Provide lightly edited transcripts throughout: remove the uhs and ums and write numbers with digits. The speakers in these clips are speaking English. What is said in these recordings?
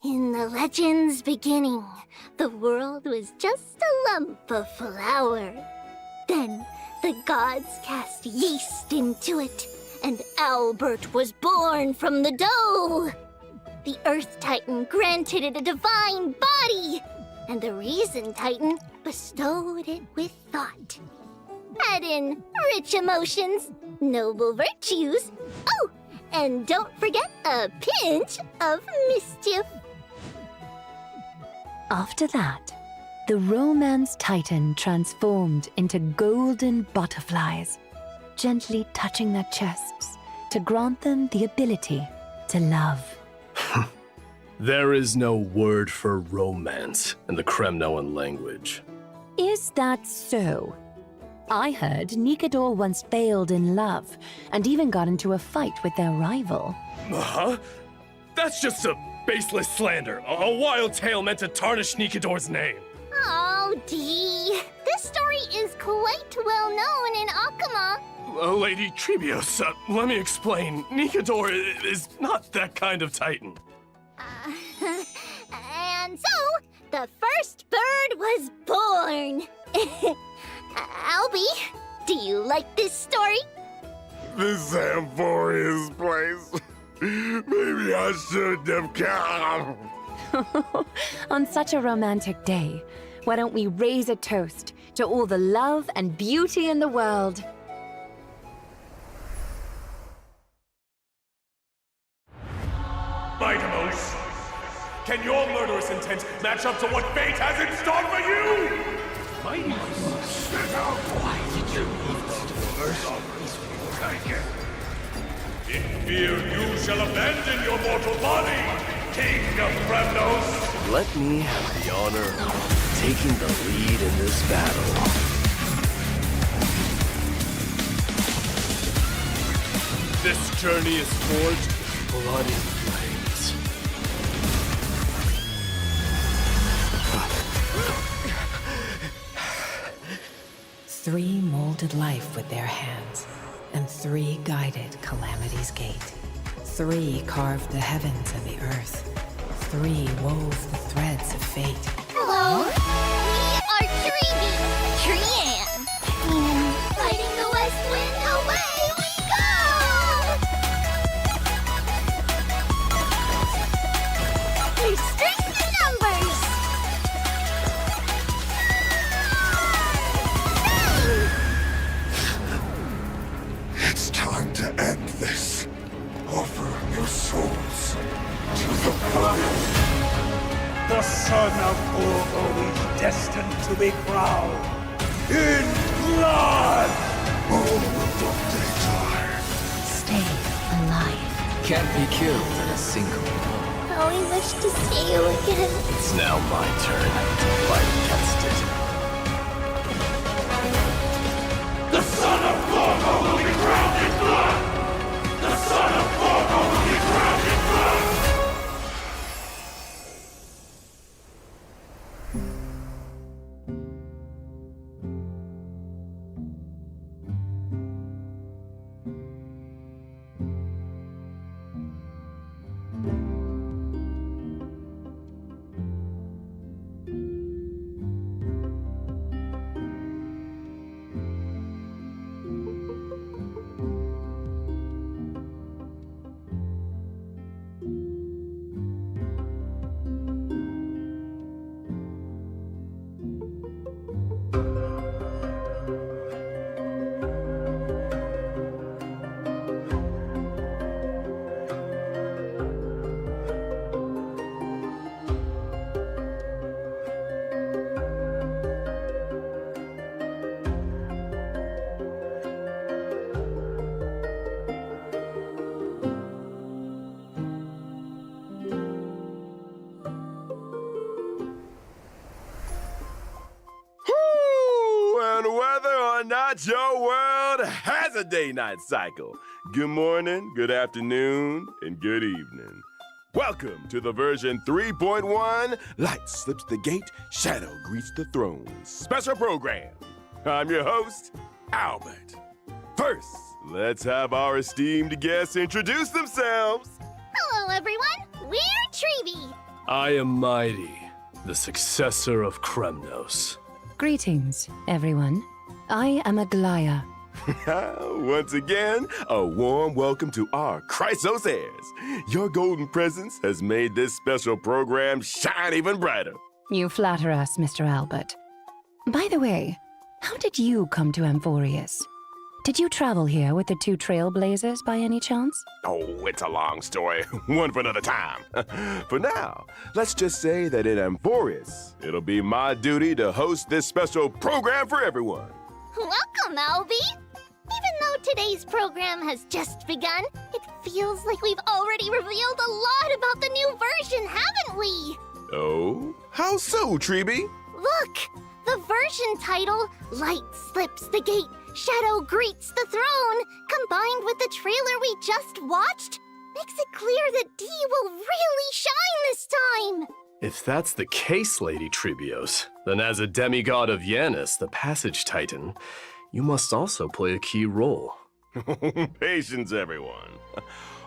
In the legend's beginning, the world was just a lump of flour. Then the gods cast yeast into it, and Albert was born from the dough. The Earth Titan granted it a divine body, and the Reason Titan bestowed it with thought. Add in rich emotions, noble virtues, oh, and don't forget a pinch of mischief. After that, the Romance Titan transformed into golden butterflies, gently touching their chests to grant them the ability to love. There is no word for romance in the Kremnoan language. Is that so? I heard Nikador once failed in love and even got into a fight with their rival. Huh? That's just a baseless slander, a wild tale meant to tarnish Nikador's name. Oh, Dee. This story is quite well known in Akama. Lady Trebios, let me explain. Nikador is not that kind of titan. And so, the first bird was born. Albie, do you like this story? This Amphoria's place. Maybe I shouldn't have come. On such a romantic day, why don't we raise a toast to all the love and beauty in the world? Mightimos, can your murderous intent match up to what fate has in store for you? Mightimos, why did you in fear you shall abandon your mortal body, King of Kremnos. Let me have the honor of taking the lead in this battle. This journey is forged with blood and flames. 3 molded life with their hands, and 3 guided Calamity's gate. 3 carved the heavens and the earth. 3 wove the threads of fate. Hello, we are Treeby, and fighting the west wind, away we go! There's strength in numbers! It's time to end this. Offer your souls to the fire. The son of Urgo is destined to be crowned in blood! All of daytime. Stay alive. Can't be killed in a single blow. How we wish to see you again. It's now my turn to fight against it. The son of Gorgo will be crowned in blood! The son of Gorgo will be crowned in blood! And whether or not your world has a day-night cycle, good morning, good afternoon, and good evening. Welcome to the version 3.1, Light Slips the Gate, Shadow Greets the Throne special program. I'm your host, Albert. First, let's have our esteemed guests introduce themselves. Hello, everyone. We're Treeby. I am Mighty, the successor of Kremnos. Greetings, everyone. I am Aglaya. Once again, a warm welcome to our Chrysos heirs. Your golden presence has made this special program shine even brighter. You flatter us, Mr. Albert. By the way, how did you come to Amphorius? Did you travel here with the 2 trailblazers by any chance? Oh, it's a long story. One for another time. For now, let's just say that in Amphorius, it'll be my duty to host this special program for everyone. Welcome, Albie. Even though today's program has just begun, it feels like we've already revealed a lot about the new version, haven't we? Oh? How so, Treeby? Look! The version title, Light Slips the Gate, Shadow Greets the Throne, combined with the trailer we just watched, makes it clear that Dee will really shine this time! If that's the case, Lady Trebios, then as a demigod of Yanis, the Passage Titan, you must also play a key role. Patience, everyone.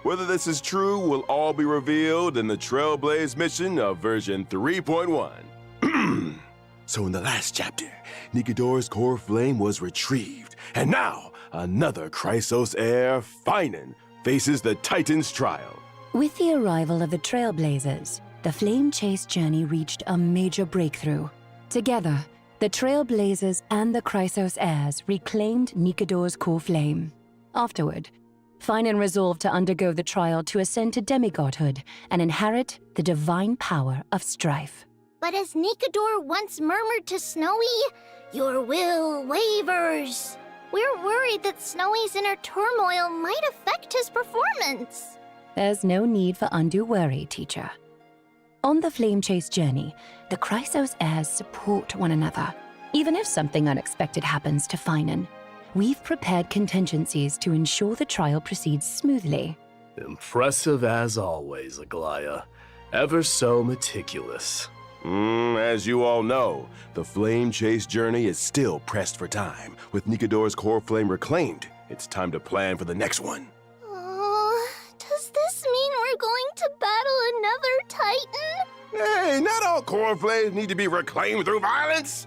Whether this is true will all be revealed in the Trailblaze mission of version 3.1. So in the last chapter, Nikodor's core flame was retrieved, and now another Chrysos heir, Paean, faces the Titan's trial. With the arrival of the Trailblazers, the Flame Chase journey reached a major breakthrough. Together, the Trailblazers and the Chrysos heirs reclaimed Nikodor's core flame. Afterward, Paean resolved to undergo the trial to ascend to demigodhood and inherit the divine power of strife. But as Nikodor once murmured to Snowy, your will wavers. We're worried that Snowy's inner turmoil might affect his performance. There's no need for undue worry, teacher. On the Flame Chase journey, the Chrysos heirs support one another. Even if something unexpected happens to Paean, we've prepared contingencies to ensure the trial proceeds smoothly. Impressive as always, Aglaya. Ever so meticulous. As you all know, the Flame Chase journey is still pressed for time. With Nikodor's core flame reclaimed, it's time to plan for the next one. Does this mean we're going to battle another Titan? Hey, not all core flames need to be reclaimed through violence.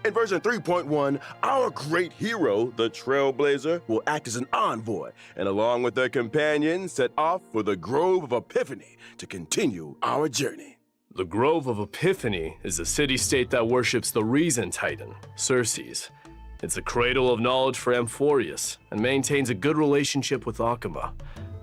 In version 3.1, our great hero, the Trailblazer, will act as an envoy, and along with their companions, set off for the Grove of Epiphany to continue our journey. The Grove of Epiphany is a city-state that worships the Reason Titan, Xerxes. It's a cradle of knowledge for Amphorius, and maintains a good relationship with Akuma.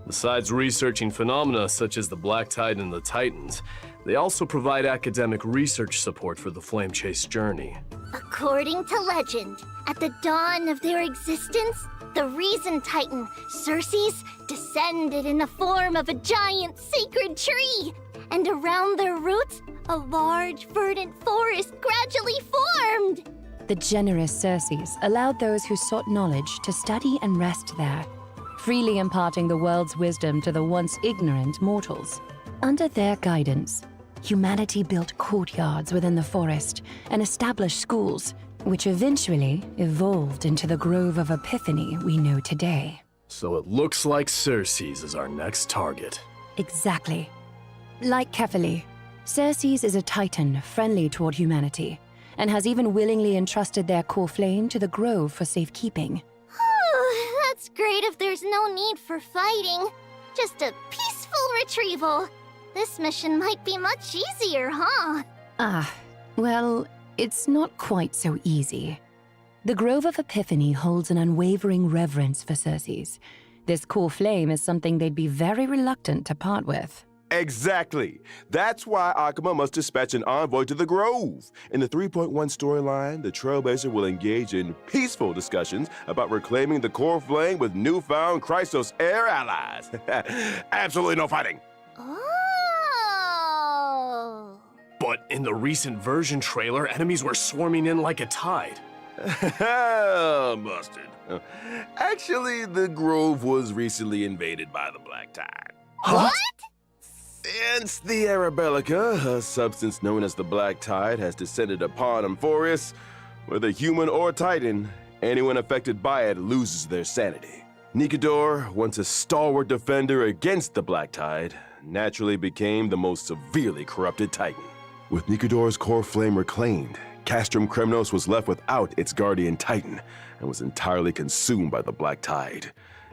Besides researching phenomena such as the Black Tide and the Titans, they also provide academic research support for the Flame Chase journey. According to legend, at the dawn of their existence, the Reason Titan, Xerxes, descended in the form of a giant sacred tree, and around their roots, a large, verdant forest gradually formed. The generous Xerxes allowed those who sought knowledge to study and rest there, freely imparting the world's wisdom to the once ignorant mortals. Under their guidance, humanity built courtyards within the forest and established schools, which eventually evolved into the Grove of Epiphany we know today. So it looks like Xerxes is our next target. Exactly. Like Kefali, Xerxes is a titan friendly toward humanity, and has even willingly entrusted their core flame to the Grove for safekeeping. That's great if there's no need for fighting. Just a peaceful retrieval. This mission might be much easier, huh? Well, it's not quite so easy. The Grove of Epiphany holds an unwavering reverence for Xerxes. This core flame is something they'd be very reluctant to part with. Exactly. That's why Akuma must dispatch an envoy to the Grove. In the 3.1 storyline, the Trailblazer will engage in peaceful discussions about reclaiming the core flame with newfound Chrysos heir allies. Absolutely no fighting. Oh. But in the recent version trailer, enemies were swarming in like a tide. Busted. Actually, the Grove was recently invaded by the Black Tide. What? Since the Arabellica, a substance known as the Black Tide, has descended upon Amphorius, whether human or Titan, anyone affected by it loses their sanity. Nikodor, once a stalwart defender against the Black Tide, naturally became the most severely corrupted Titan. With Nikodor's core flame reclaimed, Castrum Kremnos was left without its guardian Titan and was entirely consumed by the Black Tide.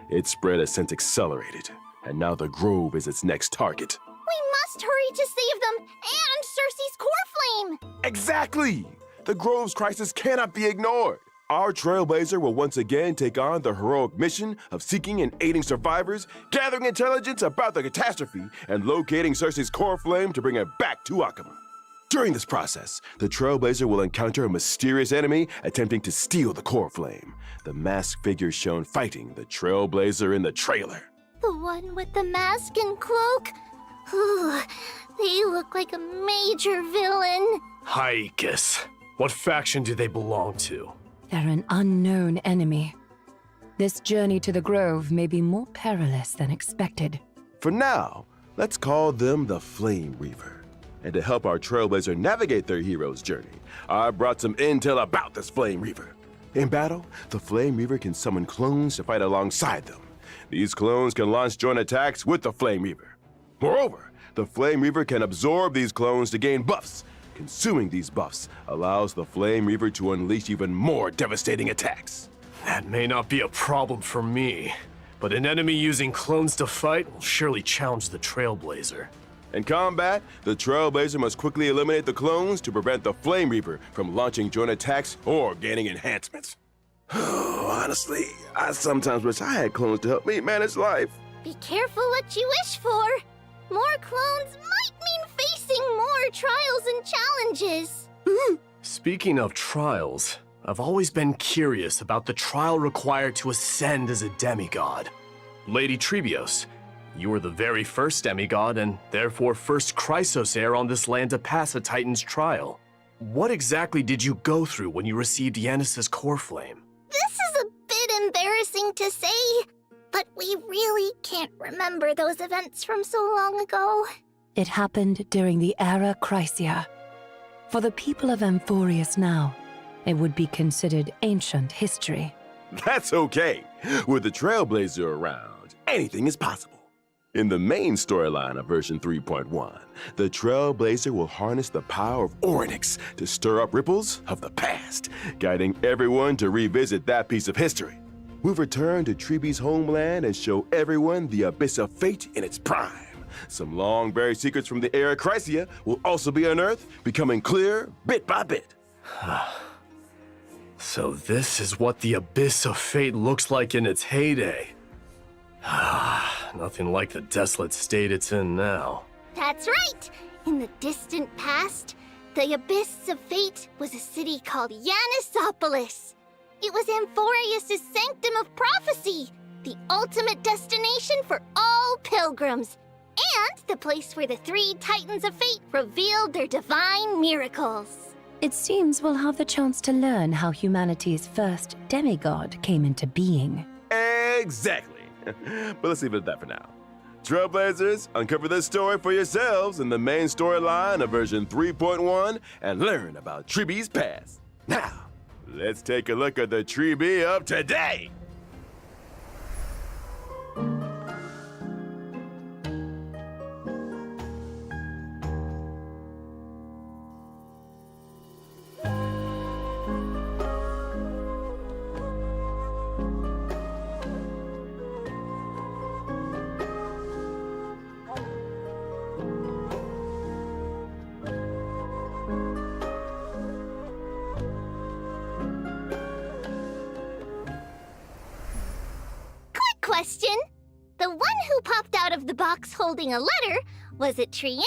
Its spread has since accelerated, and now the Grove is its next target. We must hurry to save them and Cersei's core flame! Exactly! The Grove's crisis cannot be ignored. Our Trailblazer will once again take on the heroic mission of seeking and aiding survivors, gathering intelligence about the catastrophe, and locating Cersei's core flame to bring it back to Akuma. During this process, the Trailblazer will encounter a mysterious enemy attempting to steal the core flame. The masked figure shown fighting the Trailblazer in the trailer. The one with the mask and cloak? Ooh, they look like a major villain. Haikus. What faction do they belong to? They're an unknown enemy. This journey to the Grove may be more perilous than expected. For now, let's call them the Flame Reaver. And to help our Trailblazer navigate their hero's journey, I brought some intel about this Flame Reaver. In battle, the Flame Reaver can summon clones to fight alongside them. These clones can launch joint attacks with the Flame Reaver. Moreover, the Flame Reaver can absorb these clones to gain buffs, Consuming these buffs allows the Flame Reaver to unleash even more devastating attacks. That may not be a problem for me, but an enemy using clones to fight will surely challenge the Trailblazer. In combat, the Trailblazer must quickly eliminate the clones to prevent the Flame Reaper from launching joint attacks or gaining enhancements. Honestly, I sometimes wish I had clones to help me manage life. Be careful what you wish for. More clones might mean facing more trials and challenges. Speaking of trials, I've always been curious about the trial required to ascend as a demigod. Lady Trebios, you were the very first demigod and therefore first Chrysos heir on this land to pass a Titan's trial. What exactly did you go through when you received Yanis's core flame? This is a bit embarrassing to say, but we really can't remember those events from so long ago. It happened during the Era Chrysia. For the people of Amphorius now, it would be considered ancient history. That's okay. With the Trailblazer around, anything is possible. In the main storyline of version 3.1, the Trailblazer will harness the power of Orynyx to stir up ripples of the past, guiding everyone to revisit that piece of history. We'll return to Treebe's homeland and show everyone the Abyss of Fate in its prime. Some long-buried secrets from the Era Chrysia will also be unearthed, becoming clear bit by bit. So this is what the Abyss of Fate looks like in its heyday. Nothing like the desolate state it's in now. That's right! In the distant past, the Abyss of Fate was a city called Yanisopolis. It was Amphorius' sanctum of prophecy, the ultimate destination for all pilgrims, and the place where the 3 Titans of Fate revealed their divine miracles. It seems we'll have the chance to learn how humanity's first demigod came into being. Exactly. But let's leave it at that for now. Trailblazers, uncover this story for yourselves in the main storyline of version 3.1 and learn about Treebe's past. Now, let's take a look at the Treebe of today. Question. The one who popped out of the box holding a letter, was it Trian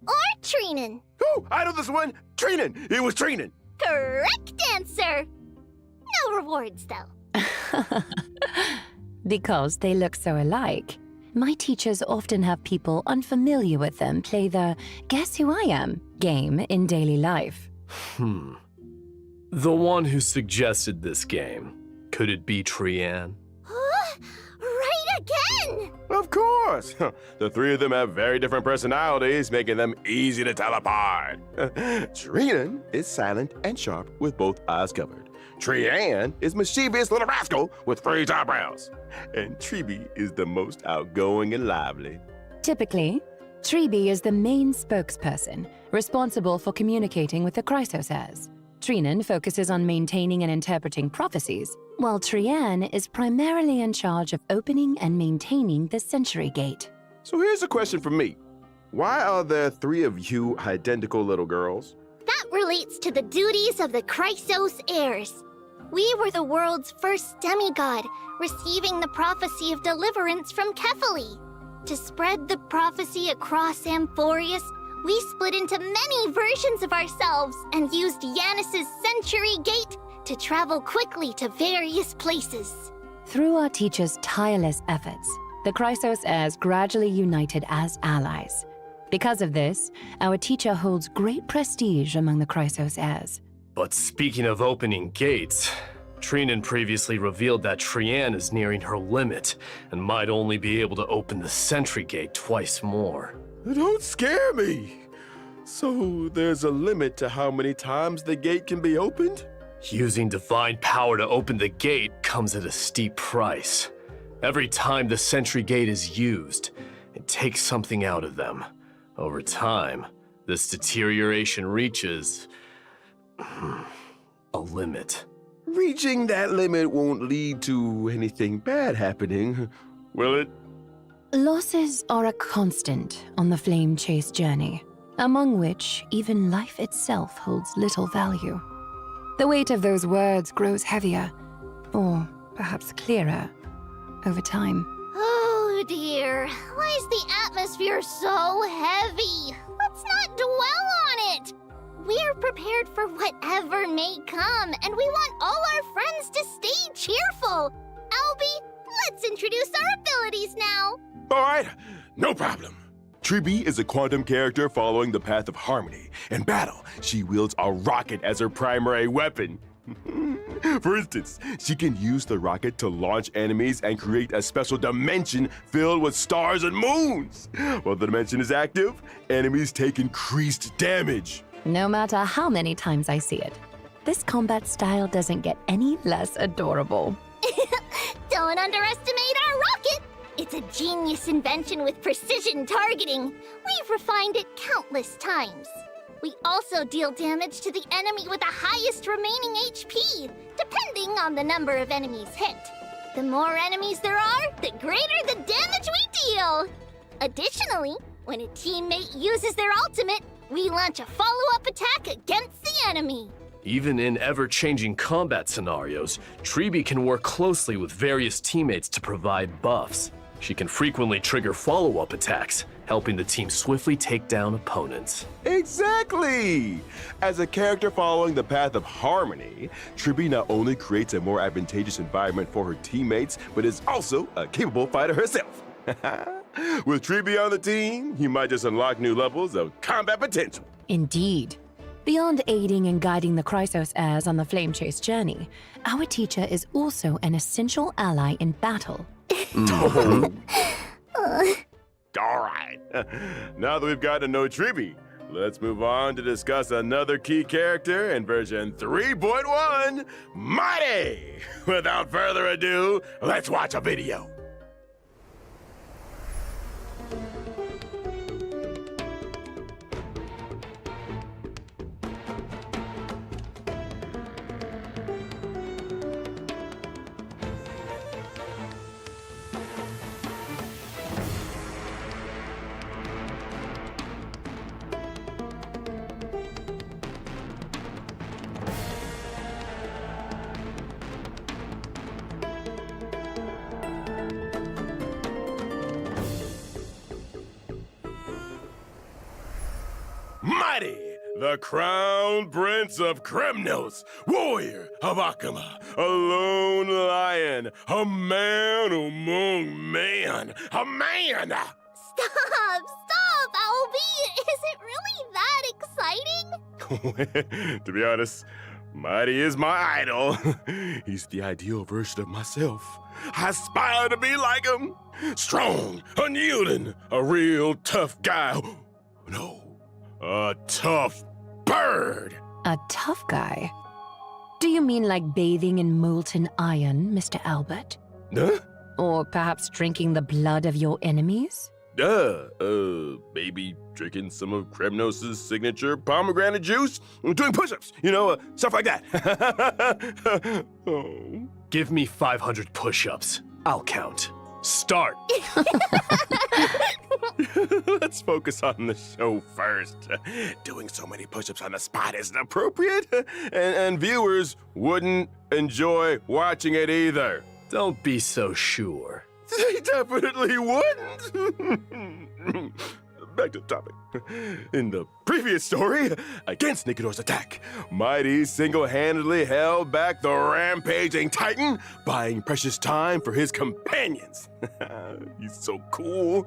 or Treenan? Oh, I know this one. Treenan. It was Treenan. Correct answer. No rewards, though. Because they look so alike. My teachers often have people unfamiliar with them play the Guess Who I Am game in daily life. The one who suggested this game, could it be Trian? Right again! Of course. The 3 of them have very different personalities, making them easy to tell apart. Treenan is silent and sharp with both eyes covered. Trian is mischievous little rascal with 3 eyebrows. And Treebe is the most outgoing and lively. Typically, Treebe is the main spokesperson, responsible for communicating with the Chrysos heirs. Treenan focuses on maintaining and interpreting prophecies, while Trian is primarily in charge of opening and maintaining the Century Gate. So here's a question from me. Why are there 3 of you identical little girls? That relates to the duties of the Chrysos heirs. We were the world's first demigod, receiving the prophecy of deliverance from Kephali. To spread the prophecy across Amphorius, we split into many versions of ourselves and used Yanis's Century Gate to travel quickly to various places. Through our teacher's tireless efforts, the Chrysos heirs gradually united as allies. Because of this, our teacher holds great prestige among the Chrysos heirs. But speaking of opening gates, Treenan previously revealed that Trian is nearing her limit and might only be able to open the Sentry Gate twice more. Don't scare me. So there's a limit to how many times the gate can be opened? Using divine power to open the gate comes at a steep price. Every time the Sentry Gate is used, it takes something out of them. Over time, This deterioration reaches a limit. Reaching that limit won't lead to anything bad happening, will it? Losses are a constant on the flame chase journey, among which even life itself holds little value. The weight of those words grows heavier, or perhaps clearer, over time. Oh dear, why is the atmosphere so heavy? Let's not dwell on it! We're prepared for whatever may come, and we want all our friends to stay cheerful. Albie, let's introduce our abilities now. All right, no problem. Tree is a quantum character following the path of harmony. In battle, she wields a rocket as her primary weapon. For instance, she can use the rocket to launch enemies and create a special dimension filled with stars and moons. While the dimension is active, enemies take increased damage. No matter how many times I see it, this combat style doesn't get any less adorable. Don't underestimate our rocket! It's a genius invention with precision targeting. We've refined it countless times. We also deal damage to the enemy with the highest remaining HP, depending on the number of enemies hit. The more enemies there are, the greater the damage we deal! Additionally, when a teammate uses their ultimate, we launch a follow-up attack against the enemy. Even in ever-changing combat scenarios, Tree can work closely with various teammates to provide buffs. She can frequently trigger follow-up attacks, helping the team swiftly take down opponents. Exactly! As a character following the path of harmony, Tree not only creates a more advantageous environment for her teammates, but is also a capable fighter herself. With Tree on the team, you might just unlock new levels of combat potential. Indeed. Beyond aiding and guiding the Chrysos heirs on the flame chase journey, our teacher is also an essential ally in battle. All right. Now that we've gotten to know Tree, let's move on to discuss another key character in version 3.1, Mighty! Without further ado, let's watch a video. Mighty, the crown prince of Kremnos, warrior of Akama, a lone lion, a man among men, a man! Stop, Albie! Is it really that exciting? To be honest, Mighty is my idol. He's the ideal version of myself. I aspire to be like him. Strong, unyielding, a real tough guy. No. A tough bird! A tough guy? Do you mean like bathing in molten iron, Mr. Albert? Huh? Or perhaps drinking the blood of your enemies? Maybe drinking some of Kremnos' signature pomegranate juice? Doing push-ups, stuff like that. Oh. Give me 500 push-ups. I'll count. Start! Let's focus on the show first. Doing so many push-ups on the spot isn't appropriate, and viewers wouldn't enjoy watching it either. Don't be so sure. They definitely wouldn't. Back to the topic. In the previous story, against Nikidor's attack, Mighty single-handedly held back the rampaging Titan, buying precious time for his companions. He's so cool,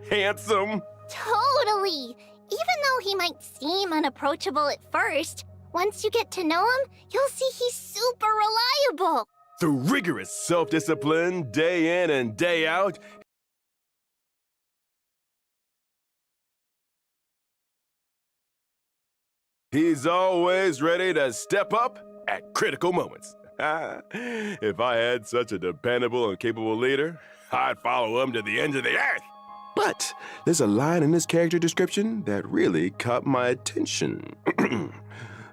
handsome. Totally! Even though he might seem unapproachable at first, once you get to know him, you'll see he's super reliable. Through rigorous self-discipline, day in and day out, he's always ready to step up at critical moments. If I had such a dependable and capable leader, I'd follow him to the ends of the earth. But there's a line in this character description that really caught my attention.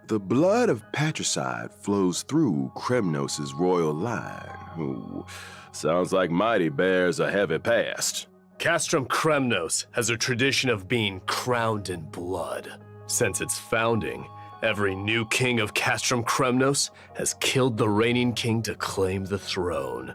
The blood of patricide flows through Kremnos' royal line. Ooh, sounds like Mighty bears a heavy past. Castrum Kremnos has a tradition of being crowned in blood. Since its founding, every new king of Castrum Kremnos has killed the reigning king to claim the throne,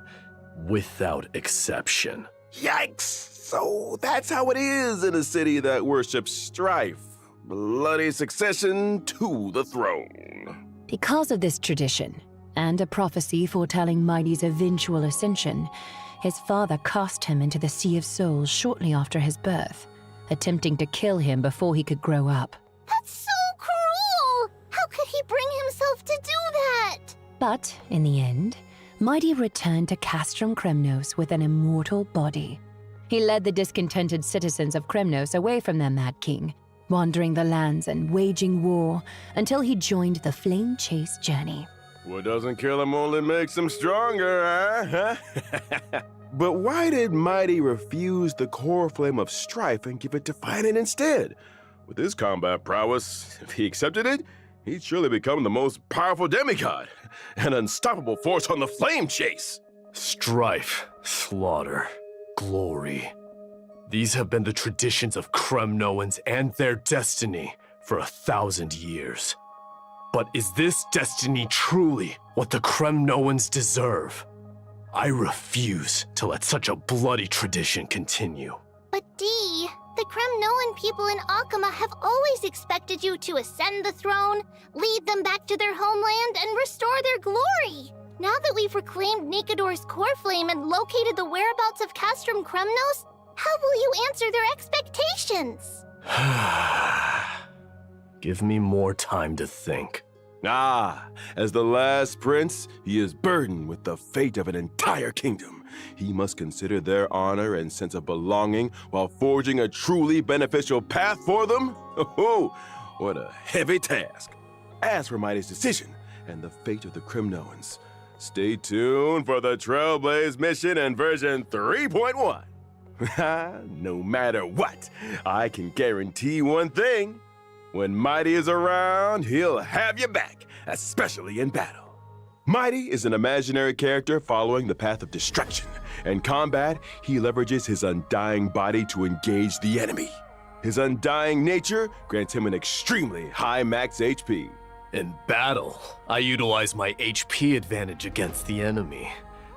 without exception. Yikes! So that's how it is in a city that worships strife. Bloody succession to the throne. Because of this tradition, and a prophecy foretelling Mighty's eventual ascension, his father cast him into the Sea of Souls shortly after his birth, attempting to kill him before he could grow up. That's so cruel! How could he bring himself to do that? But, in the end, Mighty returned to Castrum Kremnos with an immortal body. He led the discontented citizens of Kremnos away from their mad king, wandering the lands and waging war until he joined the flame chase journey. What doesn't kill him only makes him stronger, huh? But why did Mighty refuse the core flame of strife and give it to Paean instead? With his combat prowess, if he accepted it, he'd surely become the most powerful demigod, an unstoppable force on the flame chase. Strife, slaughter, glory. These have been the traditions of Kremnoans and their destiny for 1,000 years. But is this destiny truly what the Kremnoans deserve? I refuse to let such a bloody tradition continue. But Dee, the Kremnoan people in Akama have always expected you to ascend the throne, lead them back to their homeland, and restore their glory. Now that we've reclaimed Nikador's core flame and located the whereabouts of Castrum Kremnos, how will you answer their expectations? Give me more time to think. As the last prince, he is burdened with the fate of an entire kingdom. He must consider their honor and sense of belonging while forging a truly beneficial path for them? Oh, what a heavy task. As for Mighty's decision and the fate of the Kremnoans, stay tuned for the Trailblaze mission in version 3.1. No matter what, I can guarantee one thing. When Mighty is around, he'll have you back, especially in battle. Mighty is an imaginary character following the path of destruction. In combat, he leverages his undying body to engage the enemy. His undying nature grants him an extremely high max HP. In battle, I utilize my HP advantage against the enemy.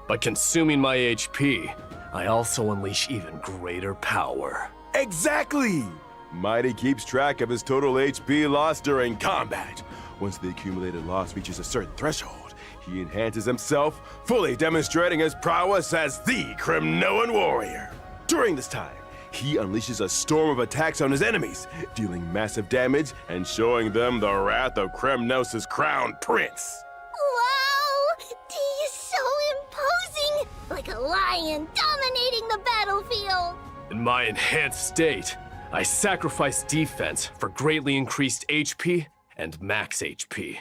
By consuming my HP, I also unleash even greater power. Exactly! Mighty keeps track of his total HP loss during combat. Once the accumulated loss reaches a certain threshold, he enhances himself, fully demonstrating his prowess as the Kremnoan warrior. During this time, he unleashes a storm of attacks on his enemies, dealing massive damage and showing them the wrath of Kremnos' crown prince. Wow! Dee is so imposing! Like a lion dominating the battlefield! In my enhanced state, I sacrifice defense for greatly increased HP and max HP.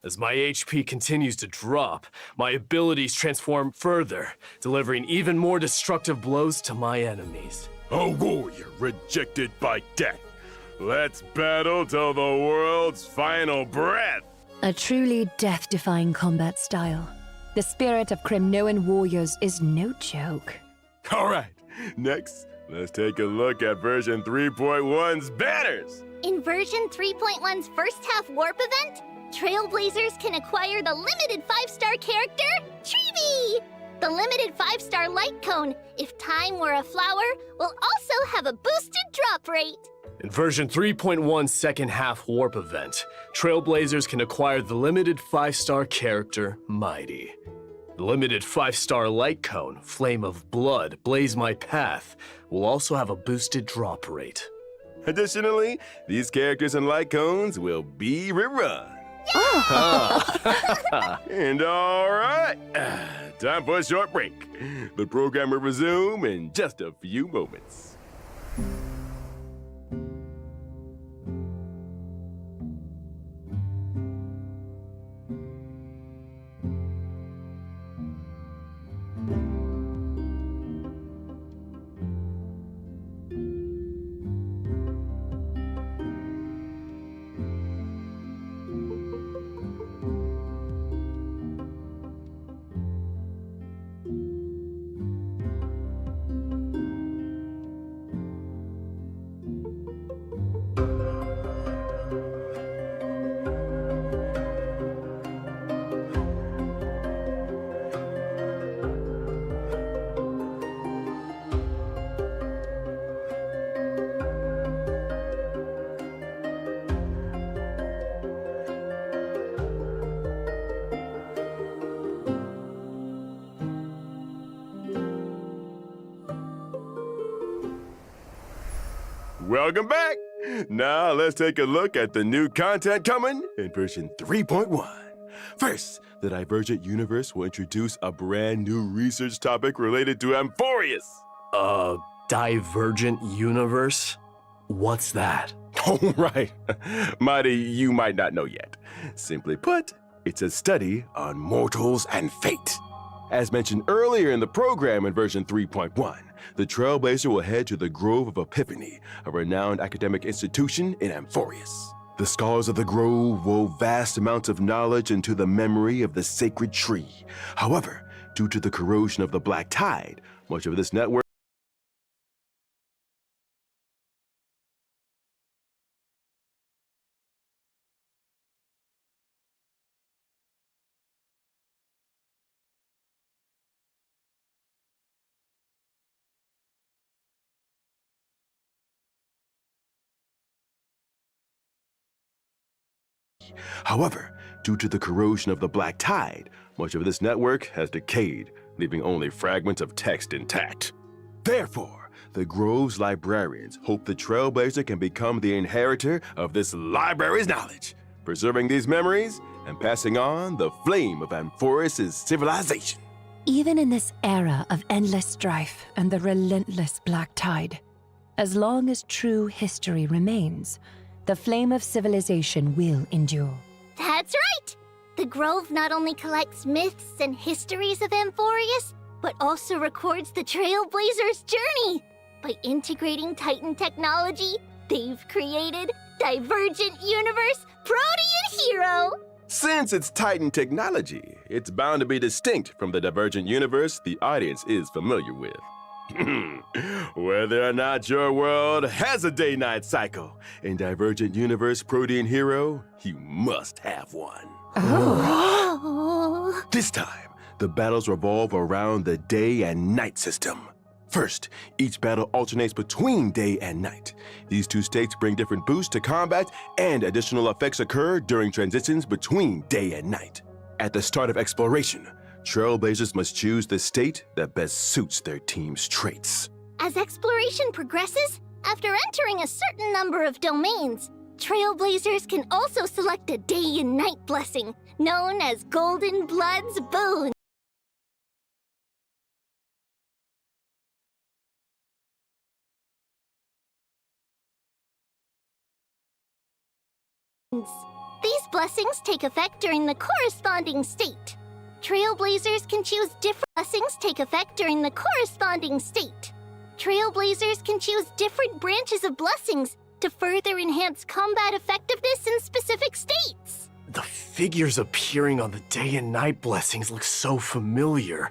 As my HP continues to drop, my abilities transform further, delivering even more destructive blows to my enemies. A warrior rejected by death. Let's battle till the world's final breath. A truly death-defying combat style. The spirit of Kremnoan warriors is no joke. All right, next, let's take a look at version 3.1's banners. In version 3.1's first half warp event, Trailblazers can acquire the limited 5-star character, Treevee! The limited 5-star light cone, if time were a flower, will also have a boosted drop rate. In version 3.1's second half warp event, Trailblazers can acquire the limited 5-star character, Mighty. The limited 5-star light cone, Flame of Blood, Blaze My Path, will also have a boosted drop rate. Additionally, these characters and light cones will be rerun. And all right, time for a short break. The program will resume in just a few moments. Welcome back. Now let's take a look at the new content coming in version 3.1. First, the Divergent Universe will introduce a brand new research topic related to Amphorius. Divergent universe? What's that? Oh, right. Mighty, you might not know yet. Simply put, it's a study on mortals and fate. As mentioned earlier in the program in version 3.1, the Trailblazer will head to the Grove of Epiphany, a renowned academic institution in Amphorius. The scholars of the Grove wove vast amounts of knowledge into the memory of the sacred tree. However, due to the corrosion of the Black Tide, much of this network However, due to the corrosion of the Black Tide, much of this network has decayed, leaving only fragments of text intact. Therefore, the Grove's librarians hope the Trailblazer can become the inheritor of this library's knowledge, preserving these memories and passing on the flame of Amphorius' civilization. Even in this era of endless strife and the relentless Black Tide, as long as true history remains, the flame of civilization will endure. That's right! The Grove not only collects myths and histories of Amphorius, but also records the Trailblazer's journey. By integrating Titan technology, they've created Divergent Universe Protean Hero! Since it's Titan technology, it's bound to be distinct from the Divergent Universe the audience is familiar with. Whether or not your world has a day-night cycle, in Divergent Universe Protean Hero, you must have one. Oh. This time, the battles revolve around the day and night system. First, each battle alternates between day and night. These two states bring different boosts to combat, and additional effects occur during transitions between day and night. At the start of exploration, Trailblazers must choose the state that best suits their team's traits. As exploration progresses, after entering a certain number of domains, Trailblazers can also select a day and night blessing, known as Golden Blood's Boon. These blessings take effect during the corresponding state. Trailblazers can choose different blessings take effect during the corresponding state. Trailblazers can choose different branches of blessings to further enhance combat effectiveness in specific states. The figures appearing on the day and night blessings look so familiar.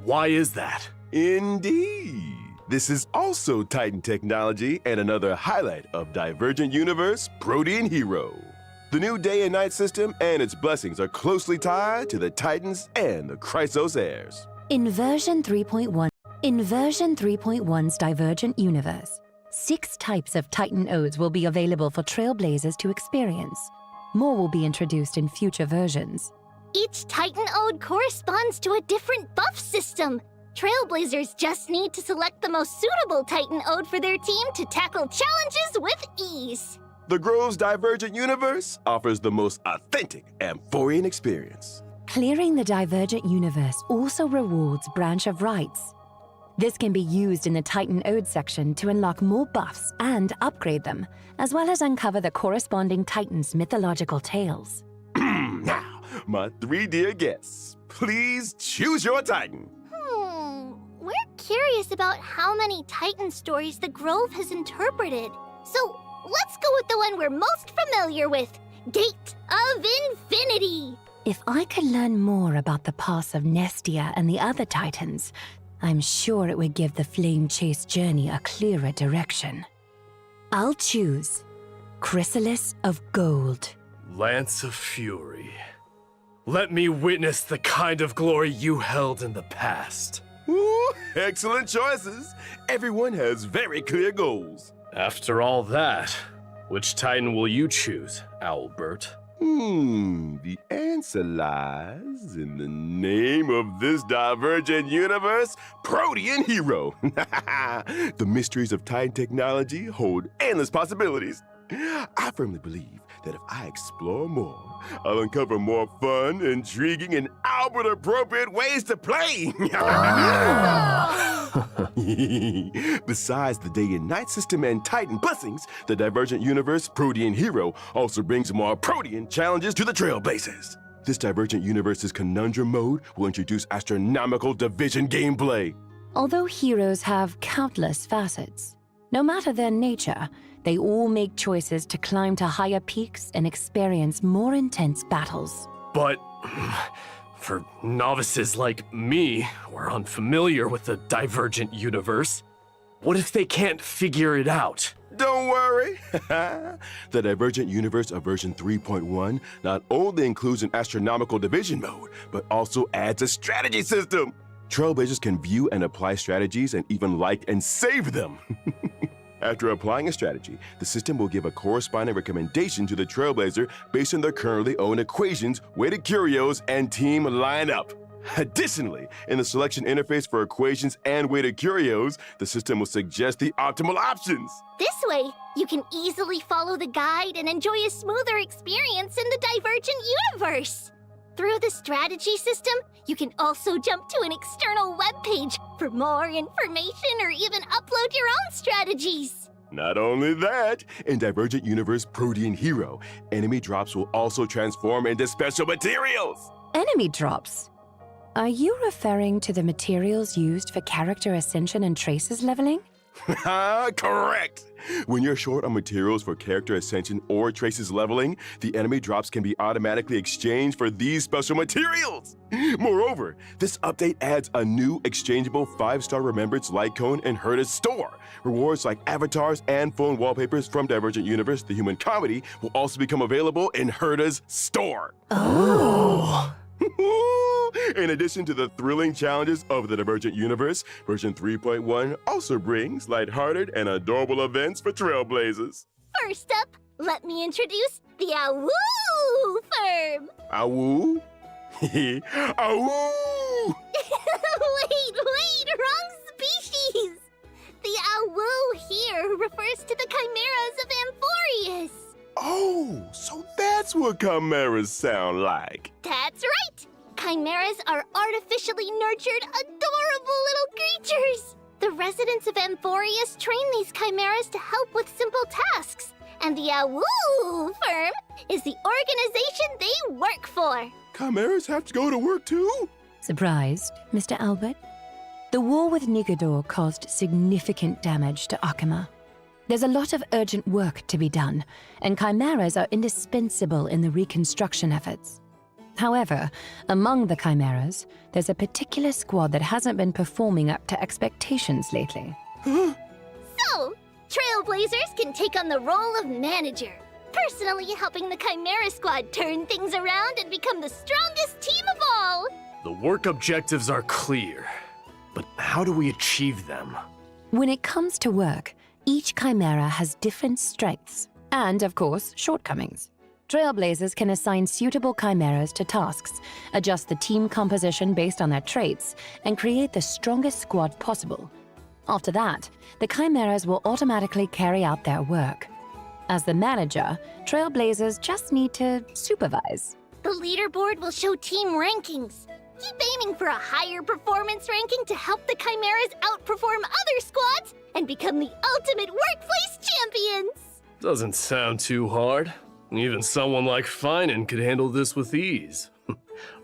Why is that? Indeed. This is also Titan technology and another highlight of Divergent Universe Protean Hero. The new day and night system and its blessings are closely tied to the Titans and the Chrysos heirs. In version 3.1's Divergent Universe, 6 types of Titan Odes will be available for Trailblazers to experience. More will be introduced in future versions. Each Titan Ode corresponds to a different buff system. Trailblazers just need to select the most suitable Titan Ode for their team to tackle challenges with ease. The Grove's Divergent Universe offers the most authentic Amphorian experience. Clearing the Divergent Universe also rewards Branch of Rights. This can be used in the Titan Ode section to unlock more buffs and upgrade them, as well as uncover the corresponding Titan's mythological tales. Now, my 3 dear guests, please choose your Titan. We're curious about how many Titan stories the Grove has interpreted. So let's go with the one we're most familiar with, Gate of Infinity. If I could learn more about the past of Nestia and the other Titans, I'm sure it would give the Flame Chase journey a clearer direction. I'll choose Chrysalis of Gold. Lance of Fury. Let me witness the kind of glory you held in the past. Ooh, excellent choices. Everyone has very clear goals. After all that, which Titan will you choose, Owlbert? The answer lies in the name of this divergent universe, Protean Hero. The mysteries of Titan technology hold endless possibilities. I firmly believe that if I explore more, I'll uncover more fun, intriguing, and Albert-appropriate ways to play. Besides the day and night system and Titan blessings, the divergent universe Protean Hero also brings more Protean challenges to the Trailblazers. This divergent universe's conundrum mode will introduce astronomical division gameplay. Although heroes have countless facets, no matter their nature, they all make choices to climb to higher peaks and experience more intense battles. But for novices like me, who are unfamiliar with the divergent universe, what if they can't figure it out? Don't worry. The Divergent Universe of version 3.1 not only includes an astronomical division mode, but also adds a strategy system. Trailblazers can view and apply strategies and even like and save them. After applying a strategy, the system will give a corresponding recommendation to the Trailblazer based on their currently owned equations, weighted curios, and team lineup. Additionally, in the selection interface for equations and weighted curios, the system will suggest the optimal options. This way, you can easily follow the guide and enjoy a smoother experience in the Divergent universe. Through the strategy system, you can also jump to an external webpage for more information or even upload your own strategies. Not only that, in Divergent Universe Protean Hero, enemy drops will also transform into special materials. Enemy drops? Are you referring to the materials used for character ascension and traces leveling? Correct! When you're short on materials for character ascension or traces leveling, the enemy drops can be automatically exchanged for these special materials. Moreover, this update adds a new exchangeable 5-star Remembrance Light Cone in Herta's store. Rewards like avatars and phone wallpapers from Divergent Universe, the human comedy, will also become available in Herta's store. Oh! In addition to the thrilling challenges of the Divergent Universe, version 3.1 also brings lighthearted and adorable events for Trailblazers. First up, let me introduce the Awoo firm. Awoo? Awoo! Wait, wrong species. The Awoo here refers to the chimeras of Amphorius. Oh, so that's what chimeras sound like. That's right. Chimeras are artificially nurtured, adorable little creatures. The residents of Amphorius train these chimeras to help with simple tasks. And the Awoo firm is the organization they work for. Chimeras have to go to work too? Surprised, Mr. Albert? The war with Nigador caused significant damage to Akama. There's a lot of urgent work to be done, and chimeras are indispensable in the reconstruction efforts. However, among the chimeras, there's a particular squad that hasn't been performing up to expectations lately. So, Trailblazers can take on the role of manager, personally helping the Chimera Squad turn things around and become the strongest team of all. The work objectives are clear, but how do we achieve them? When it comes to work, each chimera has different strengths and, of course, shortcomings. Trailblazers can assign suitable chimeras to tasks, adjust the team composition based on their traits, and create the strongest squad possible. After that, the chimeras will automatically carry out their work. As the manager, Trailblazers just need to supervise. The leaderboard will show team rankings. Keep aiming for a higher performance ranking to help the chimeras outperform other squads and become the ultimate workplace champions! Doesn't sound too hard. Even someone like Finan could handle this with ease.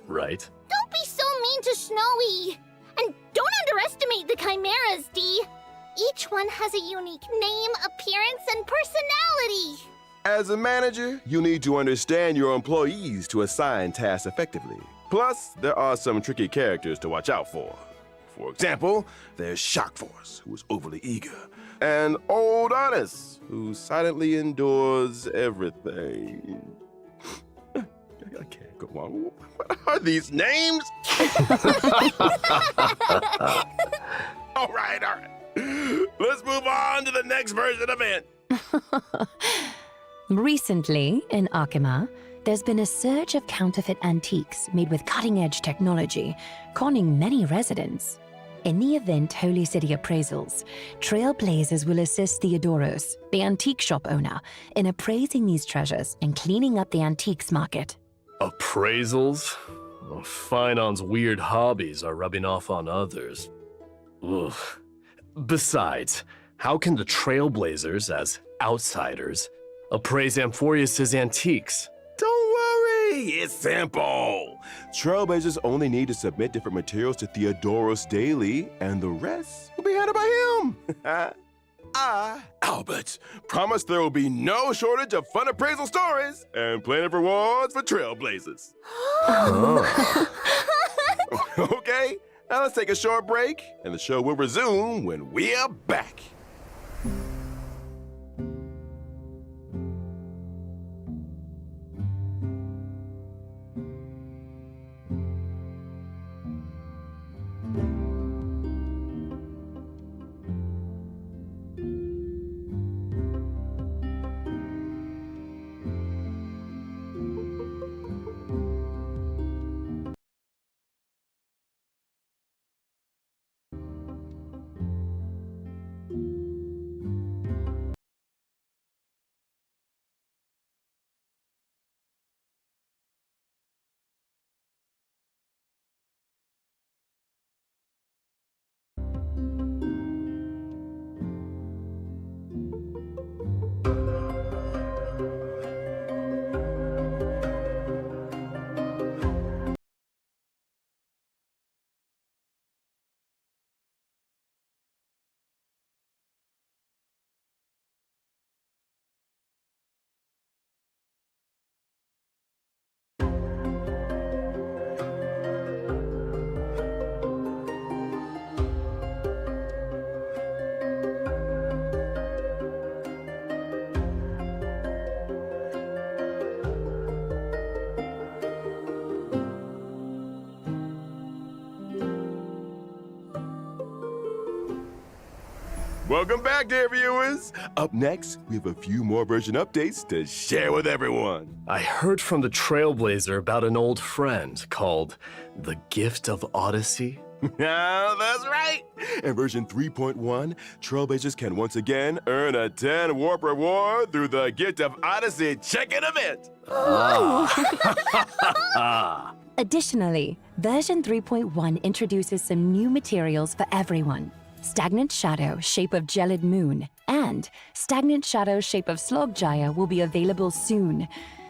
Right? Don't be so mean to Snowy! And don't underestimate the chimeras, Dee! Each one has a unique name, appearance, and personality! As a manager, you need to understand your employees to assign tasks effectively. Plus, there are some tricky characters to watch out for. For example, there's Shock Force, who is overly eager, and Old Honest, who silently endures everything. I can't go on. What are these names? All right. Let's move on to the next version event. Recently, in Akama, there's been a surge of counterfeit antiques made with cutting-edge technology, conning many residents. In the event Holy City appraisals, Trailblazers will assist Theodoros, the antique shop owner, in appraising these treasures and cleaning up the antiques market. Appraisals? Finon's weird hobbies are rubbing off on others. Ugh. Besides, how can the Trailblazers, as outsiders, appraise Amphorius' antiques? Don't worry, it's simple. Trailblazers only need to submit different materials to Theodoros daily, and the rest will be handled by him. I, Albert, promise there will be no shortage of fun appraisal stories and plenty of rewards for Trailblazers. Okay, now let's take a short break, and the show will resume when we're back. Welcome back, dear viewers. Up next, we have a few more version updates to share with everyone. I heard from the Trailblazer about an old friend called the Gift of Odyssey. Yeah, that's right. In version 3.1, Trailblazers can once again earn a 10 warp reward through the Gift of Odyssey check-in event. Additionally, version 3.1 introduces some new materials for everyone. Stagnant Shadow, Shape of Gelid Moon, and Stagnant Shadow, Shape of Slogjaya will be available soon.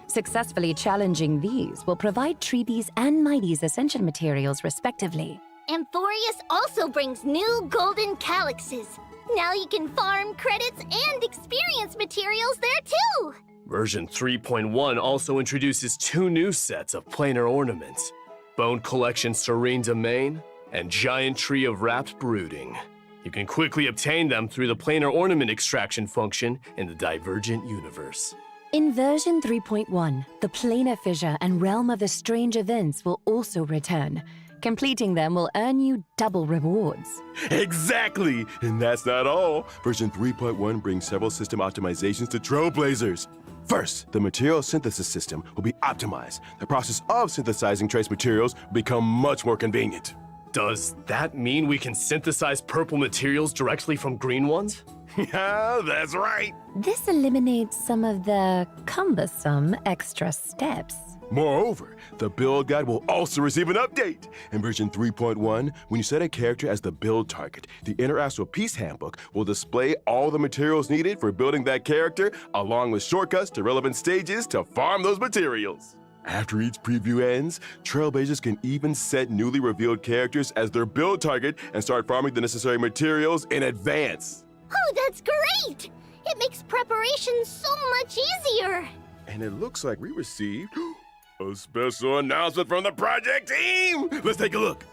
Successfully challenging these will provide Treebees and Mighty's Ascension materials respectively. Amphorius also brings new golden calyxes. Now you can farm credits and experience materials there too! Version 3.1 also introduces 2 new sets of planar ornaments, Bone Collection Serene Domain and Giant Tree of Wrapped Brooding. You can quickly obtain them through the planar ornament extraction function in the Divergent universe. In version 3.1, the Planar Fissure and Realm of the Strange Events will also return. Completing them will earn you double rewards. Exactly! And that's not all. Version 3.1 brings several system optimizations to Trailblazers. First, the material synthesis system will be optimized. The process of synthesizing trace materials will become much more convenient. Does that mean we can synthesize purple materials directly from green ones? Yeah, that's right. This eliminates some of the cumbersome extra steps. Moreover, the build guide will also receive an update. In version 3.1, when you set a character as the build target, the Interastral Peace Handbook will display all the materials needed for building that character, along with shortcuts to relevant stages to farm those materials. After each preview ends, Trailblazers can even set newly revealed characters as their build target and start farming the necessary materials in advance. Oh, that's great! It makes preparation so much easier! And it looks like we received a special announcement from the project team! Let's take a look!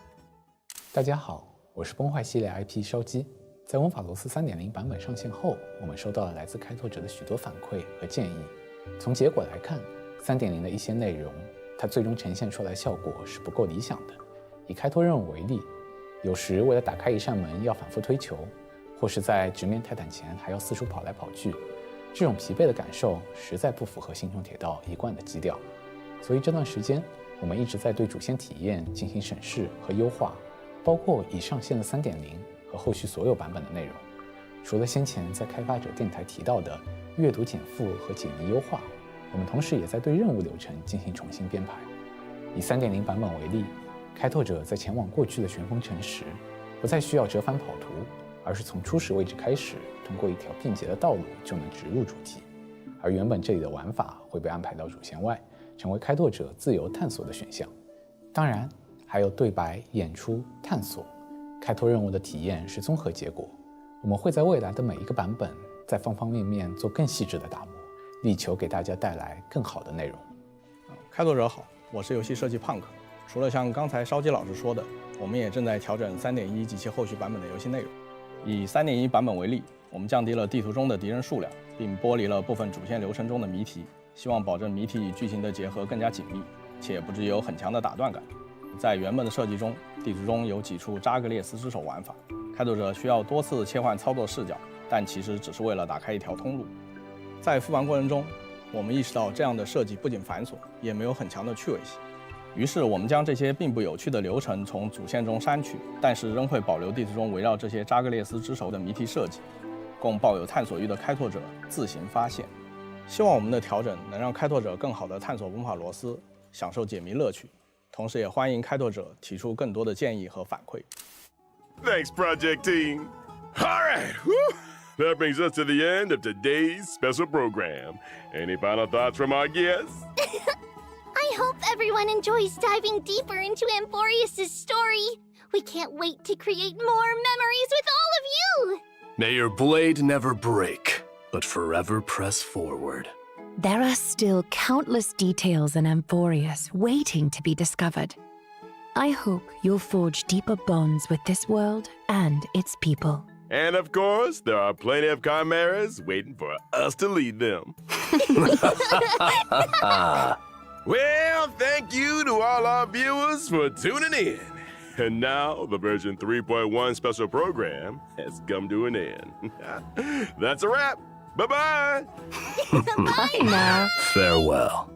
大家好，我是崩坏系列 IP 烧鸡。在魔法罗斯 3.0 版本上线后，我们收到了来自开拓者的许多反馈和建议。从结果来看， 3.0 的一些内容，它最终呈现出来的效果是不够理想的。以开拓任务为例，有时为了打开一扇门要反复推球，或是在直面泰坦前还要四处跑来跑去，这种疲惫的感受实在不符合星穹铁道一贯的基调。所以这段时间我们一直在对主线体验进行审视和优化，包括已上线的 3.0 和后续所有版本的内容。除了先前在开发者电台提到的阅读减负和解谜优化，我们同时也在对任务流程进行重新编排。以 3.0 版本为例，开拓者在前往过去的旋风城时，不再需要折返跑图，而是从初始位置开始，通过一条便捷的道路就能直入主题。而原本这里的玩法会被安排到主线外，成为开拓者自由探索的选项。当然，还有对白、演出、探索。开拓任务的体验是综合结果。我们会在未来的每一个版本，在方方面面做更细致的打磨，力求给大家带来更好的内容。开拓者好，我是游戏设计胖克。除了像刚才烧鸡老师说的，我们也正在调整 3.1 及其后续版本的游戏内容。以 3.1 版本为例，我们降低了地图中的敌人数量，并剥离了部分主线流程中的谜题，希望保证谜题与剧情的结合更加紧密，且不至于有很强的打断感。在原本的设计中，地图中有几处扎格列斯之手玩法，开拓者需要多次切换操作视角，但其实只是为了打开一条通路。在复玩过程中，我们意识到这样的设计不仅繁琐，也没有很强的趣味性。于是我们将这些并不有趣的流程从主线中删去，但是仍会保留地图中围绕这些扎格列斯之手的谜题设计，供抱有探索欲的开拓者自行发现。希望我们的调整能让开拓者更好地探索文法螺丝，享受解谜乐趣。同时也欢迎开拓者提出更多的建议和反馈。Thanks, Project Team. All right, whew. That brings us to the end of today's special program. Any final thoughts from our guests? I hope everyone enjoys diving deeper into Amphorius' story. We can't wait to create more memories with all of you! May your blade never break, but forever press forward. There are still countless details in Amphorius waiting to be discovered. I hope you'll forge deeper bonds with this world and its people. And of course, there are plenty of chimeras waiting for us to lead them. Well, thank you to all our viewers for tuning in. And now, the version 3.1 special program has come to an end. That's a wrap. Bye-bye. Bye now. Farewell.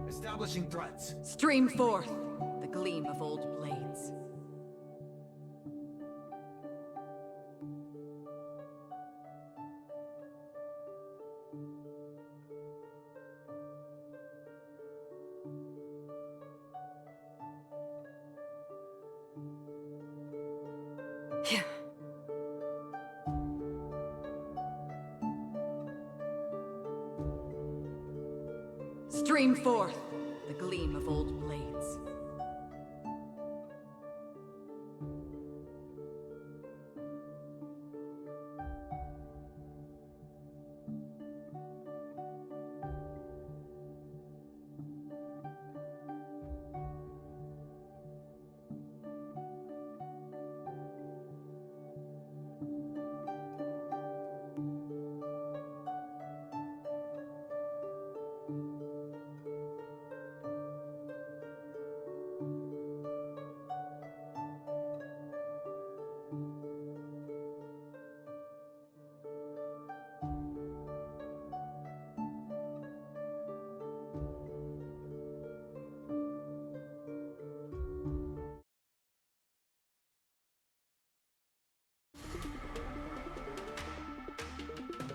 Establishing threats. Stream forth the gleam of old blades. Stream forth the gleam of old blades.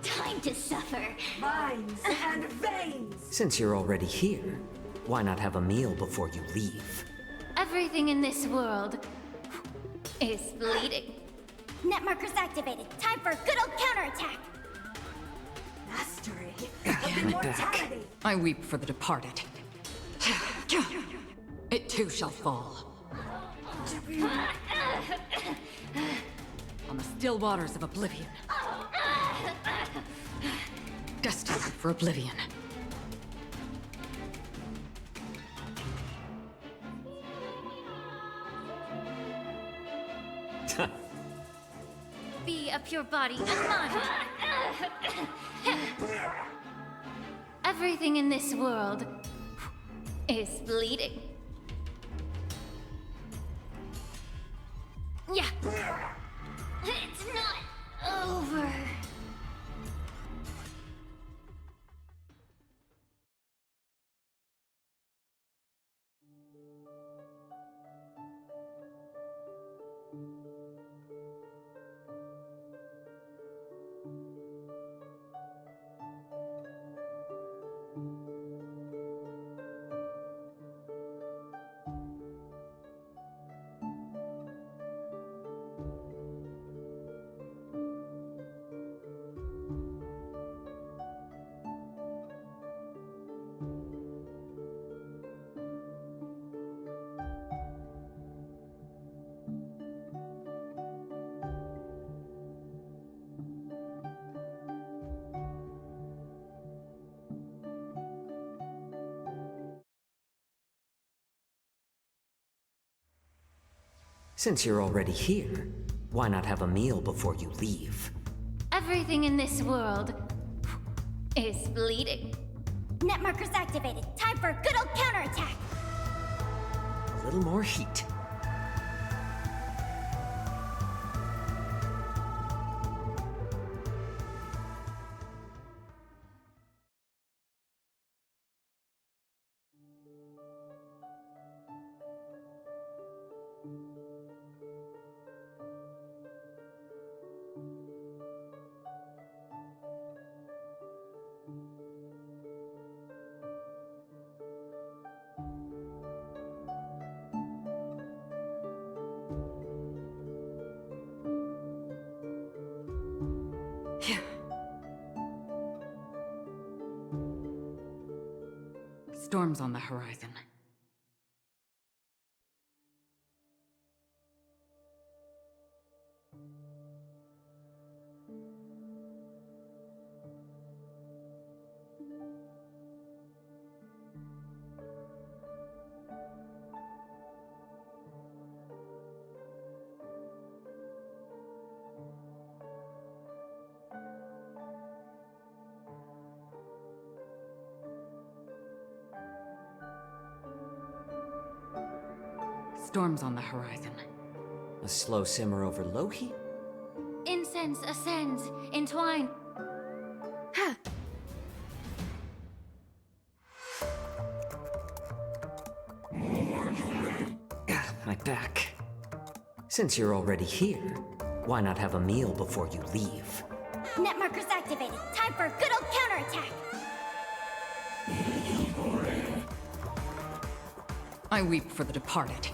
Time to suffer. Minds and veins! Since you're already here, why not have a meal before you leave? Everything in this world is bleeding. Net markers activated. Time for a good old counterattack. Mastery Give of it immortality. I weep for the departed. It too shall fall. On the still waters of oblivion. Destined for oblivion. Be a pure body and mind. Everything in this world is bleeding. Yeah. It's not over. Since you're already here, why not have a meal before you leave? Everything in this world is bleeding. Net markers activated. Time for a good old counterattack. A little more heat. Storms on the horizon. Storms on the horizon. A slow simmer over low heat? Incense ascends, entwine. My back. Since you're already here, why not have a meal before you leave? Net markers activated. Time for a good old counterattack. I weep for the departed.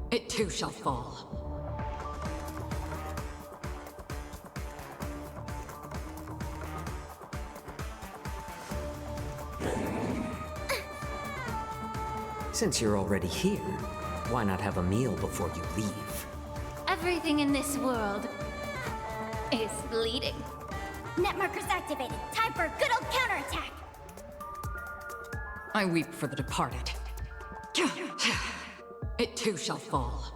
It too shall fall. Since you're already here, why not have a meal before you leave? Everything in this world is bleeding. Net markers activated. Time for a good old counterattack. I weep for the departed. It too shall fall.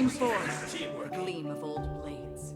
Stream forth the gleam of old blades.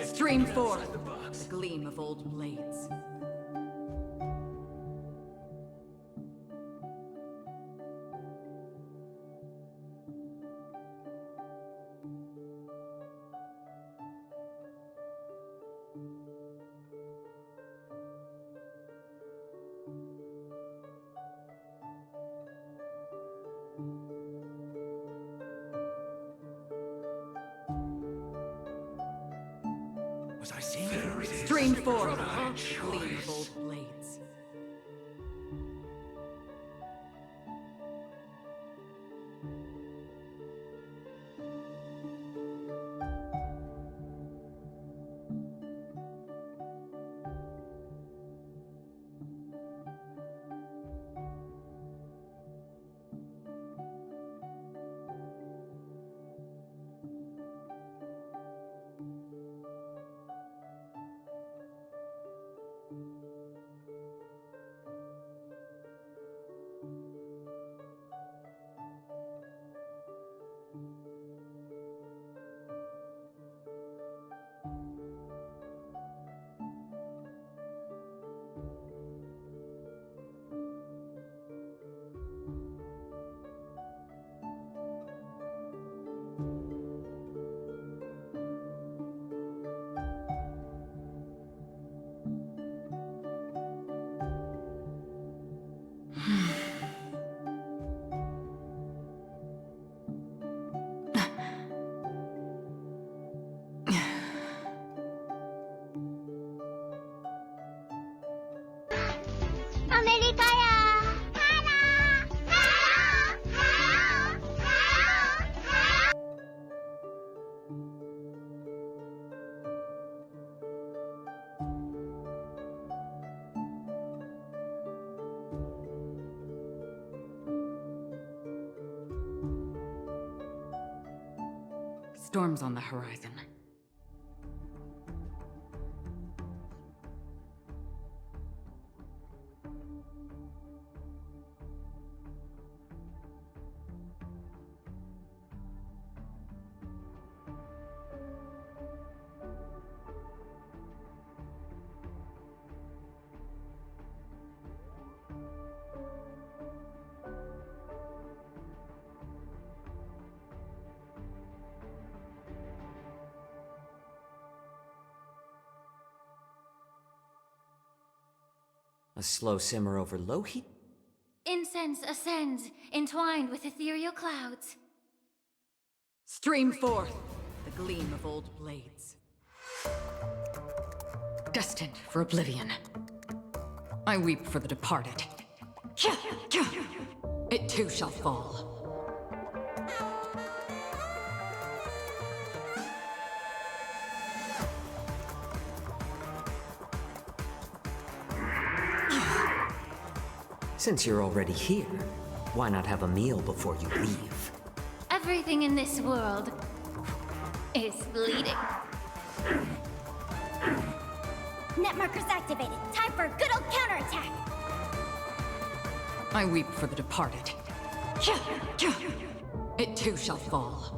Stream forth the gleam of old blades. Was I seeing Stream forth the gleam of old blades. Storms on the horizon. A slow simmer over low heat? Incense ascends, entwined with ethereal clouds. Stream forth the gleam of old blades. Destined for oblivion. I weep for the departed. It too shall fall. Since you're already here, why not have a meal before you leave? Everything in this world is bleeding. Net markers activated. Time for a good old counterattack. I weep for the departed. It too shall fall.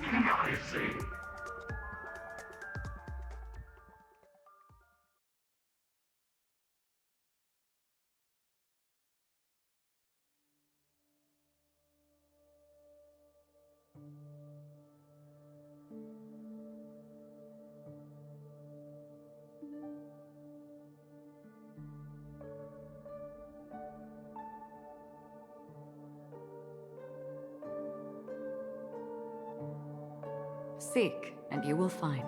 I see. Seek, and you will find.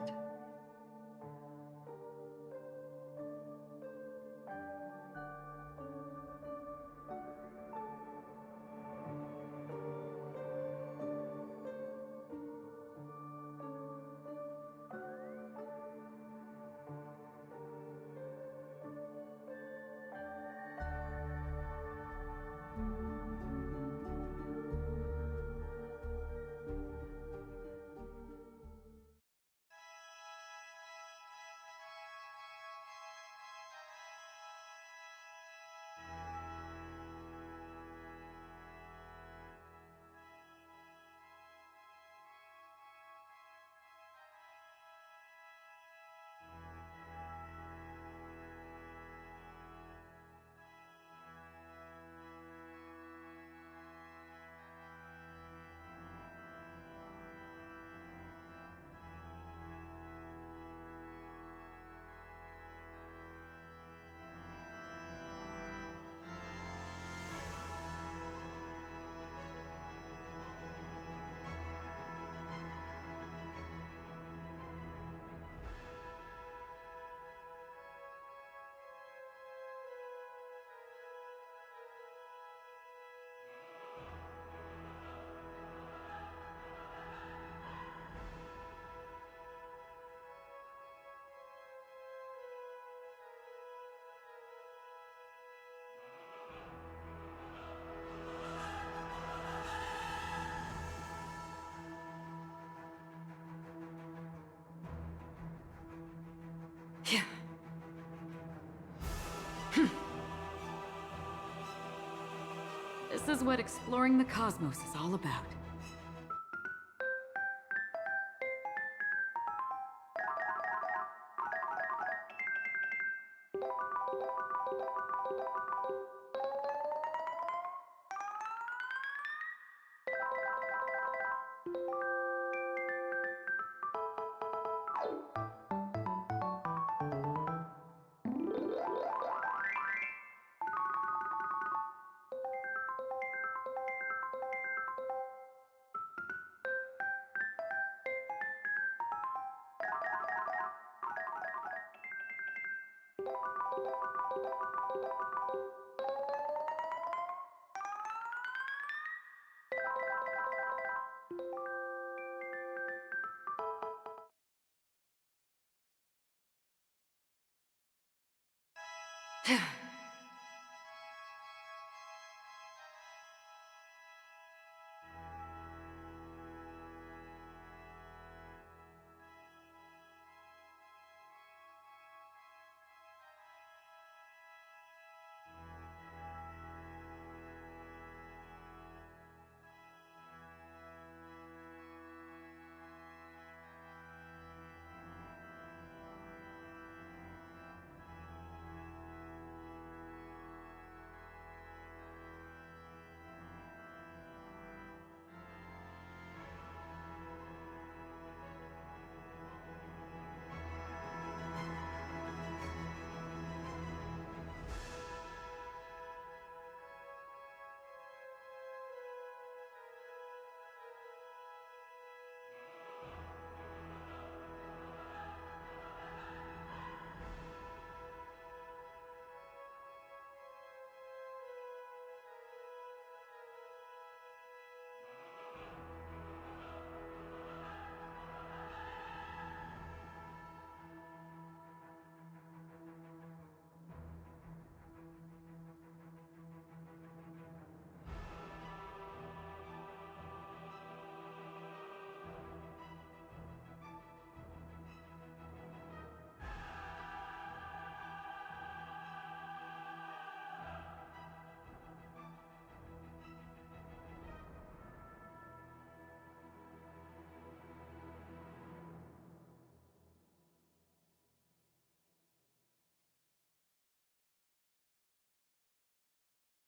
This is what exploring the cosmos is all about.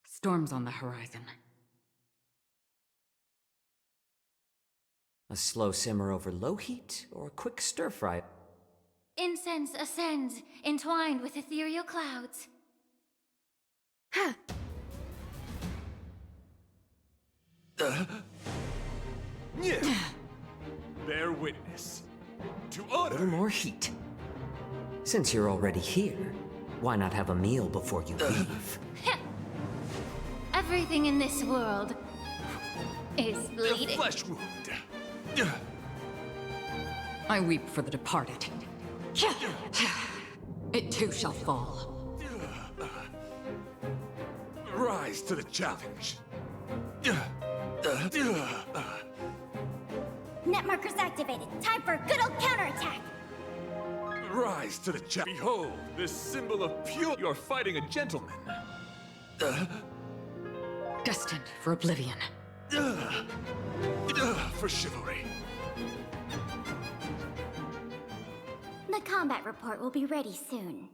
Storms on the horizon. A slow simmer over low heat, or a quick stir-fry? Incense ascends, entwined with ethereal clouds. Ha! Bear witness. To A little honor. more heat. Since you're already here, why not have a meal before you leave? Everything in this world is A bleeding. flesh wound. I weep for the departed. It too shall fall. Rise to the challenge. Net markers activated. Time for a good old counterattack. Rise to the challenge. Behold, this symbol of pure. You're fighting a gentleman. Destined for oblivion. For chivalry. The combat report will be ready soon.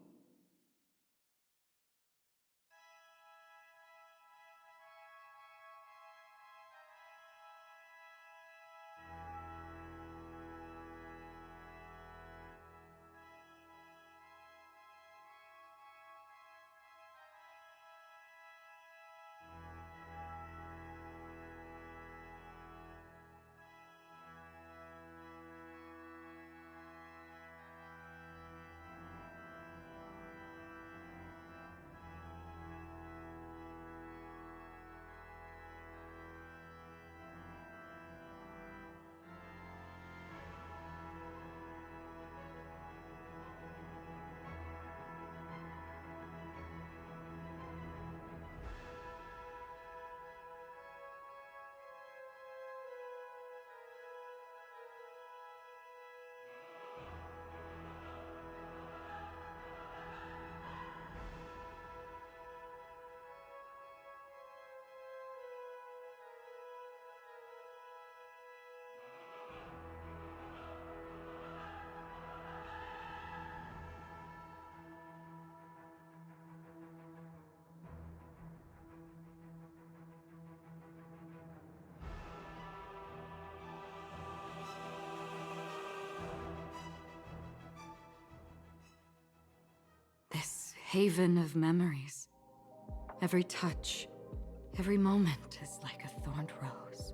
This haven of memories. Every touch, every moment is like a thorned rose.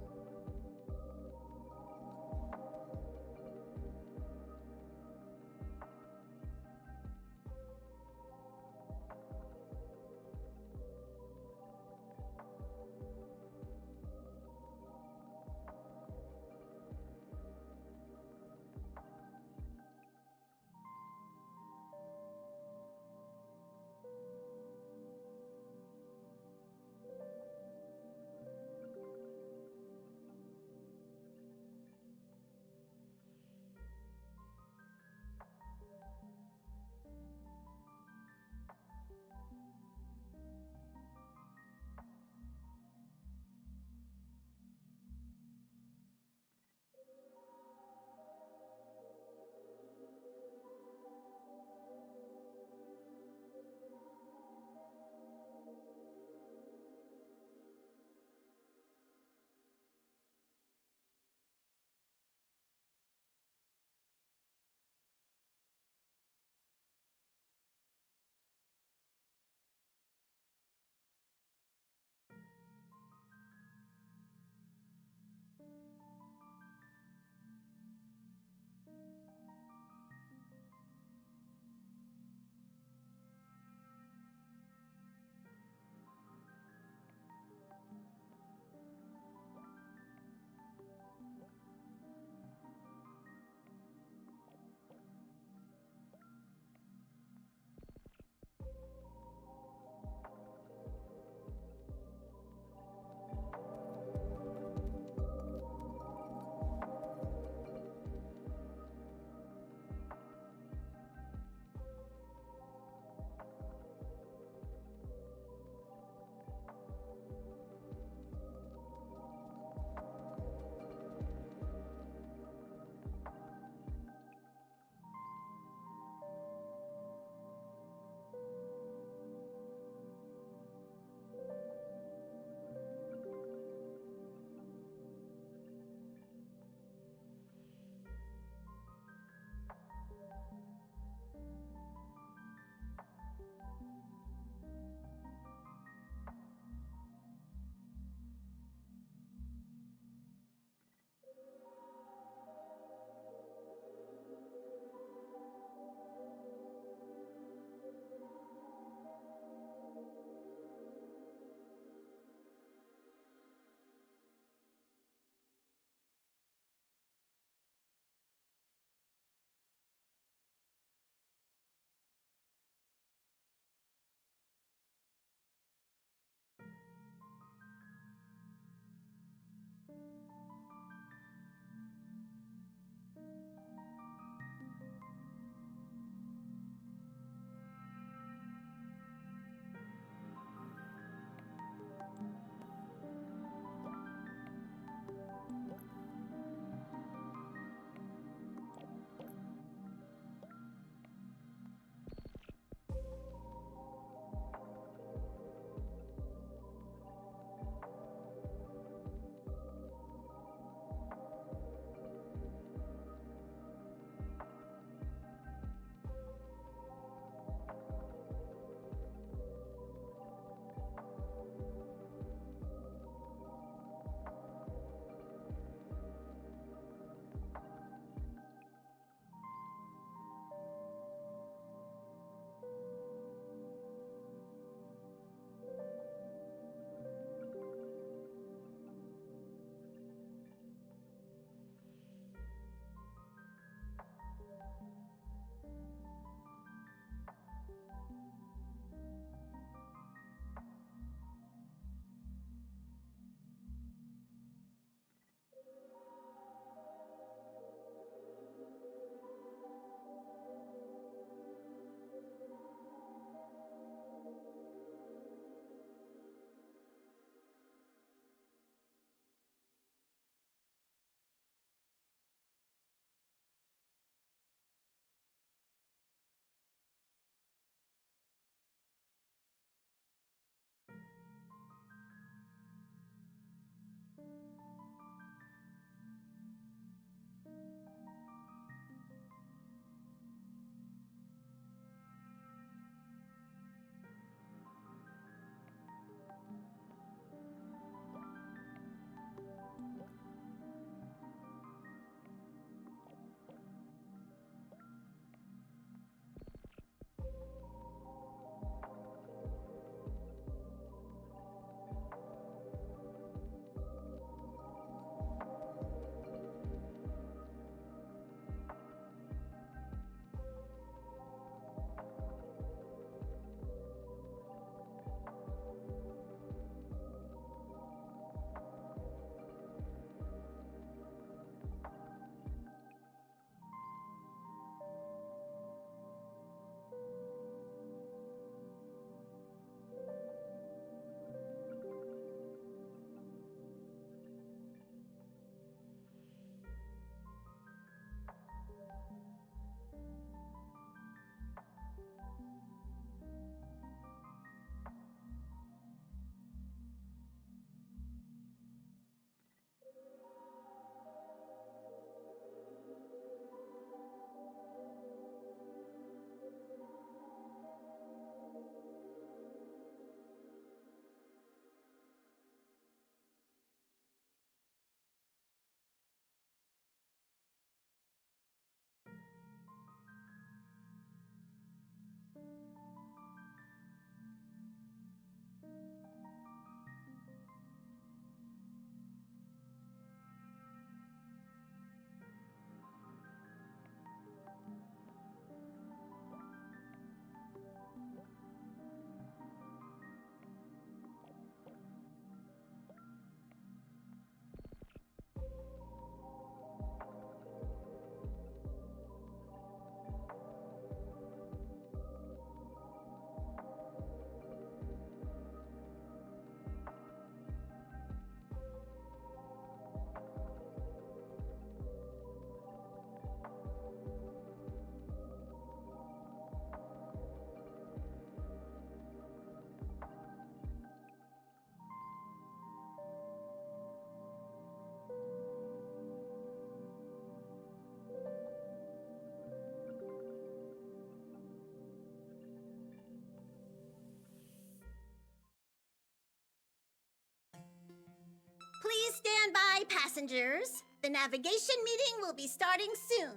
passengers. The navigation meeting will be starting soon.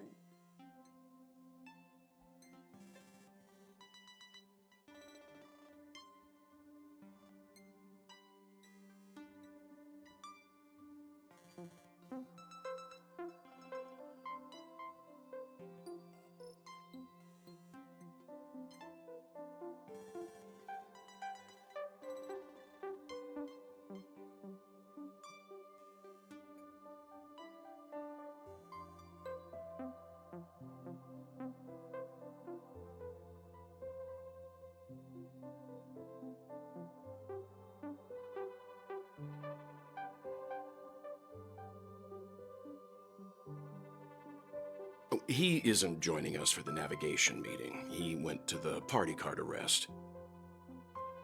He isn't joining us for the navigation meeting. He went to the party card arrest.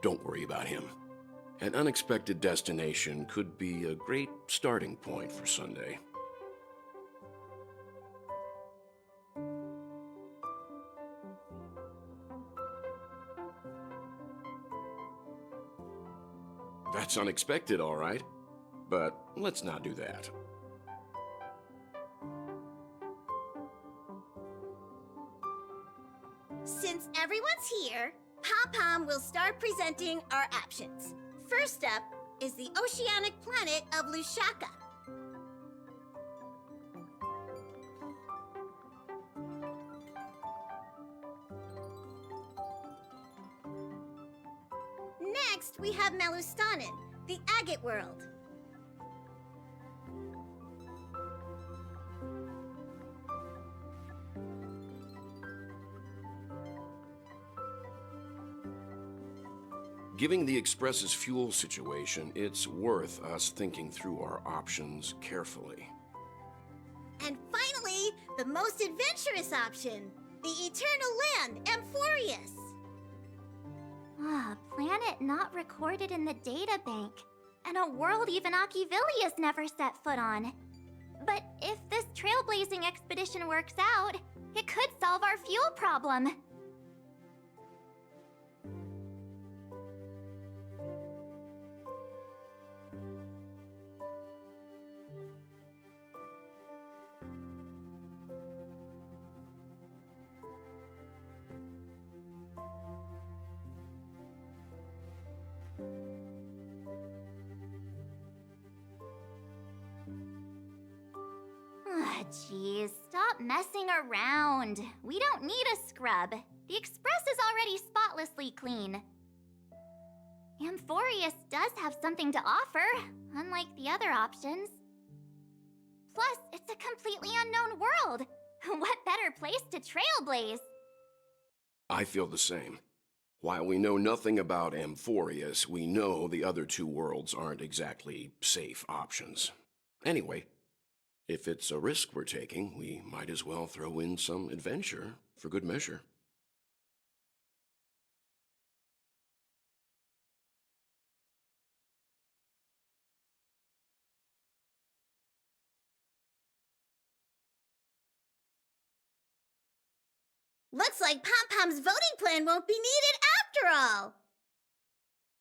Don't worry about him. An unexpected destination could be a great starting point for Sunday. That's unexpected, all right. But let's not do that. Since everyone's here, Pom-Pom will start presenting our options. First up is the oceanic planet of Lushaka. Next, we have Melustanen, the agate world. Given the Express's fuel situation, it's worth us thinking through our options carefully. And finally, the most adventurous option, the eternal land, Amphorius. Ah, a planet not recorded in the databank, and a world even Achivilius never set foot on. But if this trailblazing expedition works out, it could solve our fuel problem. Jeez, stop messing around. We don't need a scrub. The Express is already spotlessly clean. Amphorius does have something to offer, unlike the other options. Plus, it's a completely unknown world. What better place to trailblaze? I feel the same. While we know nothing about Amphorius, we know the other two worlds aren't exactly safe options. Anyway, if it's a risk we're taking, we might as well throw in some adventure for good measure. Looks like Pom-Pom's voting plan won't be needed after all.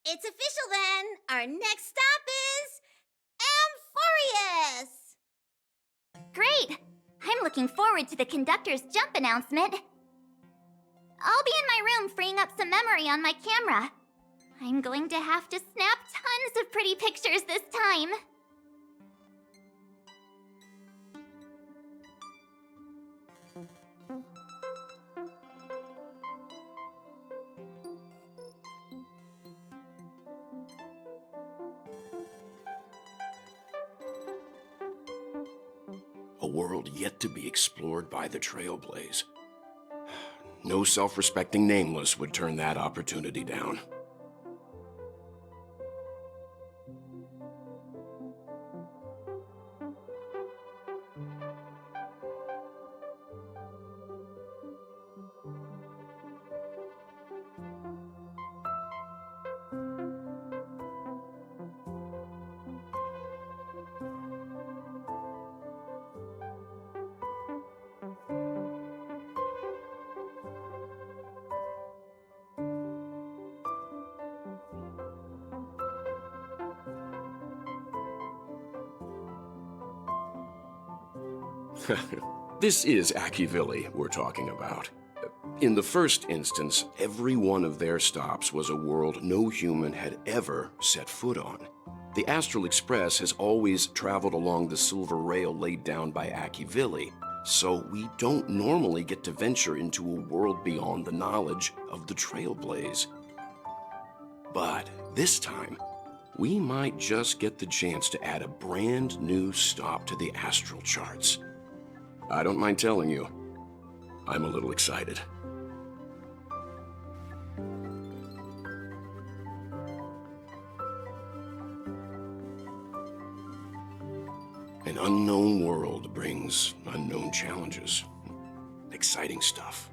It's official then. Our next stop is Amphorius. Great! I'm looking forward to the conductor's jump announcement. I'll be in my room freeing up some memory on my camera. I'm going to have to snap tons of pretty pictures this time. A world yet to be explored by the Trailblaze. No self-respecting nameless would turn that opportunity down. This is Akivili we're talking about. In the first instance, every one of their stops was a world no human had ever set foot on. The Astral Express has always traveled along the silver rail laid down by Akivili, so we don't normally get to venture into a world beyond the knowledge of the Trailblaze. But this time, we might just get the chance to add a brand new stop to the astral charts. I don't mind telling you, I'm a little excited. An unknown world brings unknown challenges. Exciting stuff.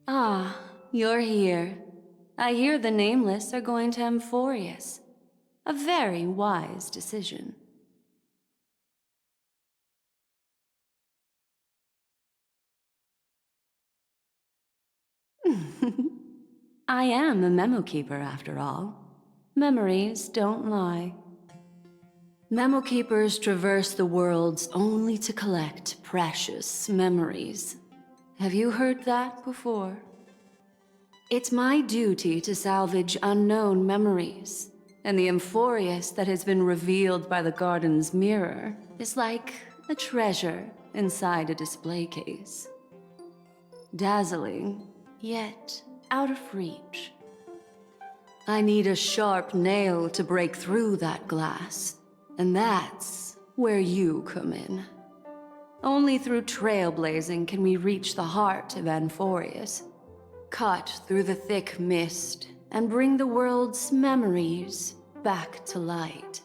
Ah, you're here. I hear the Nameless are going to Amphorius. A very wise decision. I am a memo keeper, after all. Memories don't lie. Memo keepers traverse the worlds only to collect precious memories. Have you heard that before? It's my duty to salvage unknown memories, and the Amphorius that has been revealed by the garden's mirror is like a treasure inside a display case. Dazzling, yet out of reach. I need a sharp nail to break through that glass, and that's where you come in. Only through trailblazing can we reach the heart of Amphorius, cut through the thick mist, and bring the world's memories back to light.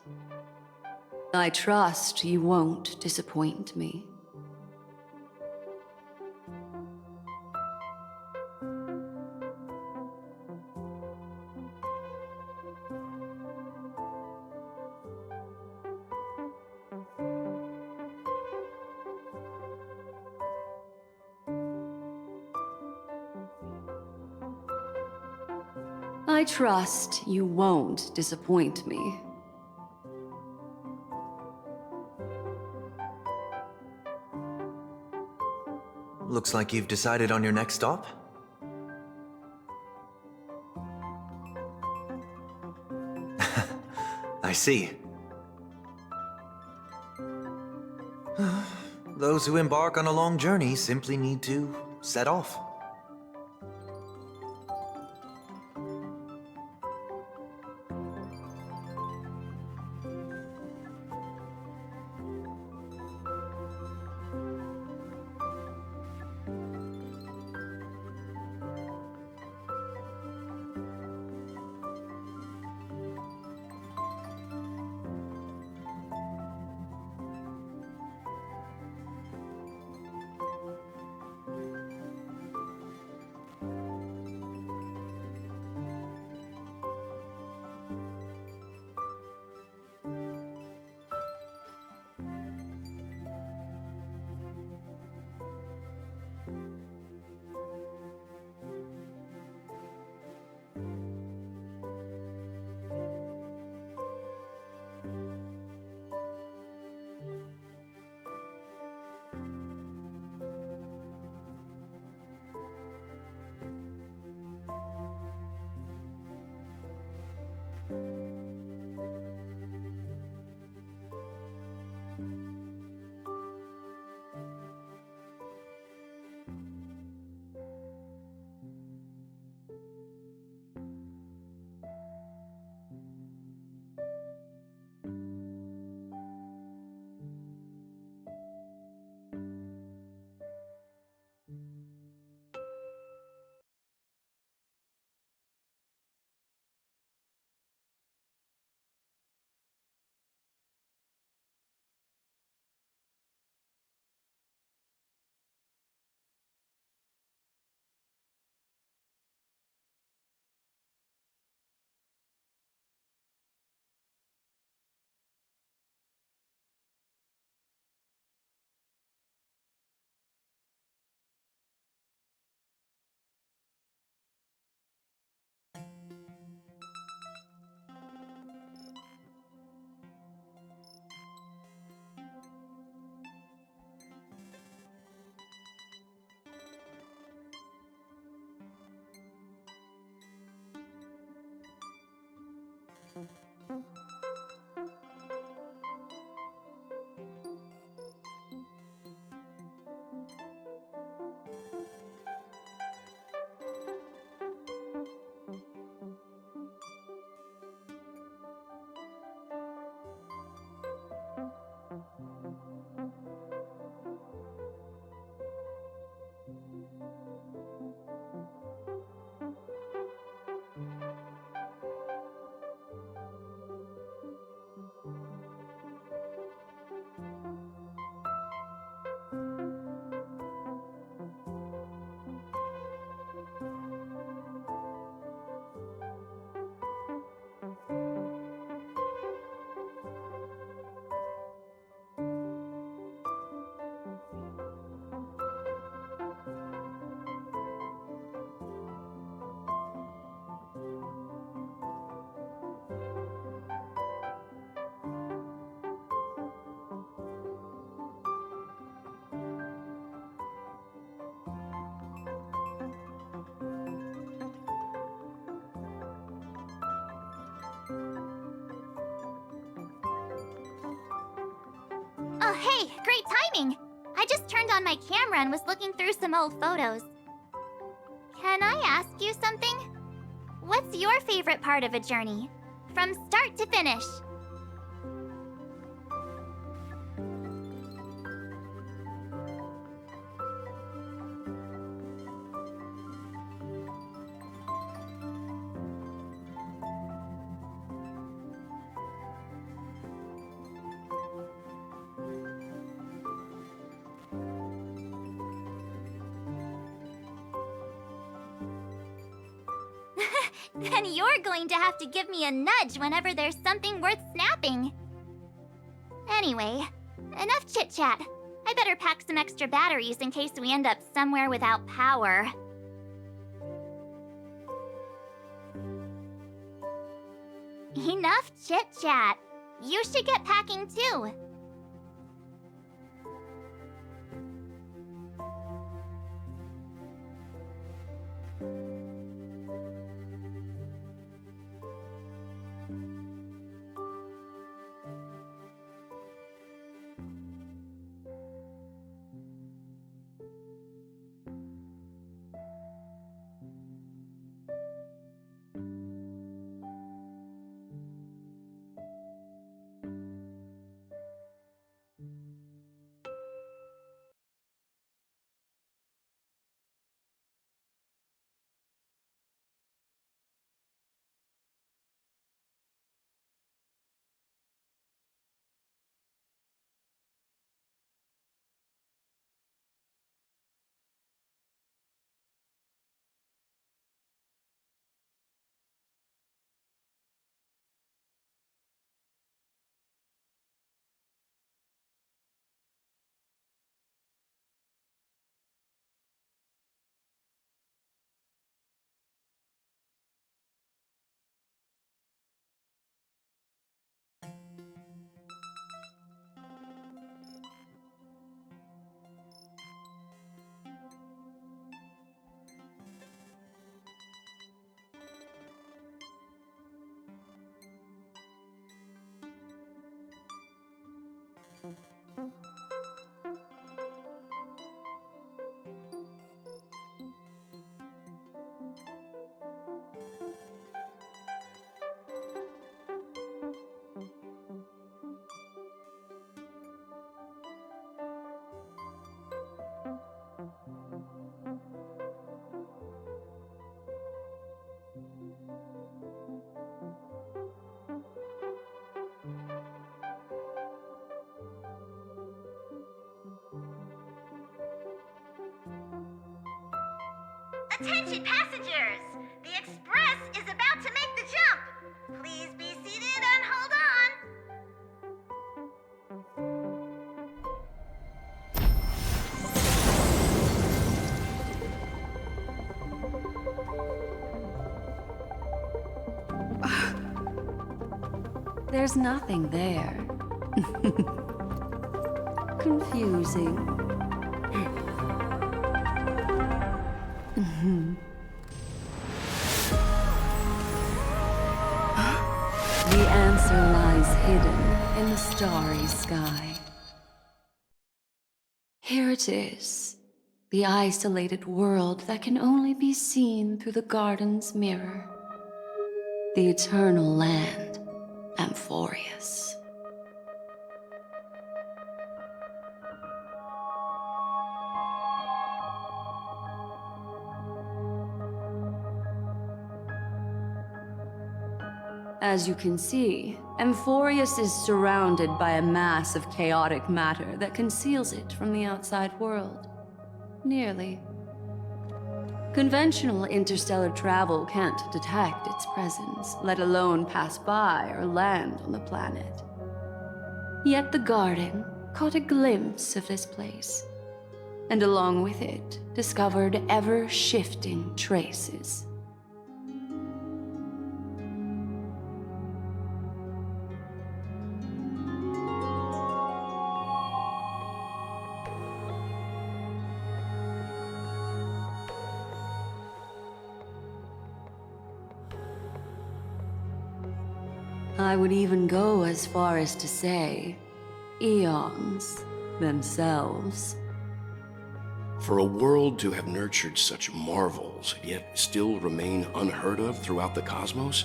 I trust you won't disappoint me. I trust you won't disappoint me. Looks like you've decided on your next stop. I see. Those who embark on a long journey simply need to set off. Oh, hey, great timing! I just turned on my camera and was looking through some old photos. Can I ask you something? What's your favorite part of a journey? From start to finish? Then you're going to have to give me a nudge whenever there's something worth snapping. Anyway, enough chit-chat. I better pack some extra batteries in case we end up somewhere without power. Enough chit-chat. You should get packing too. Attention passengers! The express is about to make the jump! Please be seated and hold on! There's nothing there. Confusing. The answer lies hidden in the starry sky. Here it is, the isolated world that can only be seen through the garden's mirror. The eternal land, Amphorius. As you can see, Amphorius is surrounded by a mass of chaotic matter that conceals it from the outside world. Nearly. Conventional interstellar travel can't detect its presence, let alone pass by or land on the planet. Yet the garden caught a glimpse of this place, and along with it, discovered ever-shifting traces. I would even go as far as to say, eons themselves. For a world to have nurtured such marvels, yet still remain unheard of throughout the cosmos?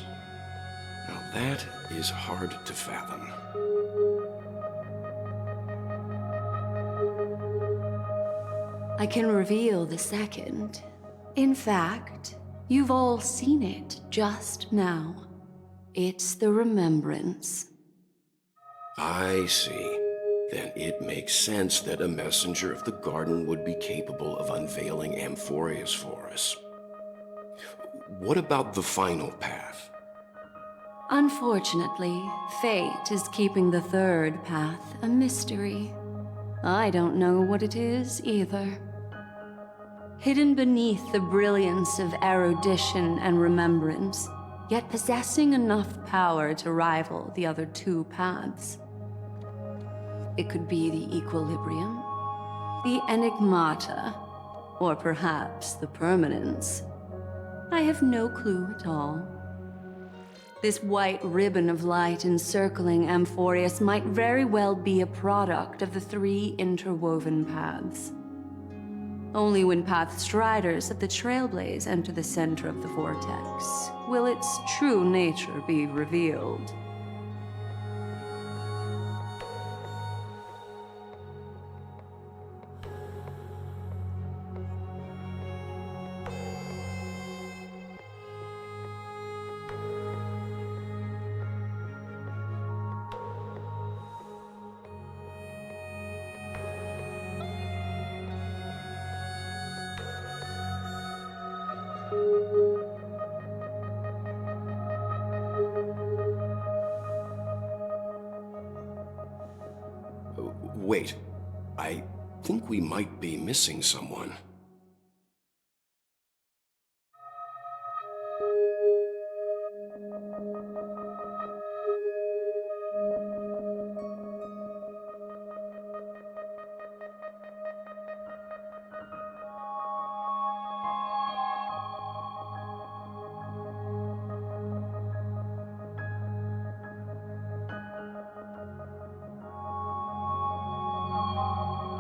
Now that is hard to fathom. I can reveal the second. In fact, you've all seen it just now. It's the remembrance. I see. Then it makes sense that a messenger of the garden would be capable of unveiling Amphorius for us. What about the final path? Unfortunately, fate is keeping the third path a mystery. I don't know what it is either. Hidden beneath the brilliance of erudition and remembrance, yet possessing enough power to rival the other two paths. It could be the equilibrium, the enigmata, or perhaps the permanence. I have no clue at all. This white ribbon of light encircling Amphorius might very well be a product of the three interwoven paths. Only when path striders of the Trailblaze enter the center of the vortex will its true nature be revealed. Wait, I think we might be missing someone.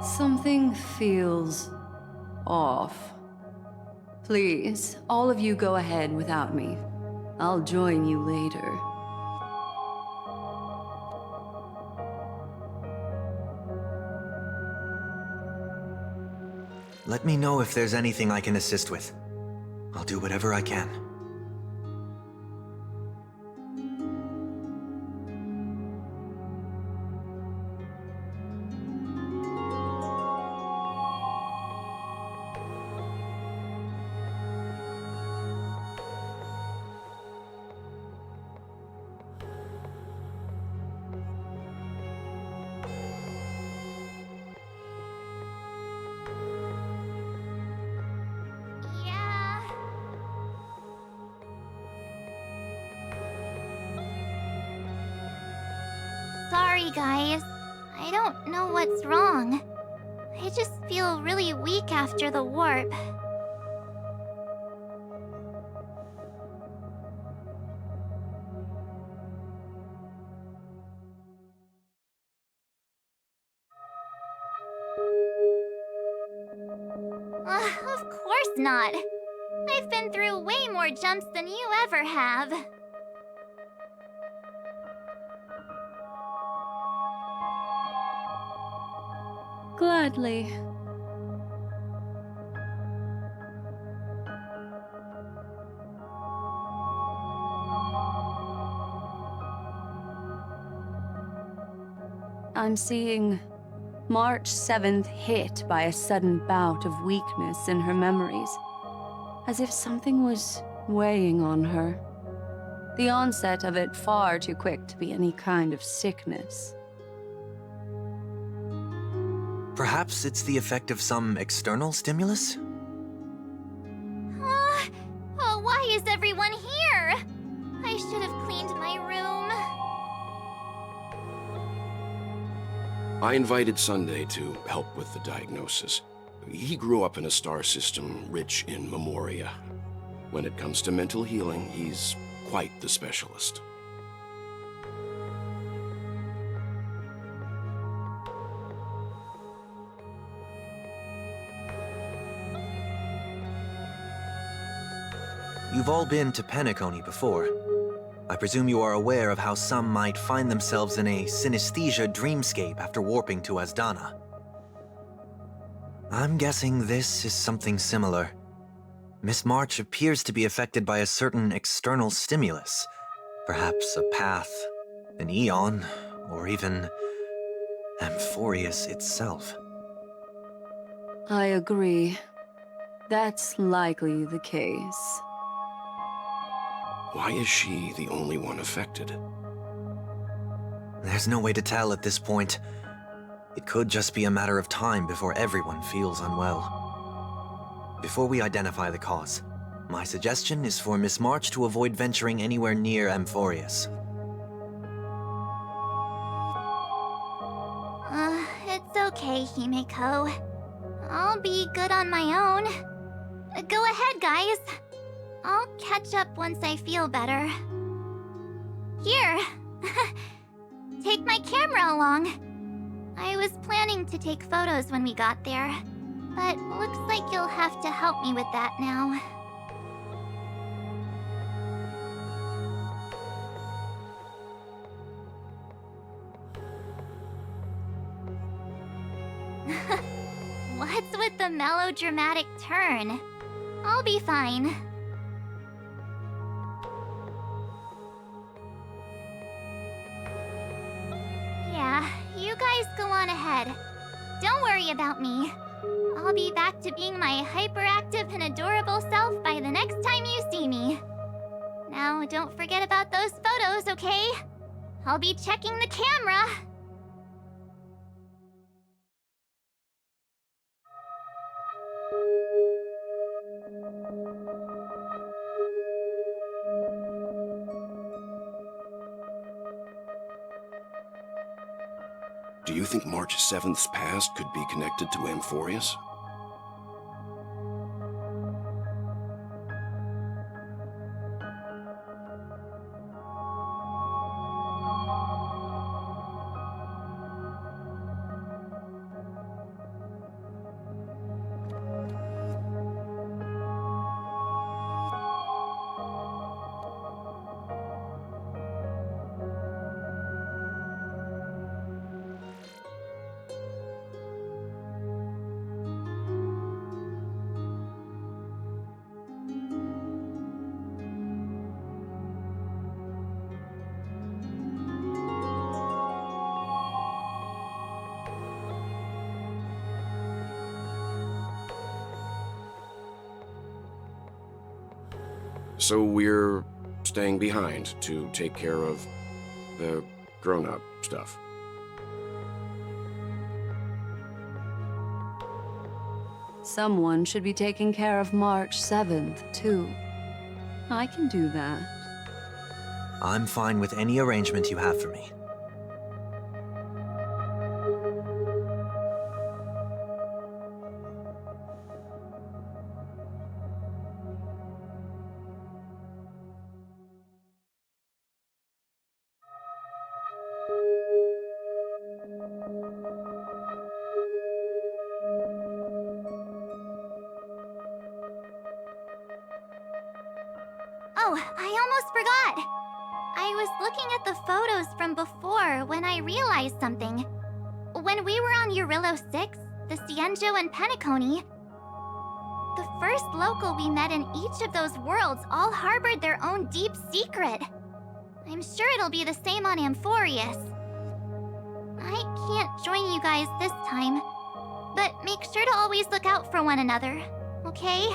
Something feels off. Please, all of you go ahead without me. I'll join you later. Let me know if there's anything I can assist with. I'll do whatever I can. Sorry, guys. I don't know what's wrong. I just feel really weak after the warp. not. I've been through way more jumps than you ever have. Gladly. I'm seeing March 7th hit by a sudden bout of weakness in her memories, as if something was weighing on her. The onset of it far too quick to be any kind of sickness. Perhaps it's the effect of some external stimulus? Oh, why is everyone here? I should have cleaned my room. I invited Sunday to help with the diagnosis. He grew up in a star system rich in memoria. When it comes to mental healing, he's quite the specialist. You've all been to Penacony before. I presume you are aware of how some might find themselves in a synesthesia dreamscape after warping to Asdana. I'm guessing this is something similar. Miss March appears to be affected by a certain external stimulus. Perhaps a path, an eon, or even Amphorius itself. I agree. That's likely the case. Why is she the only one affected? There's no way to tell at this point. It could just be a matter of time before everyone feels unwell. Before we identify the cause, my suggestion is for Miss March to avoid venturing anywhere near Amphorius. It's okay, Himeko. I'll be good on my own. Go ahead, guys. I'll catch up once I feel better. Here. Take my camera along. I was planning to take photos when we got there, but looks like you'll have to help me with that now. What's with the melodramatic turn? I'll be fine. Yeah, you guys go on ahead. Don't worry about me. I'll be back to being my hyperactive and adorable self by the next time you see me. Now, don't forget about those photos, okay? I'll be checking the camera. Do you think March 7th's past could be connected to Amphorius? So we're staying behind to take care of the grown-up stuff. Someone should be taking care of March 7th, too. I can do that. I'm fine with any arrangement you have for me. I almost forgot. I was looking at the photos from before when I realized something. When we were on Eurillo 6, the Cienjo and Penacony, the first local we met in each of those worlds all harbored their own deep secret. I'm sure it'll be the same on Amphorius. I can't join you guys this time, but make sure to always look out for one another, okay?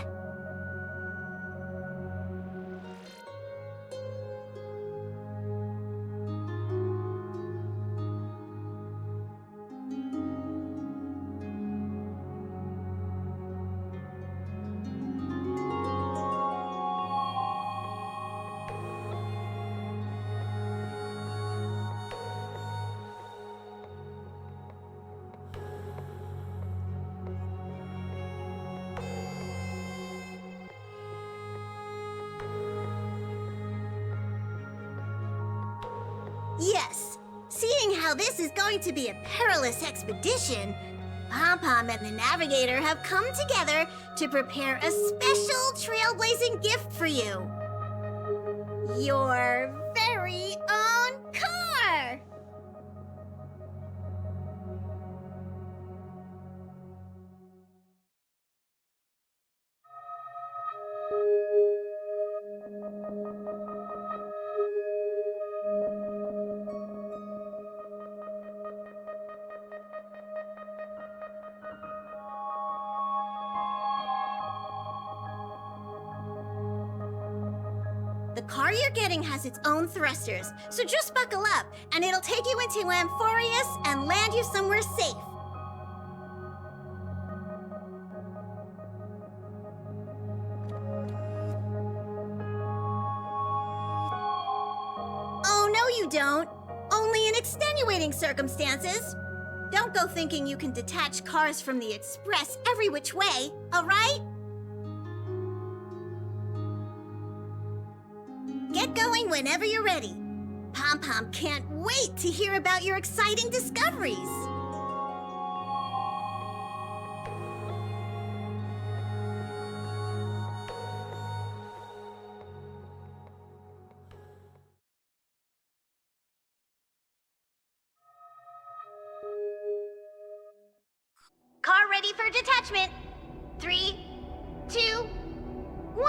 Yes, seeing how this is going to be a perilous expedition, Pom-Pom and the Navigator have come together to prepare a special trailblazing gift for you. Your very own car! The car you're getting has its own thrusters, so just buckle up, and it'll take you into Amphorius and land you somewhere safe. Oh, no you don't. Only in extenuating circumstances. Don't go thinking you can detach cars from the Express every which way, all right? Get going whenever you're ready. Pom-Pom can't wait to hear about your exciting discoveries. Car ready for detachment. 3, 2, 1.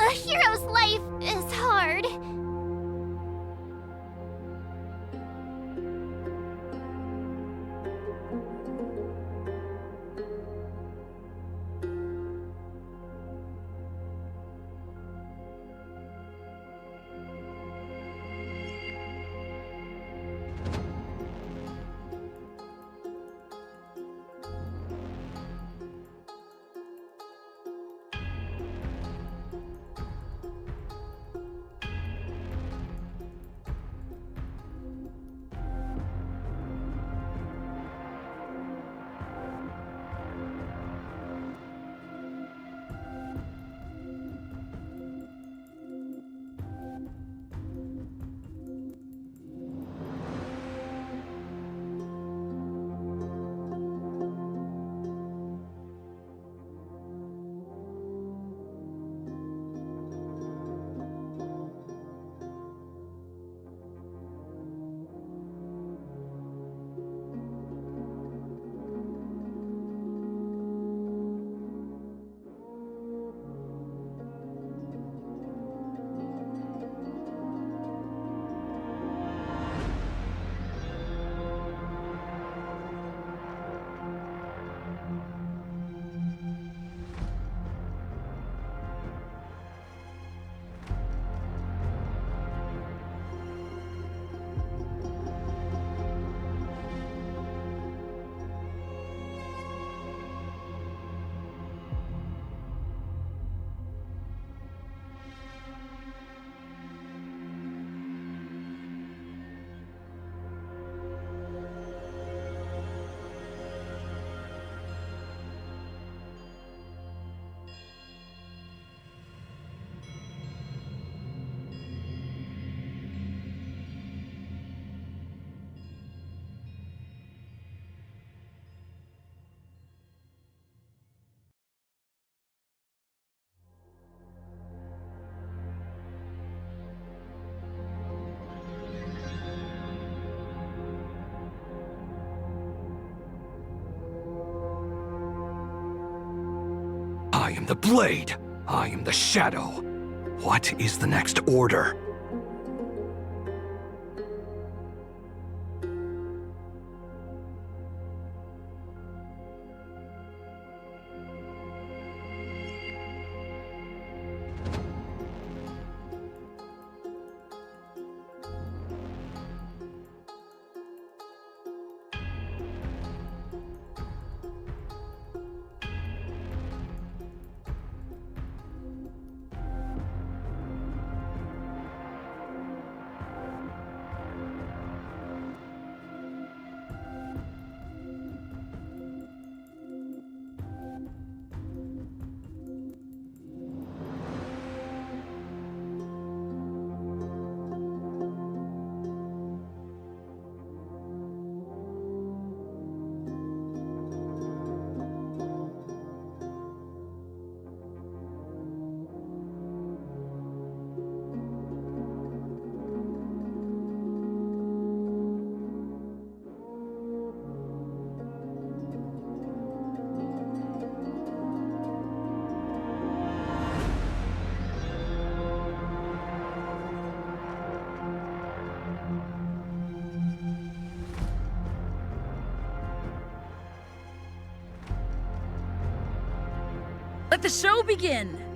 A hero's life is hard. I am the Blade. I am the Shadow. What is the next order? Let the show begin!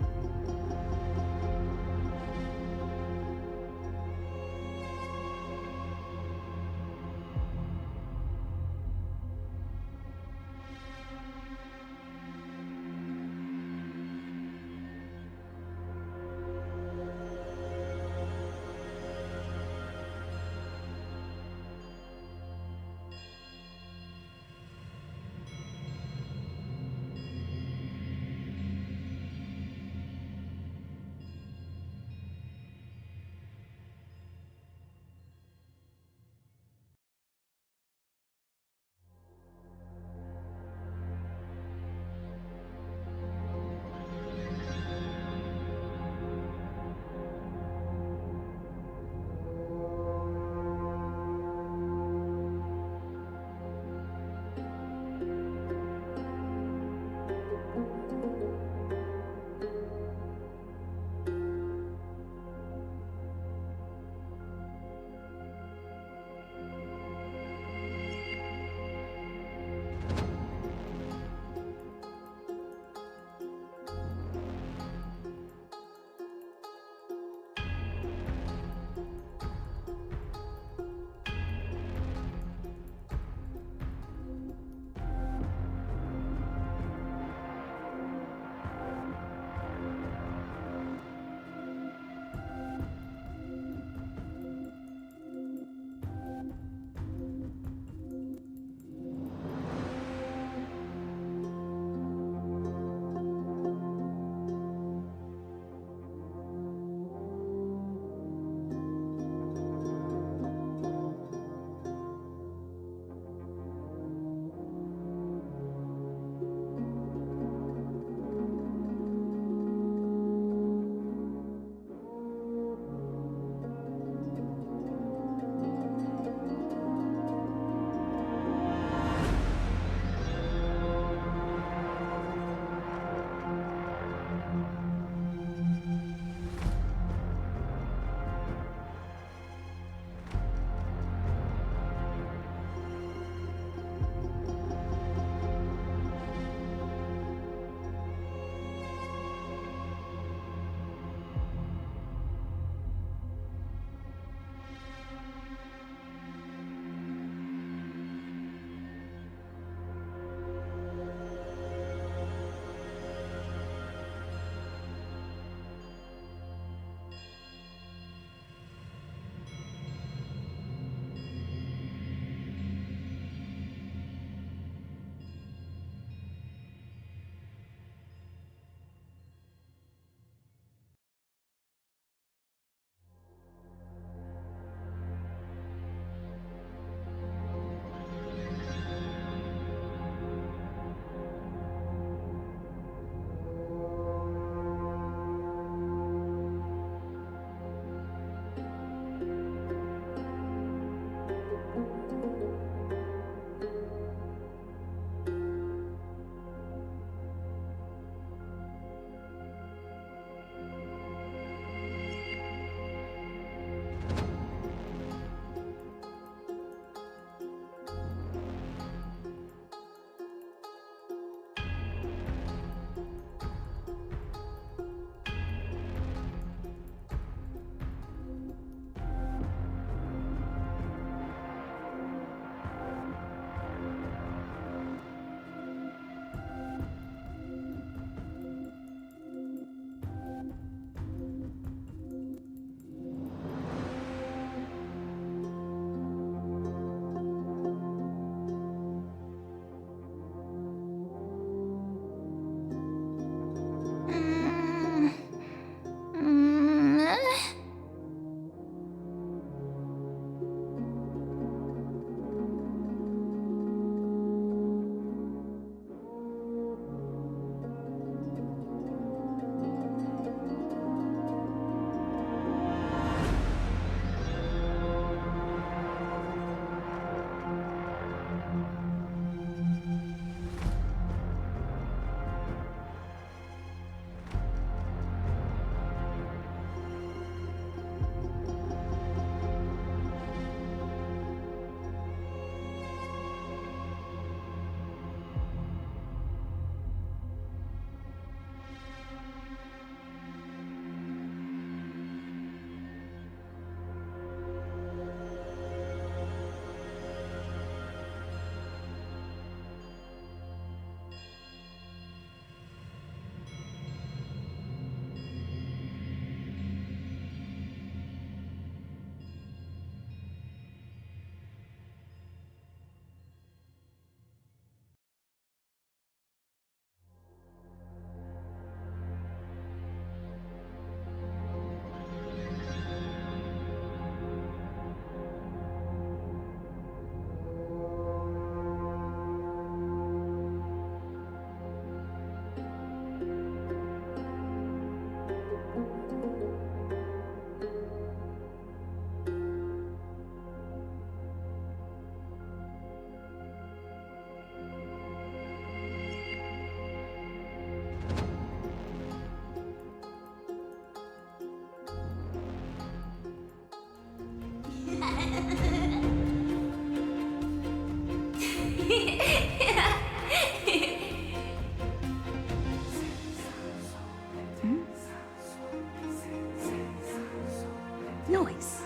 Noise.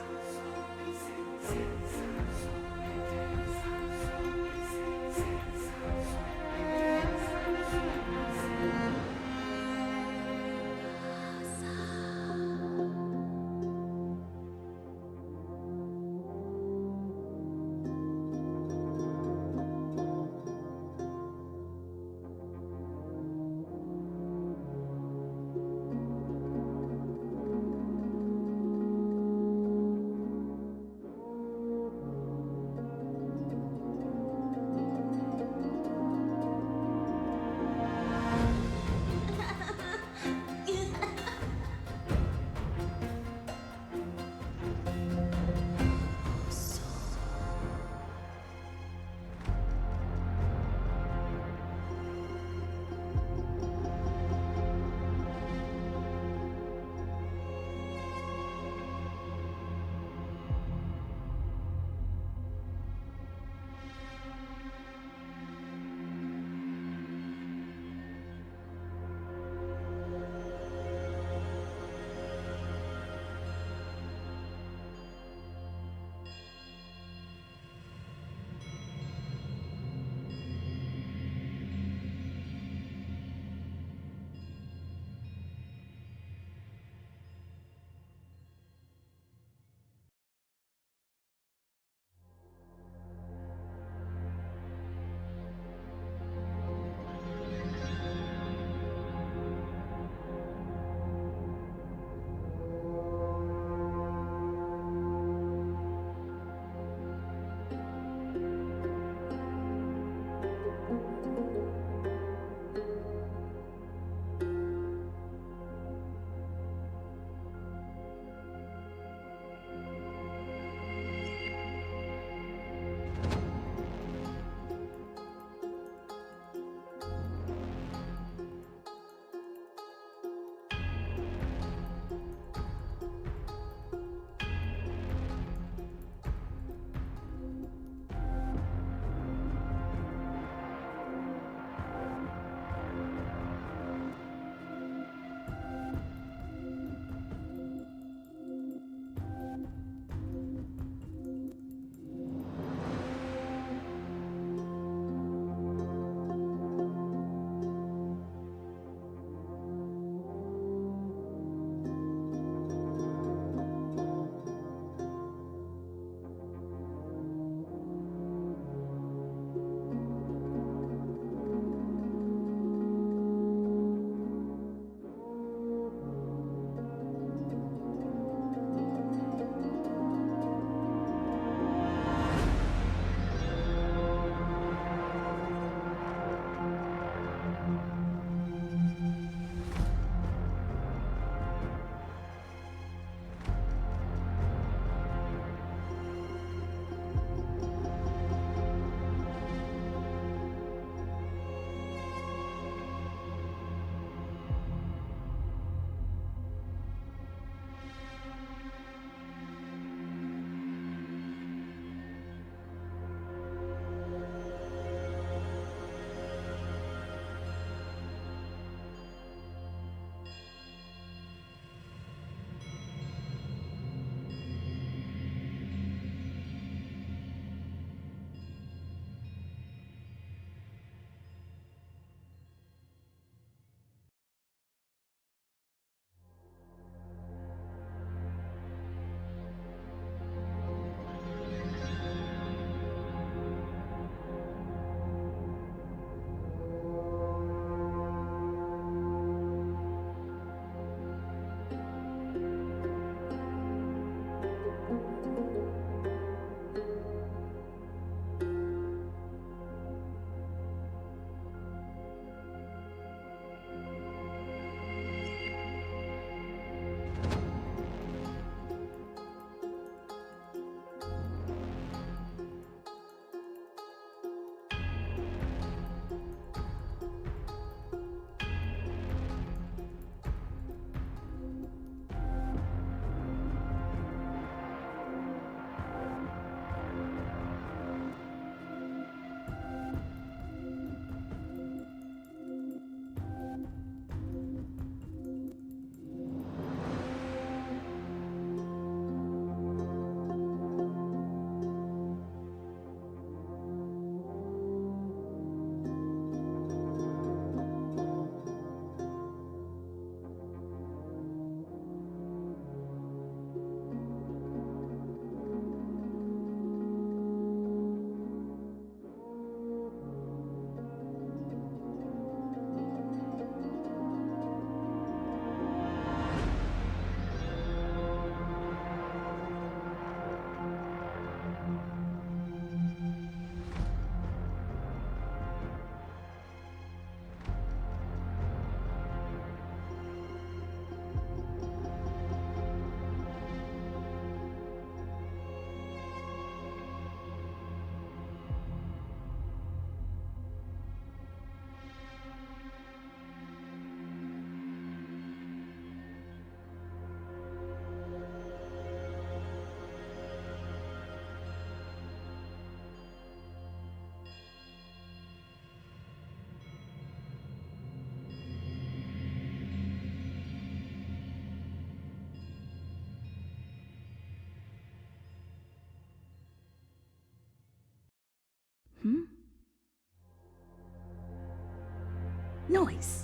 Nice.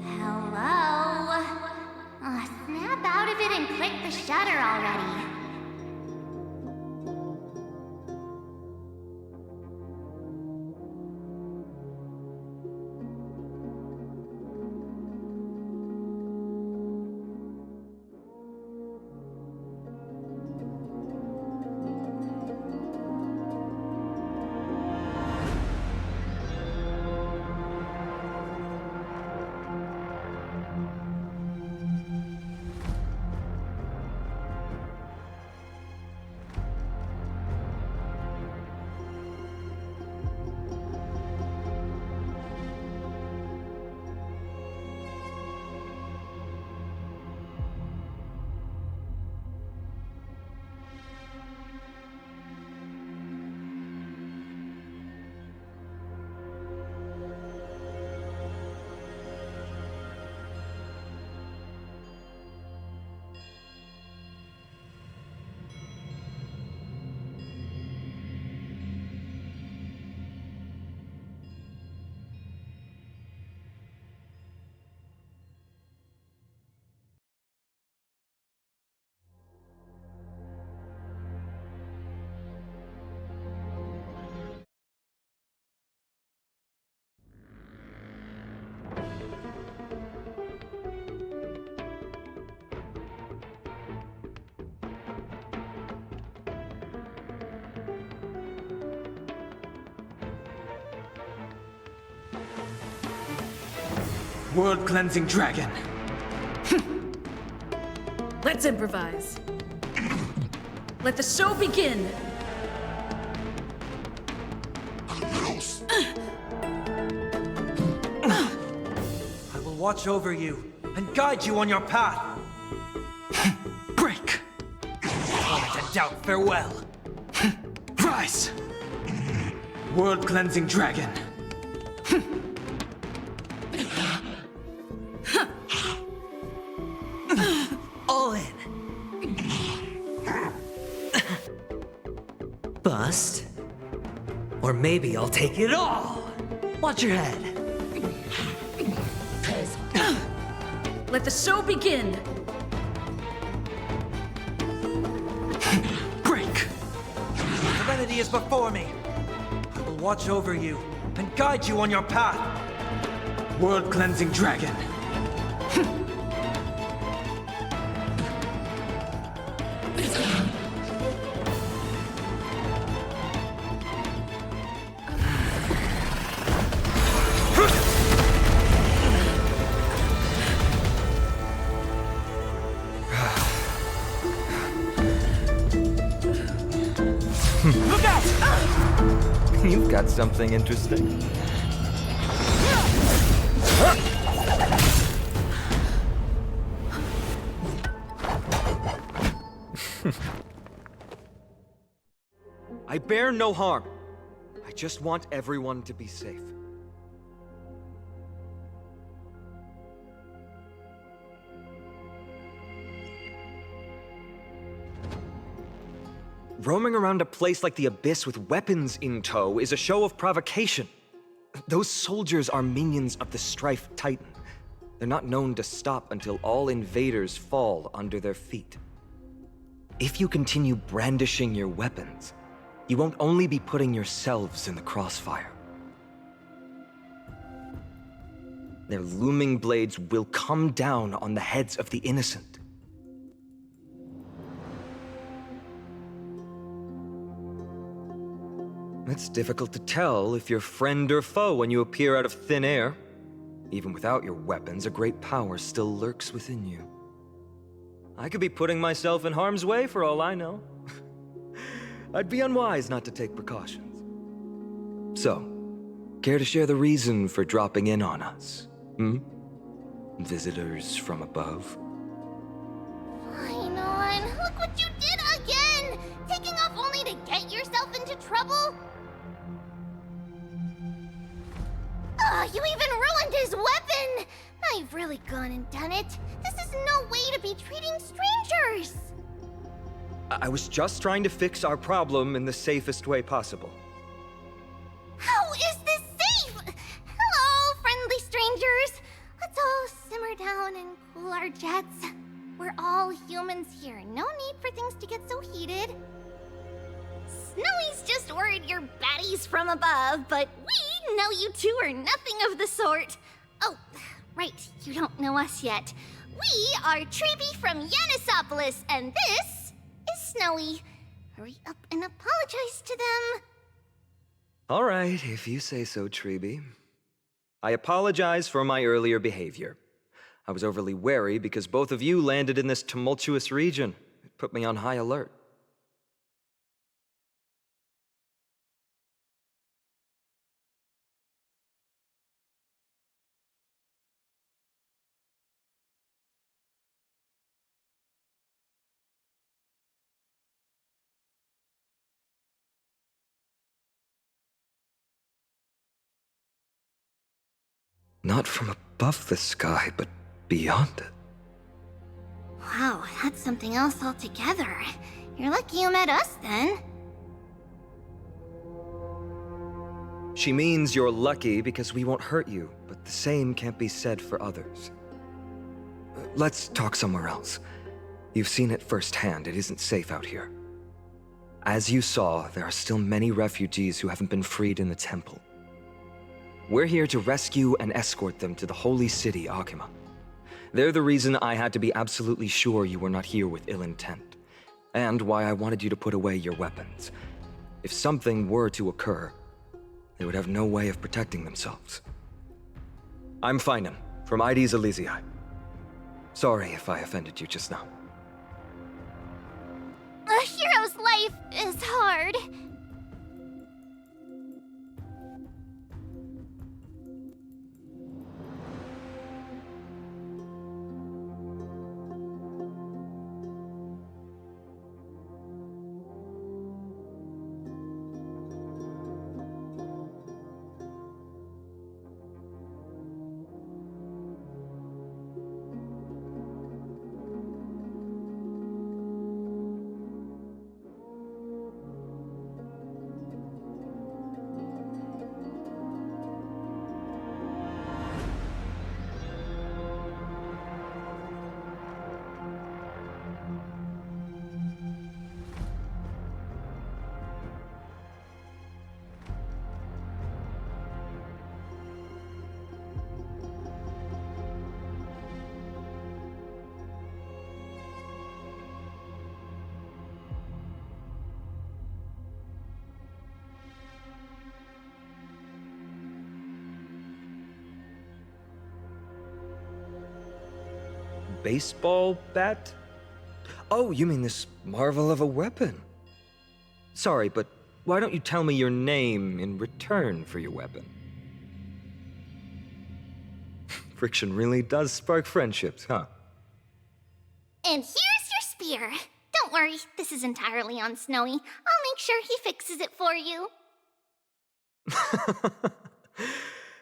Hello? Snap out of it and click the shutter already. World-cleansing dragon. Let's improvise. Let the show begin! I will watch over you and guide you on your path. Break! Torment and doubt, farewell. Rise! World-cleansing dragon. All in. Bust? Or maybe I'll take it all. Watch your head. Let the show begin! Break! Serenity is before me. I will watch over you and guide you on your path. World-cleansing dragon. Look out! You've got something interesting. I bear no harm. I just want everyone to be safe. Roaming around a place like the Abyss with weapons in tow is a show of provocation. Those soldiers are minions of the Strife Titan. They're not known to stop until all invaders fall under their feet. If you continue brandishing your weapons, you won't only be putting yourselves in the crossfire. Their looming blades will come down on the heads of the innocent. It's difficult to tell if you're friend or foe when you appear out of thin air. Even without your weapons, a great power still lurks within you. I could be putting myself in harm's way for all I know. I'd be unwise not to take precautions. So, care to share the reason for dropping in on us? Visitors from above? Fine on. Look what you did again! Taking off only to get yourself into trouble? You even ruined his weapon! I've really gone and done it. This is no way to be treating strangers! I was just trying to fix our problem in the safest way possible. How is this safe? Hello, friendly strangers. Let's all simmer down and cool our jets. We're all humans here. No need for things to get so heated. Snowy's just worried you're baddies from above, but we know you two are nothing of the sort. Oh, right, you don't know us yet. We are Treeby from Yanisopolis, and this is Snowy. Hurry up and apologize to them. All right, if you say so, Treeby. I apologize for my earlier behavior. I was overly wary because both of you landed in this tumultuous region. It put me on high alert. Not from above the sky, but beyond it. Wow, that's something else altogether. You're lucky you met us, then. She means you're lucky because we won't hurt you, but the same can't be said for others. Let's talk somewhere else. You've seen it firsthand, it isn't safe out here. As you saw, there are still many refugees who haven't been freed in the temple. We're here to rescue and escort them to the holy city, Akima. They're the reason I had to be absolutely sure you were not here with ill intent, and why I wanted you to put away your weapons. If something were to occur, they would have no way of protecting themselves. I'm Finan, from Ides Elysiae. Sorry if I offended you just now. A hero's life is hard. Baseball bat? Oh, you mean this marvel of a weapon. Sorry, but why don't you tell me your name in return for your weapon? Friction really does spark friendships, huh? And here's your spear. Don't worry, this is entirely on Snowy. I'll make sure he fixes it for you.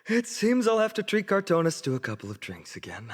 It seems I'll have to treat Cartonis to a couple of drinks again.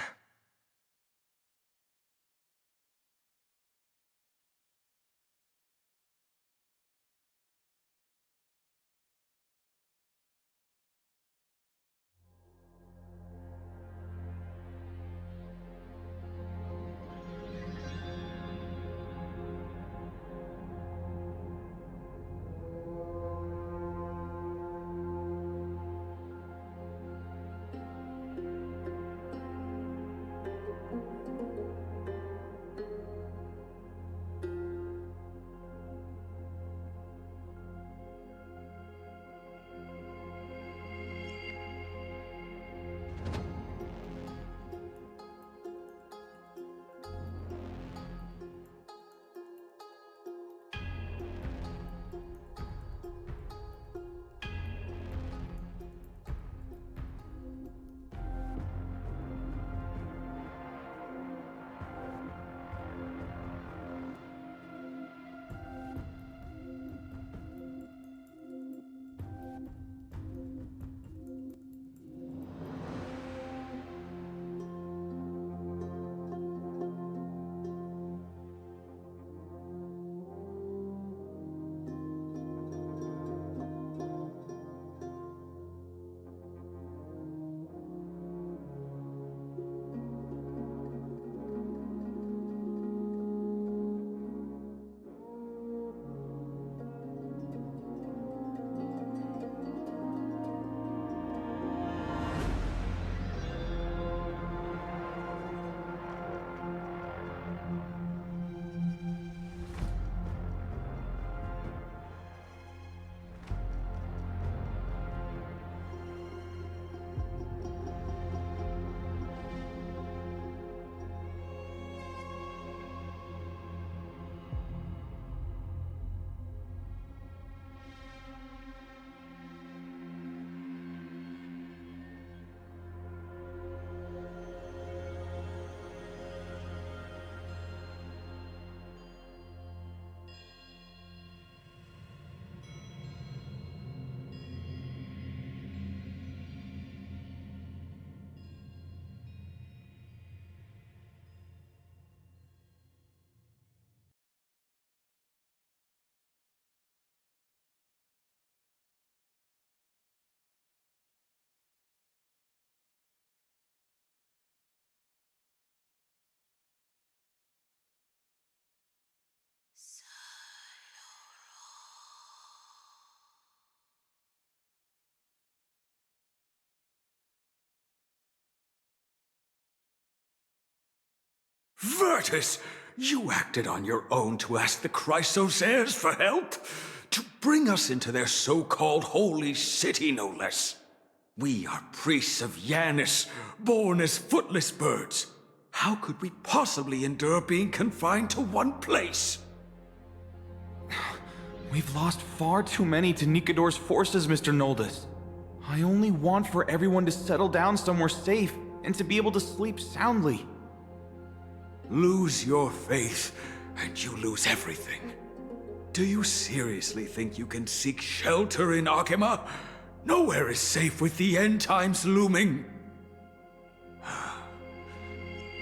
Virtus, you acted on your own to ask the Chrysosairs for help? To bring us into their so-called holy city, no less. We are priests of Yanis, born as footless birds. How could we possibly endure being confined to one place? We've lost far too many to Nikador's forces, Mr. Noldus. I only want for everyone to settle down somewhere safe and to be able to sleep soundly. Lose your faith, and you lose everything. Do you seriously think you can seek shelter in Akima? Nowhere is safe with the end times looming.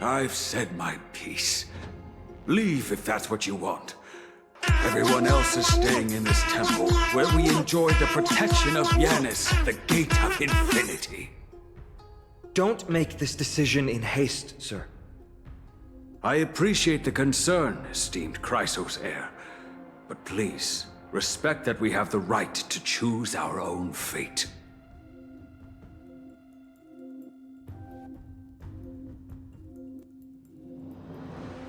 I've said my piece. Leave if that's what you want. Everyone else is staying in this temple, where we enjoy the protection of Yanis, the gate of infinity. Don't make this decision in haste, sir. I appreciate the concern, esteemed Chrysosair. But please, respect that we have the right to choose our own fate.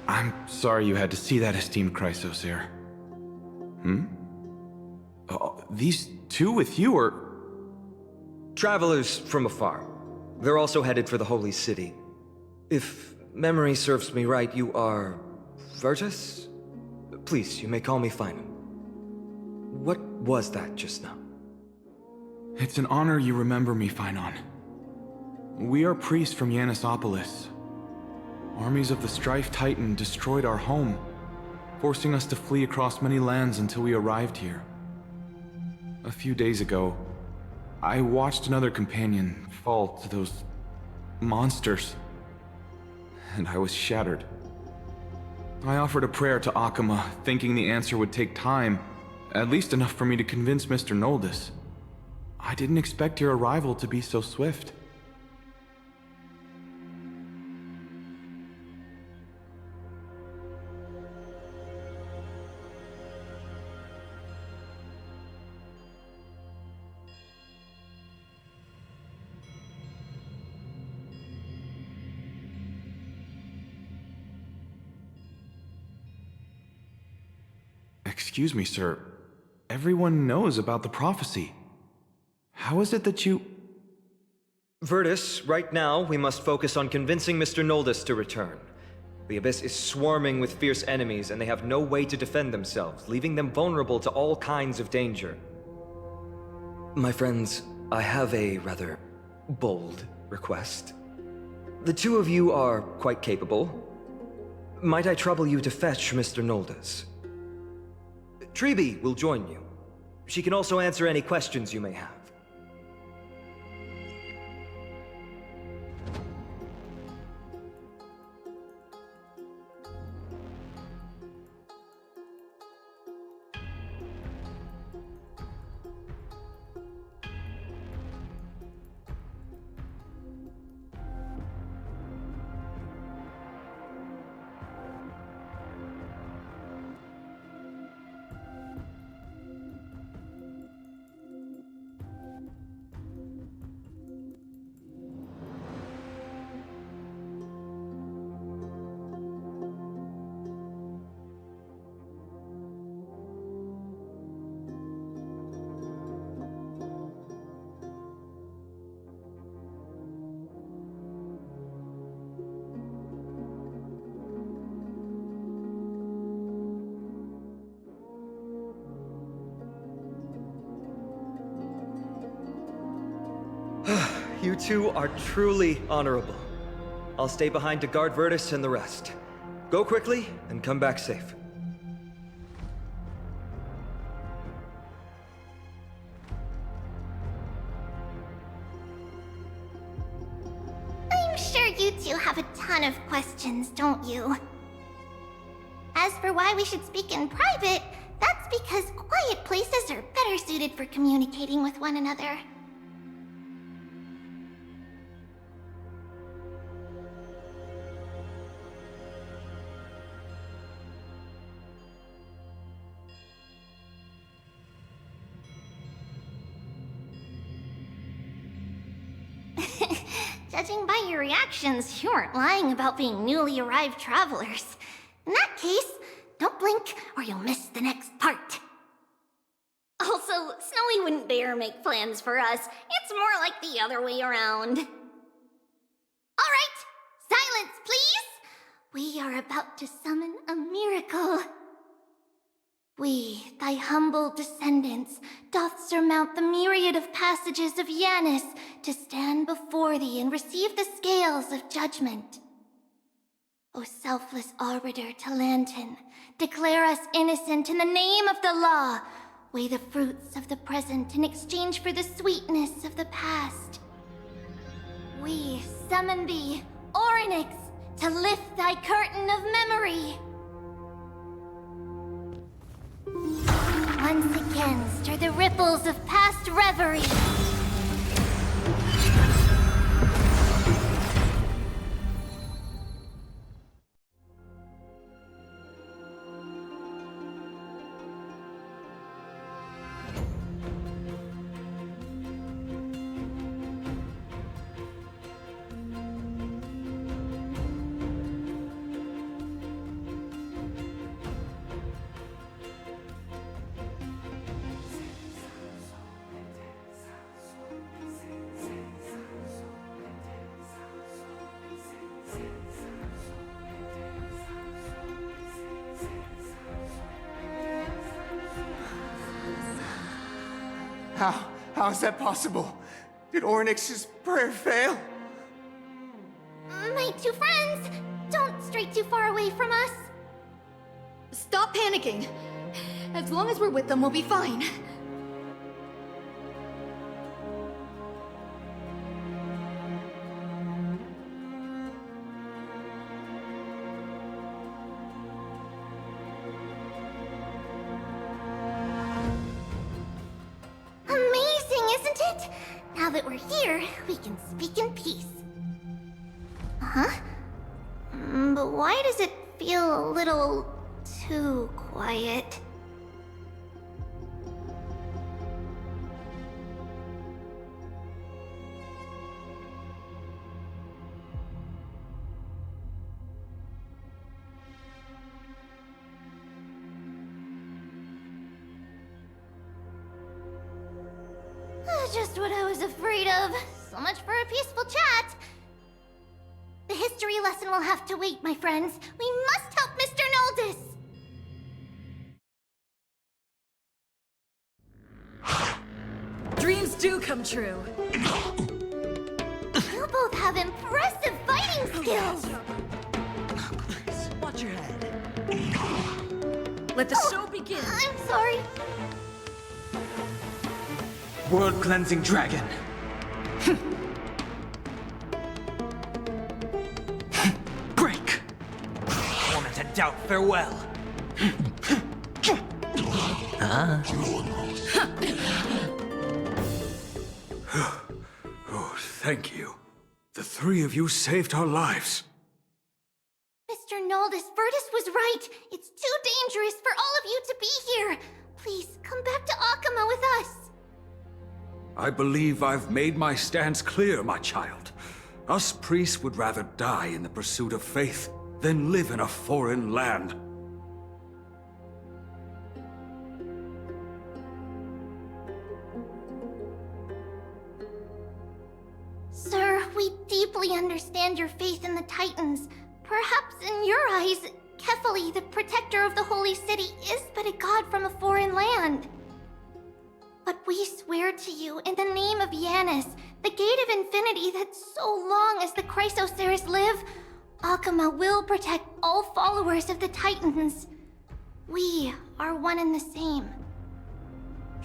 I'm sorry you had to see that, esteemed Chrysosair. These two with you are... Travelers from afar. They're also headed for the Holy City. If memory serves me right, you are... Virtus? Please, you may call me Finan. What was that just now? It's an honor you remember me, Finan. We are priests from Yanisopolis. Armies of the Strife Titan destroyed our home, forcing us to flee across many lands until we arrived here. A few days ago, I watched another companion fall to those monsters, and I was shattered. I offered a prayer to Akima, thinking the answer would take time, at least enough for me to convince Mr. Noldus. I didn't expect your arrival to be so swift. Excuse me, sir. Everyone knows about the prophecy. How is it that you... Virtus, right now, we must focus on convincing Mr. Noldus to return. The Abyss is swarming with fierce enemies, and they have no way to defend themselves, leaving them vulnerable to all kinds of danger. My friends, I have a rather bold request. The two of you are quite capable. Might I trouble you to fetch Mr. Noldus? Treeby will join you. She can also answer any questions you may have. You two are truly honorable. I'll stay behind to guard Virtus and the rest. Go quickly and come back safe. I'm sure you two have a ton of questions, don't you? As for why we should speak in private, that's because quiet places are better suited for communicating with one another. Judging by your reactions, you aren't lying about being newly arrived travelers. In that case, don't blink or you'll miss the next part. Also, Snowy wouldn't dare make plans for us. It's more like the other way around. All right, silence, please! We are about to summon a miracle. We, thy humble descendants, doth surmount the myriad of passages of Yanis to stand before thee and receive the scales of judgment. O selfless arbiter Talantin, declare us innocent in the name of the law. Weigh the fruits of the present in exchange for the sweetness of the past. We summon thee, Orynyx, to lift thy curtain of memory. Once again, stir the ripples of past reverie. How is that possible? Did Orynyx's prayer fail? My two friends, don't stray too far away from us. Stop panicking. As long as we're with them, we'll be fine. Now that we're here, we can speak in peace. Huh? But why does it feel a little too quiet? Just what I was afraid of. So much for a peaceful chat. The history lesson will have to wait, my friends. We must help Mr. Noldus! Dreams do come true. You both have impressive fighting skills. Watch your head. Let the show begin. I'm sorry. World-cleansing dragon. Break. Torment and doubt, farewell. Oh, thank you. The three of you saved our lives. Mr. Noldus, Virtus was right. It's too dangerous for all of you to be here. Please, come back to Akama with us. I believe I've made my stance clear, my child. Us priests would rather die in the pursuit of faith than live in a foreign land. Sir, we deeply understand your faith in the Titans. Perhaps in your eyes, Kefali, the protector of the Holy City, is but a god from a foreign land. But we swear to you, in the name of Yanis, the Gate of Infinity, that so long as the Chrysoceres live, Akama will protect all followers of the Titans. We are one and the same.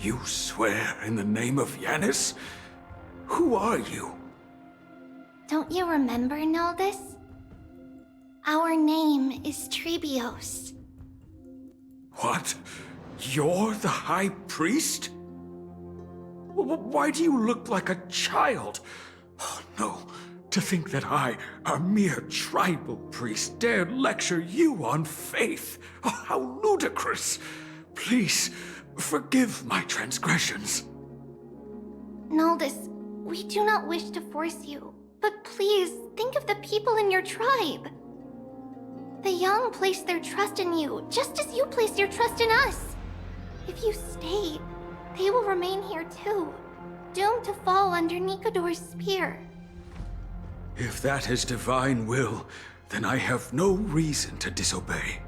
You swear in the name of Yanis? Who are you? Don't you remember, Noldus? Our name is Trebios. What? You're the High Priest? Why do you look like a child? Oh, no. To think that I, a mere tribal priest, dared lecture you on faith. Oh, how ludicrous. Please, forgive my transgressions. Noldus, we do not wish to force you. But please, think of the people in your tribe. The young place their trust in you, just as you place your trust in us. If you stay, they will remain here too, doomed to fall under Nikodor's spear. If that is divine will, then I have no reason to disobey.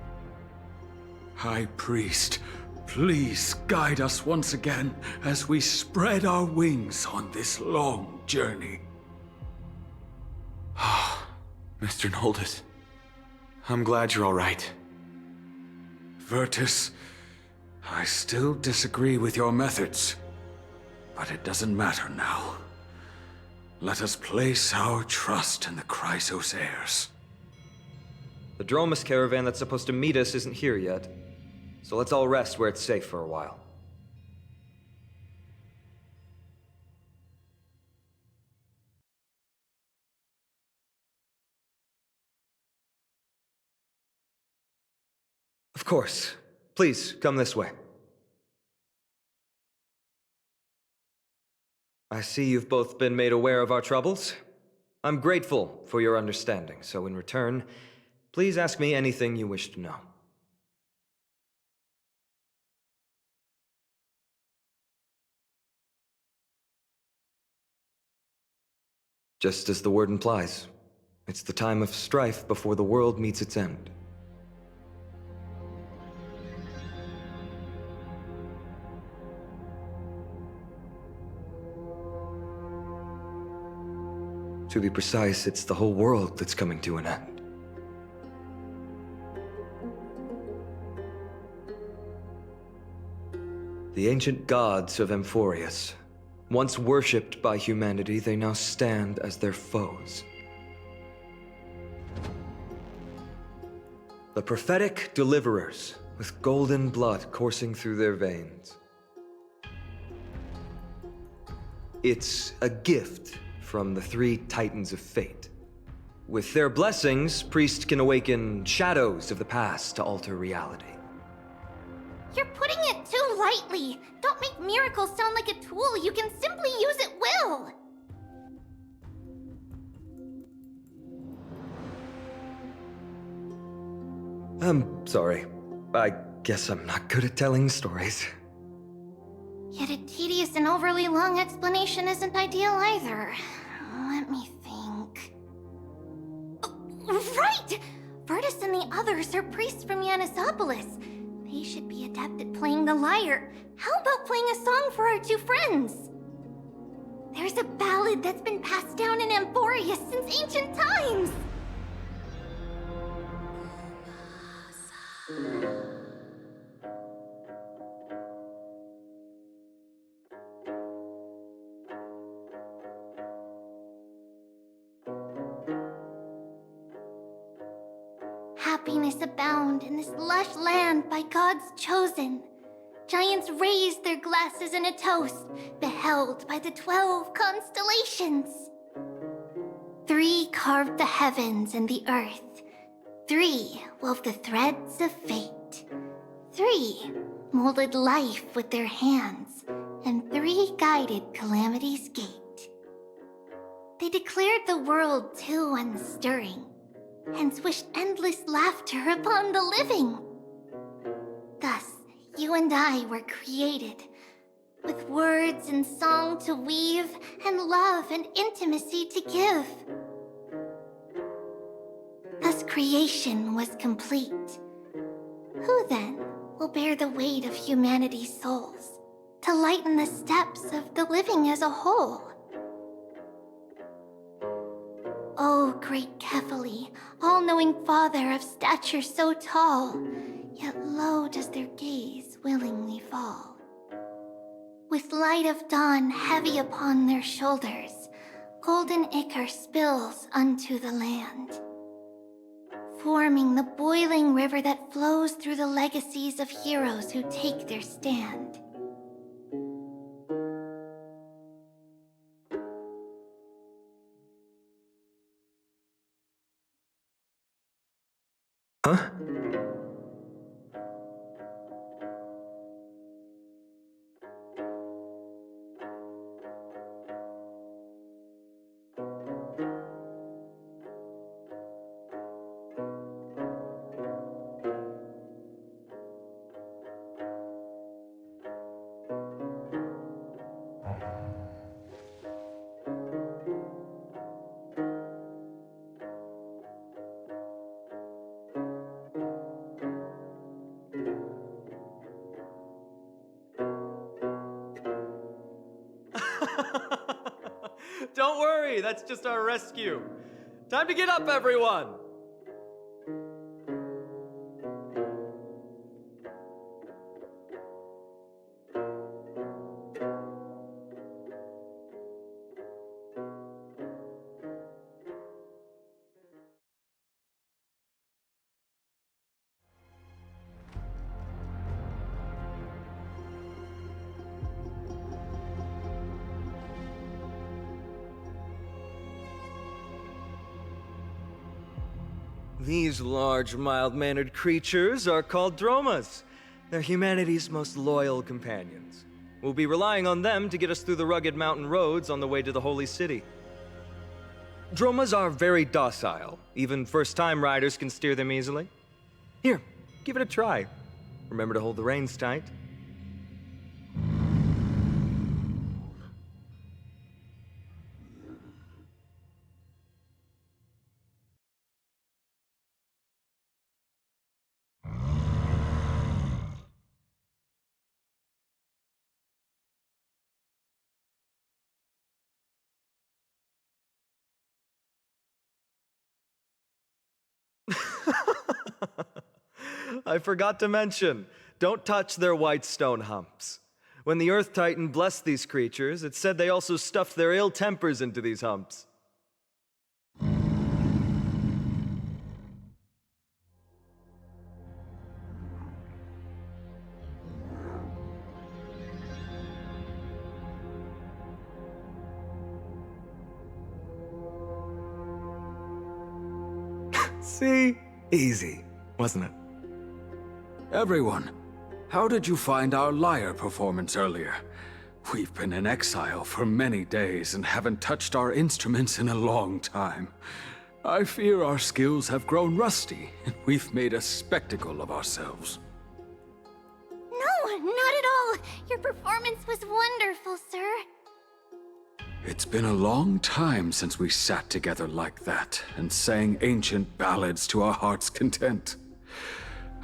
High Priest, please guide us once again as we spread our wings on this long journey. Mr. Noldus, I'm glad you're all right. Virtus, I still disagree with your methods, but it doesn't matter now. Let us place our trust in the Chrysos heirs. The Dromus caravan that's supposed to meet us isn't here yet, so let's all rest where it's safe for a while. Of course. Please, come this way. I see you've both been made aware of our troubles. I'm grateful for your understanding, so in return, please ask me anything you wish to know. Just as the word implies, it's the time of strife before the world meets its end. To be precise, it's the whole world that's coming to an end. The ancient gods of Amphorius, once worshipped by humanity, they now stand as their foes. The prophetic deliverers, with golden blood coursing through their veins. It's a gift from the three Titans of Fate. With their blessings, priests can awaken shadows of the past to alter reality. You're putting it too lightly. Don't make miracles sound like a tool you can simply use at will. I'm sorry. I guess I'm not good at telling stories. Yet a tedious and overly long explanation isn't ideal either. Let me think. Oh, right! Virtus and the others are priests from Yanisopolis. They should be adept at playing the lyre. How about playing a song for our two friends? There's a ballad that's been passed down in Amphorius since ancient times. Happiness abound in this lush land by God's chosen. Giants raise their glasses in a toast, beheld by the 12 constellations. 3 carved the heavens and the earth. 3 wove the threads of fate. 3 molded life with their hands, and 3 guided calamity's gate. They declared the world too unstirring, hence wished endless laughter upon the living. Thus, you and I were created, with words and song to weave, and love and intimacy to give. Thus creation was complete. Who then will bear the weight of humanity's souls, to lighten the steps of the living as a whole? O great Kephali, all-knowing Father of stature so tall, yet low does their gaze willingly fall. With light of dawn heavy upon their shoulders, golden ichor spills unto the land, forming the boiling river that flows through the legacies of heroes who take their stand. Huh? don't worry. That's just our rescue. Time to get up, everyone. These large, mild-mannered creatures are called dromas. They're humanity's most loyal companions. We'll be relying on them to get us through the rugged mountain roads on the way to the Holy City. Dromas are very docile. Even first-time riders can steer them easily. Here, give it a try. Remember to hold the reins tight. I forgot to mention, don't touch their white stone humps. When the Earth Titan blessed these creatures, it said they also stuffed their ill tempers into these humps. See? Easy, wasn't it? Everyone, how did you find our lyre performance earlier? We've been in exile for many days and haven't touched our instruments in a long time. I fear our skills have grown rusty, and we've made a spectacle of ourselves. No, not at all. Your performance was wonderful, sir. It's been a long time since we sat together like that and sang ancient ballads to our heart's content.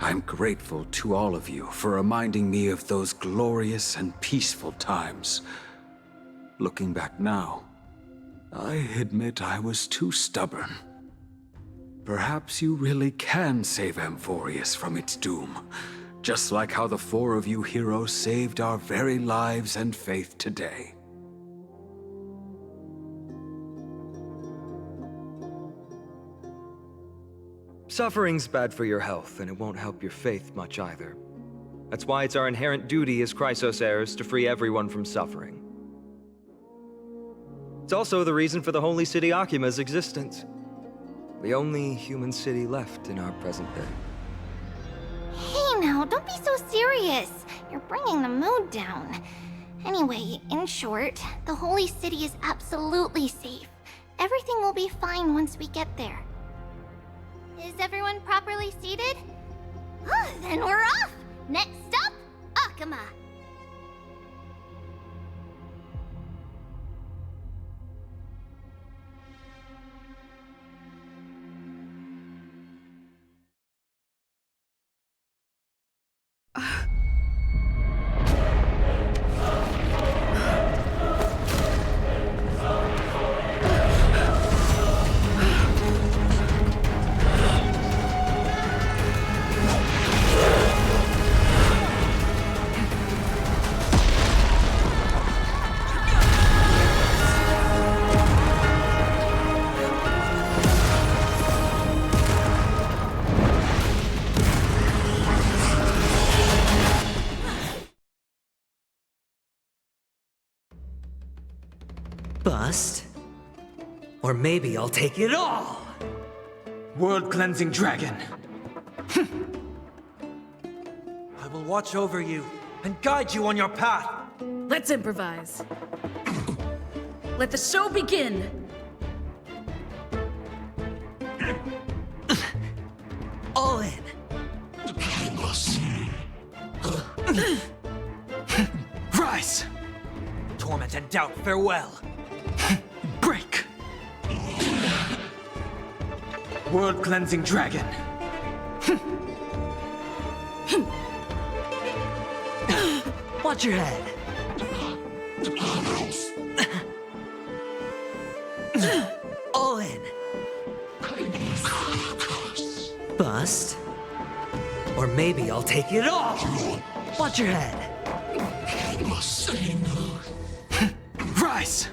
I'm grateful to all of you for reminding me of those glorious and peaceful times. Looking back now, I admit I was too stubborn. Perhaps you really can save Amphorius from its doom, just like how the four of you heroes saved our very lives and faith today. Suffering's bad for your health, and it won't help your faith much either. That's why it's our inherent duty as Chrysos heirs to free everyone from suffering. It's also the reason for the Holy City Akima's existence. The only human city left in our present day. Hey now, don't be so serious. You're bringing the mood down. Anyway, in short, the Holy City is absolutely safe. Everything will be fine once we get there. Is everyone properly seated? Then we're off! Next stop, Akama! Bust? Or maybe I'll take it all! World-cleansing dragon! I will watch over you and guide you on your path. Let's improvise. Let the show begin! All in! Rise! Torment and doubt, farewell! Break! World-cleansing dragon! Watch your head! first. Or maybe I'll take it all! Watch your head. Rise!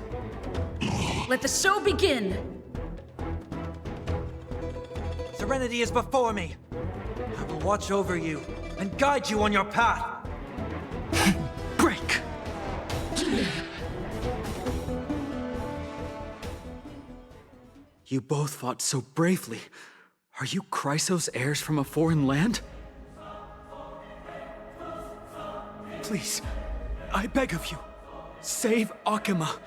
Let the show begin! Serenity is before me. I will watch over you and guide you on your path. Break! You both fought so bravely. Are you Chrysos heirs from a foreign land? Please, I beg of you, save Akima.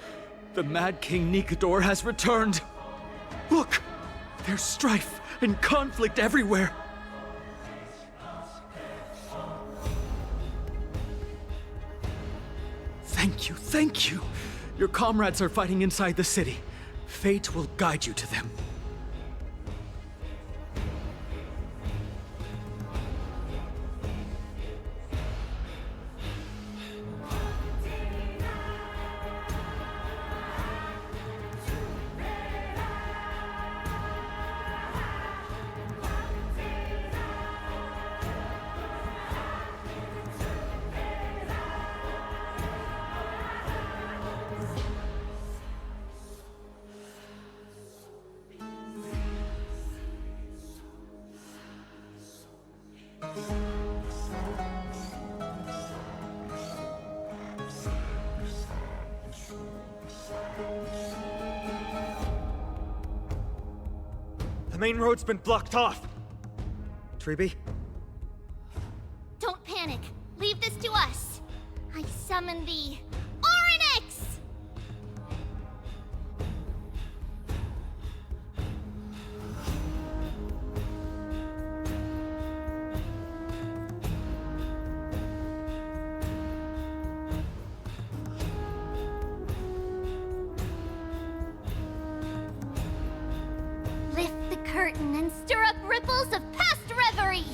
The Mad King Nikador has returned. Look, there's strife and conflict everywhere. Thank you, thank you. Your comrades are fighting inside the city. Fate will guide you to them. The main road's been blocked off. Treeby? Don't panic. Leave this to us. I summon the Oryx! Lift the curtain and stir up ripples of past reverie!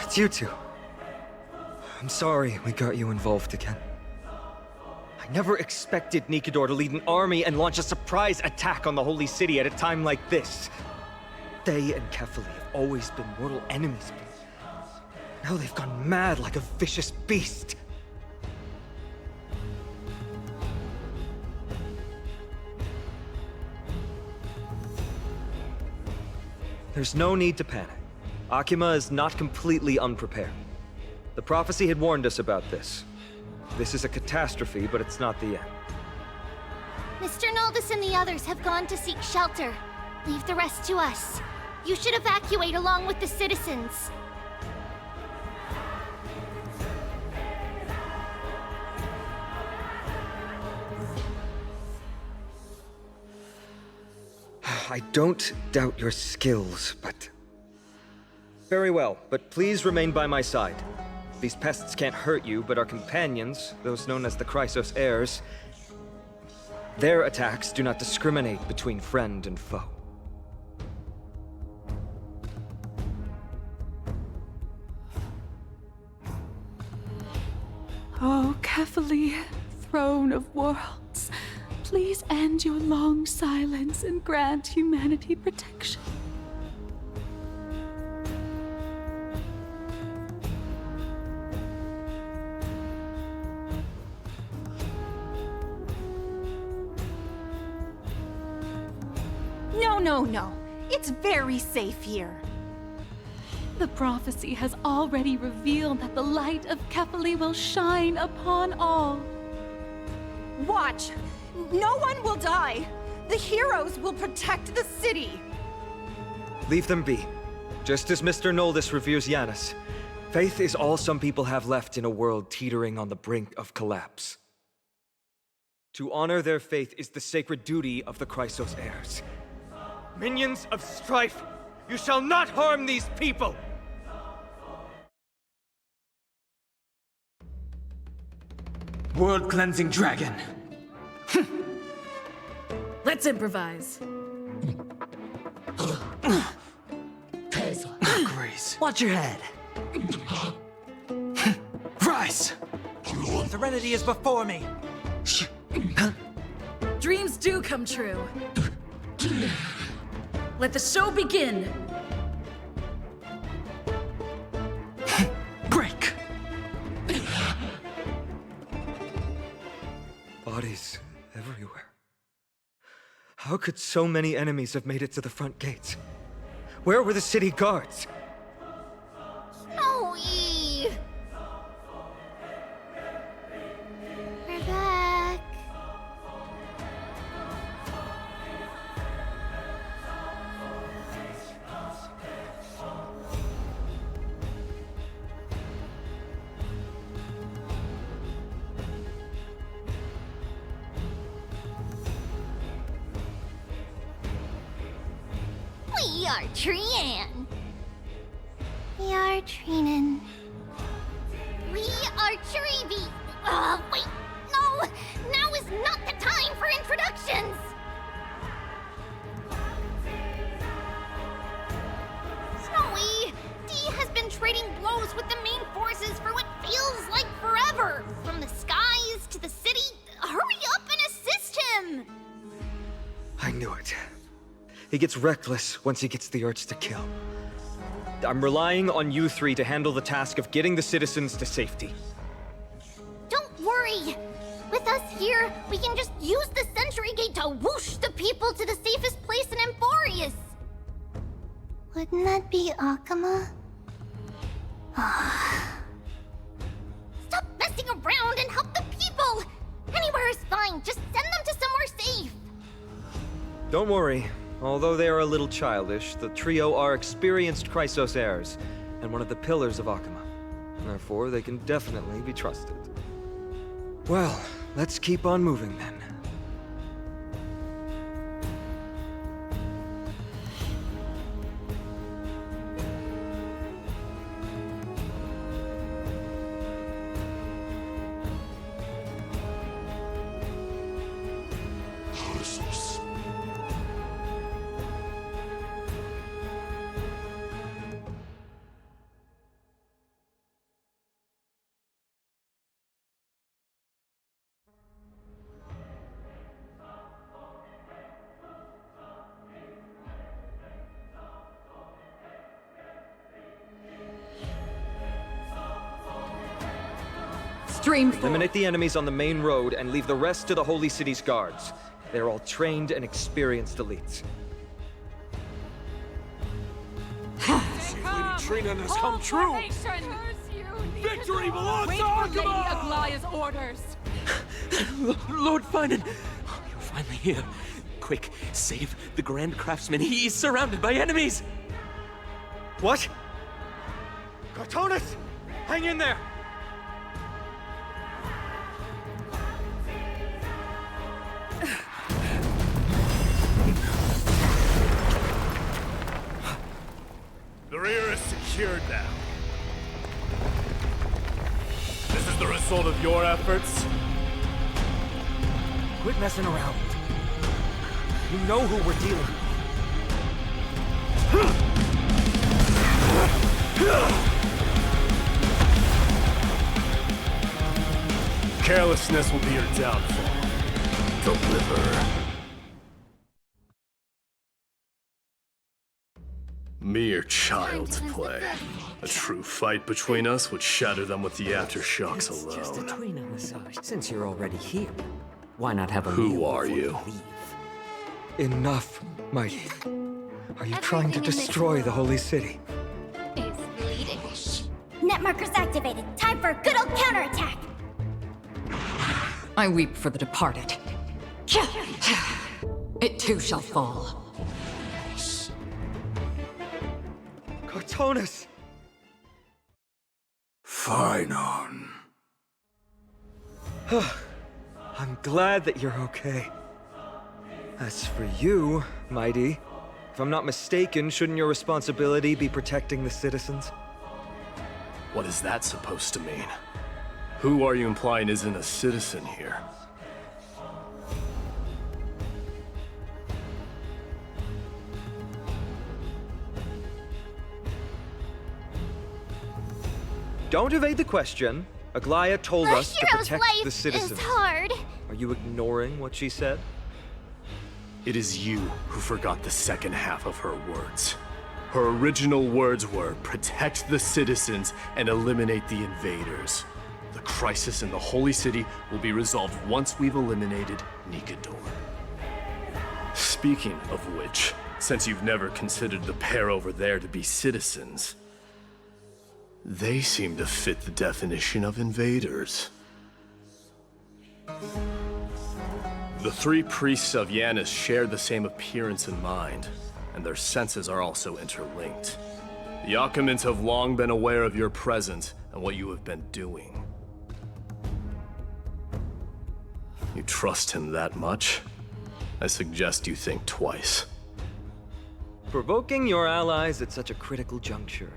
It's you two. I'm sorry we got you involved again. I never expected Nikador to lead an army and launch a surprise attack on the Holy City at a time like this. They and Kefali have always been mortal enemies, but now they've gone mad like a vicious beast. There's no need to panic. Akima is not completely unprepared. The prophecy had warned us about this. This is a catastrophe, but it's not the end. Mr. Naldis and the others have gone to seek shelter. Leave the rest to us. You should evacuate along with the citizens. I don't doubt your skills, but... Very well, but please remain by my side. These pests can't hurt you, but our companions, those known as the Chrysos heirs, their attacks do not discriminate between friend and foe. Oh, Kefali, throne of worlds, please end your long silence and grant humanity protection. No. It's very safe here. The prophecy has already revealed that the light of Kefali will shine upon all. Watch! No one will die! The heroes will protect the city! Leave them be. Just as Mr. Naldis reveres Yanis, faith is all some people have left in a world teetering on the brink of collapse. To honor their faith is the sacred duty of the Chrysos heirs. Minions of strife, you shall not harm these people! world-cleansing dragon. Let's improvise. Grace. Watch your head. Rise! Serenity is before me. Dreams do come true. Let the show begin. Break! Bodies everywhere. How could so many enemies have made it to the front gates? Where were the city guards? Snowy! We're back. We are Paean. We are Treenan. We are Treevy. Wait, no! Now is not the time for introductions! Snowy, D has been trading blows with the main forces for what feels like forever. From the skies to the city. Hurry up and assist him! I knew it. He gets reckless once he gets the urge to kill. I'm relying on you three to handle the task of getting the citizens to safety. Don't worry! With us here, we can just use the Sentry Gate to whoosh the people to the safest place in Amphorius! Wouldn't that be Akama? Stop messing around and help the people! Anywhere is fine, just send them to somewhere safe! Don't worry. Although they are a little childish, the trio are experienced Chrysos heirs, and one of the pillars of Akama. Therefore, they can definitely be trusted. Well, let's keep on moving then. Eliminate the enemies on the main road and leave the rest to the Holy City's guards. They're all trained and experienced elites. Lady Trina has come true! Victory belongs to Akama! Lady Aglaya's orders. Lord Finan, you're finally here. Quick, save the Grand Craftsman. He is surrounded by enemies! What? Cartonis! Hang in there! The rear is secured now. This is the result of your efforts? Quit messing around. You know who we're dealing with. Carelessness will be your downfall. Deliver. Mere child's play. A true fight between us would shatter them with the aftershocks alone. Just a Trina massage. Since you're already here, why not have a Who meal are before you? leave? Enough, Mighty. Are you trying to destroy the Holy City? It's bleeding. Net markers activated. Time for a good old counterattack! I weep for the departed. It too shall fall. Cartonis! Finan. I'm glad that you're okay. As for you, Mighty, if I'm not mistaken, shouldn't your responsibility be protecting the citizens? What is that supposed to mean? Who are you implying isn't a citizen here? Don't evade the question. Aglaia told us to protect the citizens. Is hard. Are you ignoring what she said? It is you who forgot the second half of her words. Her original words were, protect the citizens and eliminate the invaders. The crisis in the Holy City will be resolved once we've eliminated Nikador. Speaking of which, since you've never considered the pair over there to be citizens, they seem to fit the definition of invaders. The three priests of Yanis share the same appearance and mind, and their senses are also interlinked. The Akamans have long been aware of your presence and what you have been doing. You trust him that much? I suggest you think twice. Provoking your allies at such a critical juncture.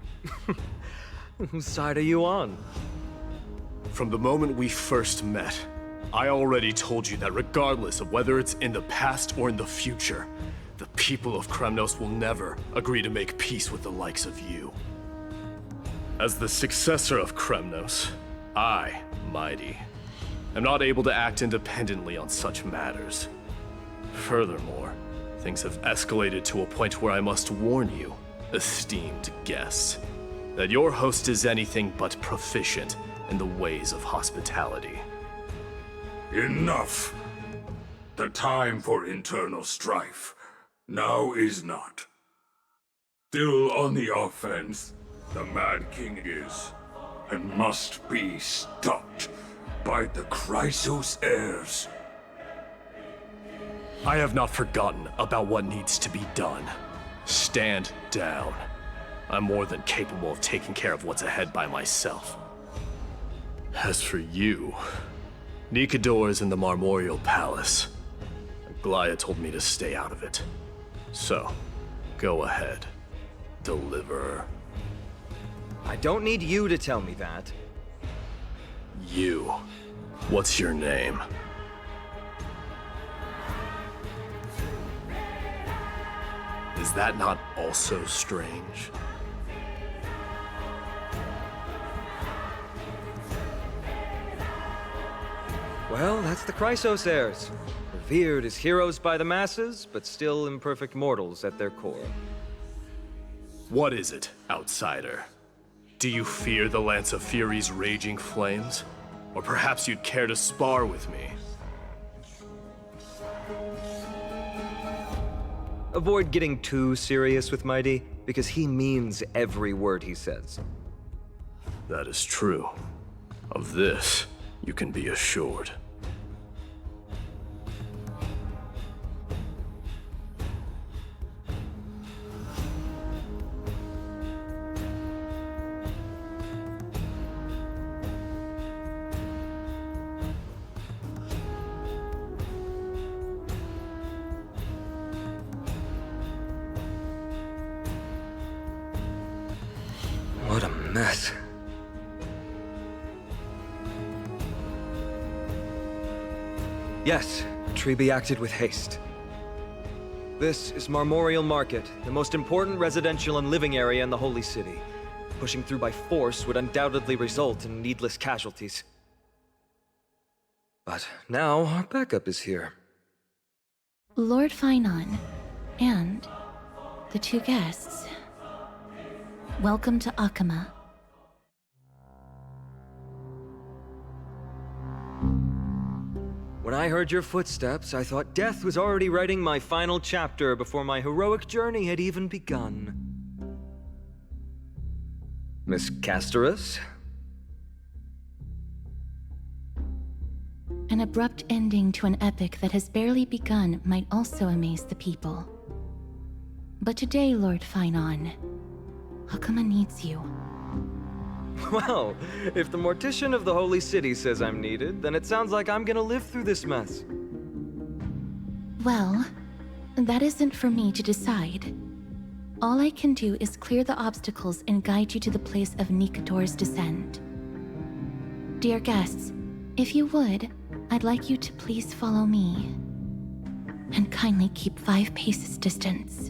Whose side are you on? From the moment we first met, I already told you that regardless of whether it's in the past or in the future, the people of Kremnos will never agree to make peace with the likes of you. As the successor of Kremnos, I, Mighty, am not able to act independently on such matters. Furthermore, things have escalated to a point where I must warn you, esteemed guests, that your host is anything but proficient in the ways of hospitality. Enough! The time for internal strife now is not. Still on the offense, the Mad King is, and must be stopped by the Chrysos heirs. I have not forgotten about what needs to be done. Stand down. I'm more than capable of taking care of what's ahead by myself. As for you, Nikador is in the Marmorial Palace. Aglaia told me to stay out of it. So, go ahead. Deliver. I don't need you to tell me that. You. What's your name? Is that not also strange? Well, that's the Chrysos heirs. Revered as heroes by the masses, but still imperfect mortals at their core. What is it, outsider? Do you fear the Lance of Fury's raging flames? Or perhaps you'd care to spar with me? Avoid getting too serious with Mighty, because he means every word he says. That is true. Of this, you can be assured. What a mess. Yes, Treeby acted with haste. This is Marmorial Market, the most important residential and living area in the Holy City. Pushing through by force would undoubtedly result in needless casualties. But now our backup is here. Lord Finon, and the two guests. Welcome to Akama. When I heard your footsteps, I thought death was already writing my final chapter before my heroic journey had even begun. Miss Castorus? An abrupt ending to an epic that has barely begun might also amaze the people. But today, Lord Finon, Akama needs you. Well, if the Mortician of the Holy City says I'm needed, then it sounds like I'm gonna live through this mess. Well, that isn't for me to decide. All I can do is clear the obstacles and guide you to the place of Nikador's descent. Dear guests, if you would, I'd like you to please follow me. And kindly keep 5 paces distance.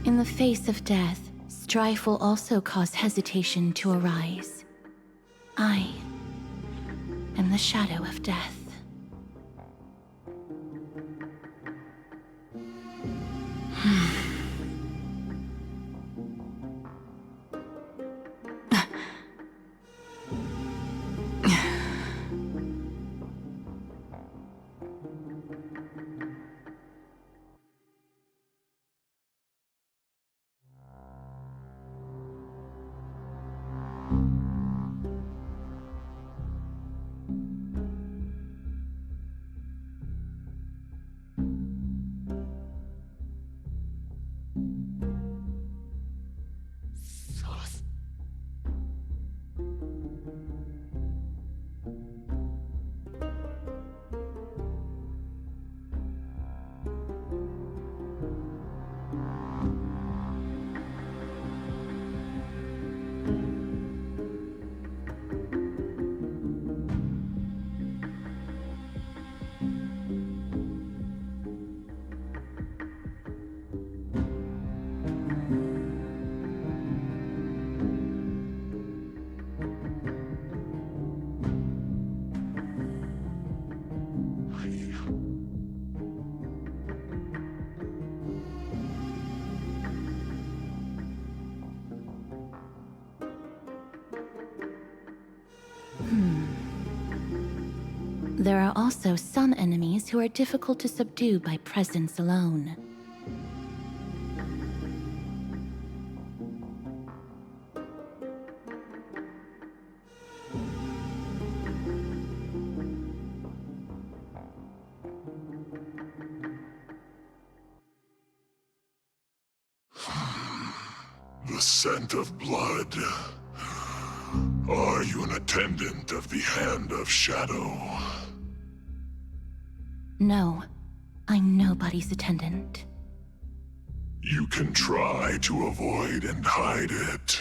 In the face of death, strife will also cause hesitation to arise. I am the shadow of death. There are also some enemies who are difficult to subdue by presence alone. The scent of blood. Are you an attendant of the Hand of Shadow? No, I'm nobody's attendant. You can try to avoid and hide it.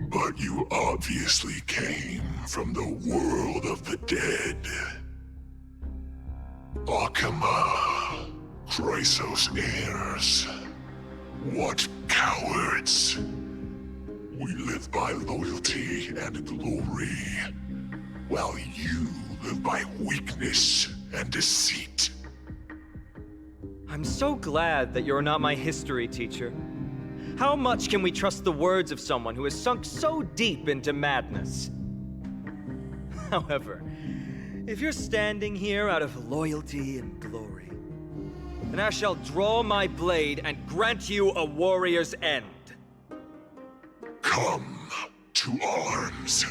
But you obviously came from the world of the dead. Akama, Chrysos heirs. What cowards! We live by loyalty and glory, while you live by weakness and deceit. I'm so glad that you're not my history teacher. How much can we trust the words of someone who has sunk so deep into madness? However, if you're standing here out of loyalty and glory, then I shall draw my blade and grant you a warrior's end. Come to arms.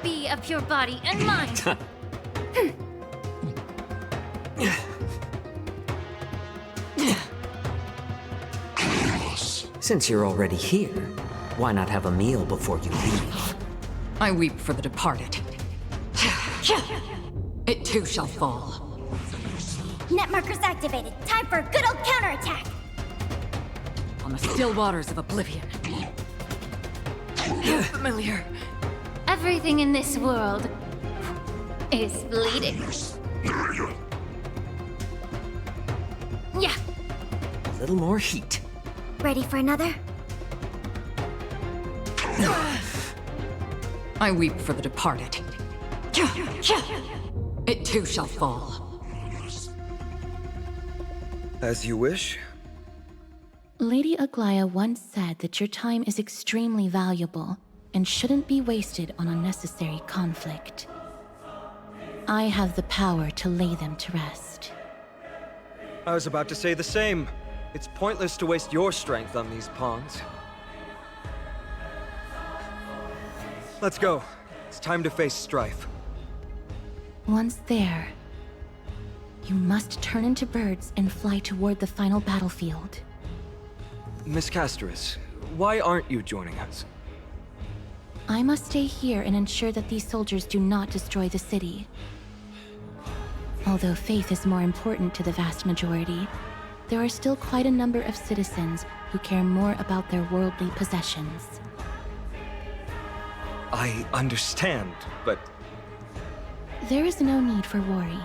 Be of your body and mind. Since you're already here, why not have a meal before you leave? I weep for the departed. It too shall fall. Net markers activated. Time for a good old counterattack. On the still waters of oblivion. Familiar. Everything in this world is bleeding. Yeah. A little more heat. Ready for another? I weep for the departed. It too shall fall. As you wish. Lady Aglaya once said that your time is extremely valuable and shouldn't be wasted on unnecessary conflict. I have the power to lay them to rest. I was about to say the same. It's pointless to waste your strength on these pawns. Let's go. It's time to face strife. Once there, you must turn into birds and fly toward the final battlefield. Miss Castoris, why aren't you joining us? I must stay here and ensure that these soldiers do not destroy the city. Although faith is more important to the vast majority, there are still quite a number of citizens who care more about their worldly possessions. I understand, but... There is no need for worry.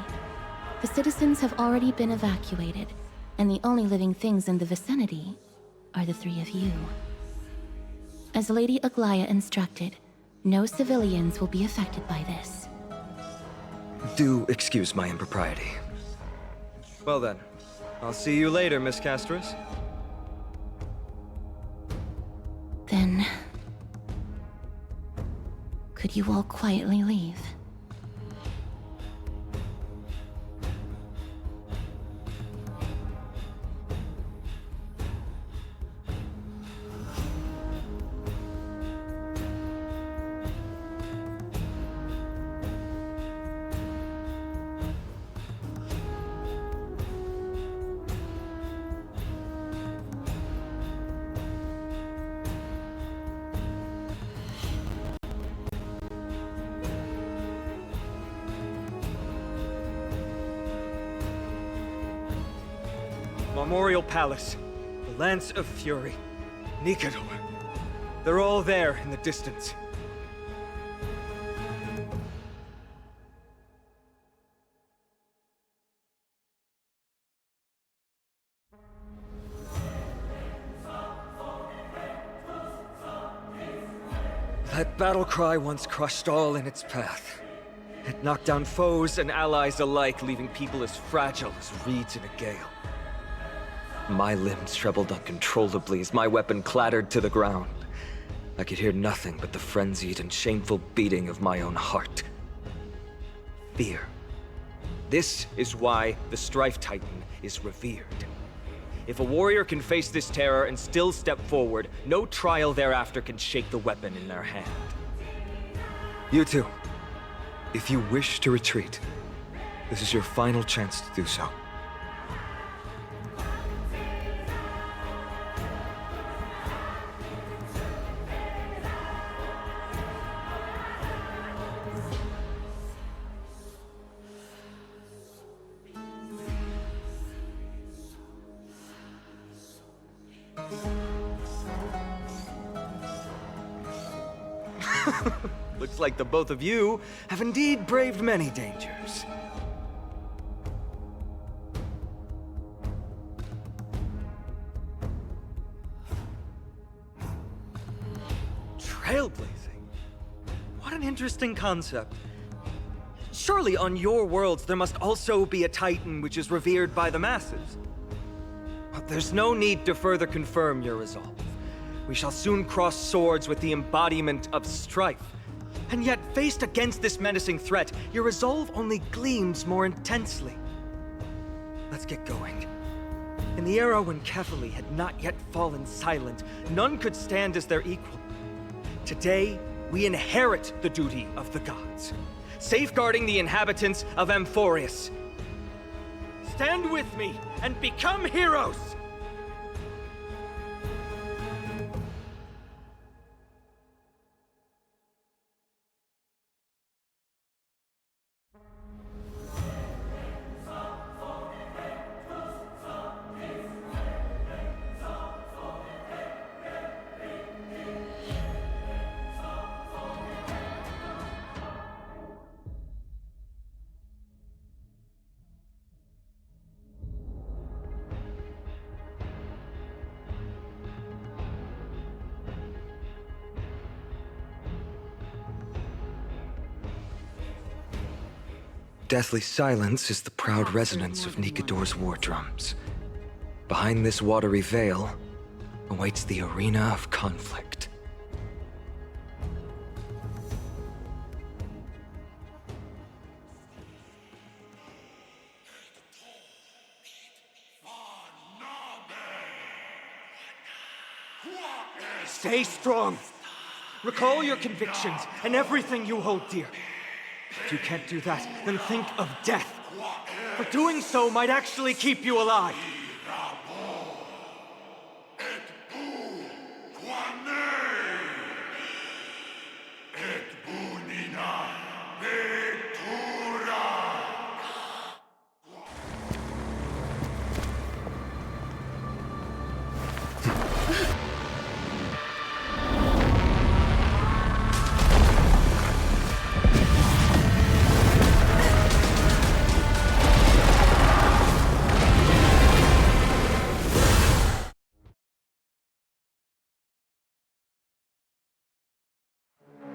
The citizens have already been evacuated, and the only living things in the vicinity are the three of you. As Lady Aglaya instructed, no civilians will be affected by this. Do excuse my impropriety. Well then, I'll see you later, Miss Castris. Then... could you all quietly leave? Memorial Palace, the Lance of Fury, Nikador. They're all there in the distance. That battle cry once crushed all in its path. It knocked down foes and allies alike, leaving people as fragile as reeds in a gale. My limbs trembled uncontrollably as my weapon clattered to the ground. I could hear nothing but the frenzied and shameful beating of my own heart. Fear. This is why the Strife Titan is revered. If a warrior can face this terror and still step forward, no trial thereafter can shake the weapon in their hand. You two, if you wish to retreat, this is your final chance to do so. Looks like the both of you have indeed braved many dangers. Trailblazing? What an interesting concept. Surely on your worlds there must also be a Titan which is revered by the masses. But there's no need to further confirm your resolve. We shall soon cross swords with the embodiment of strife. And yet, faced against this menacing threat, your resolve only gleams more intensely. Let's get going. In the era when Kefali had not yet fallen silent, none could stand as their equal. Today, we inherit the duty of the gods, safeguarding the inhabitants of Amphorius. Stand with me and become heroes! Deathly silence is the proud resonance of Nikador's war drums. Behind this watery veil awaits the arena of conflict. Stay strong! Recall your convictions and everything you hold dear. If you can't do that, then think of death. For doing so might actually keep you alive.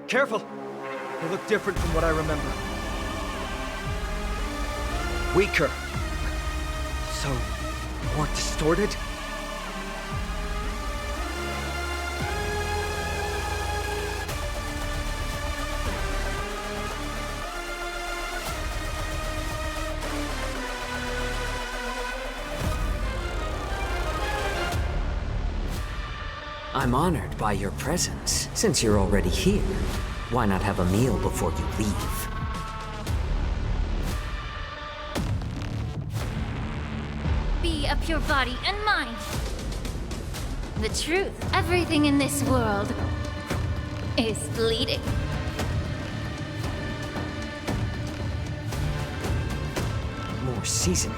Careful! They look different from what I remember. Weaker. So, more distorted? I'm honored by your presence. Since you're already here, why not have a meal before you leave? Be of your body and mind. The truth, everything in this world is bleeding. More seasoning.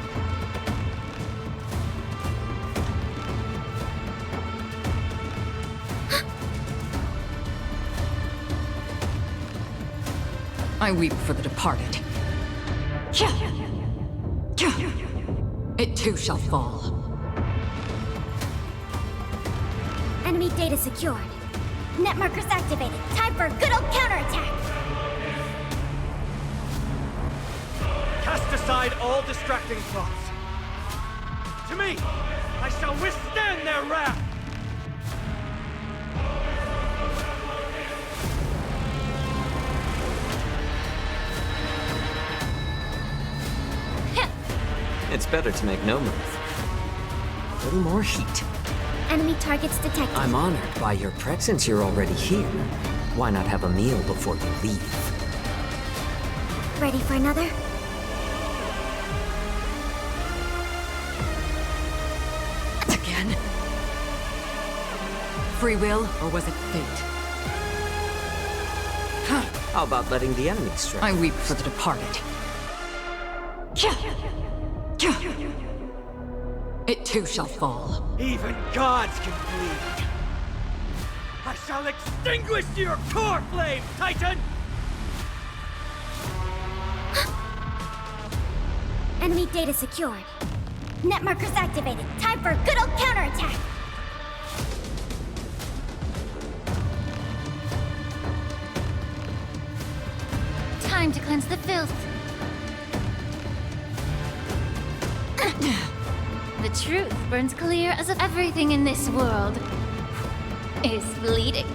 I weep for the departed. It too shall fall. Enemy data secured. Net markers activated. Time for a good old counterattack! Cast aside all distracting thoughts. To me, I shall withstand their wrath! It's better to make no move. A little more heat. Enemy targets detected. I'm honored by your presence. Since you're already here, why not have a meal before you leave? Ready for another? Again? Free will, or was it fate? How about letting the enemy strike? I weep for the departed. It too shall fall. Even gods can bleed. I shall extinguish your core flame, Titan! Enemy data secured. Net markers activated. Time for a good old counterattack! Time to cleanse the filth. The truth burns clear as if everything in this world is bleeding.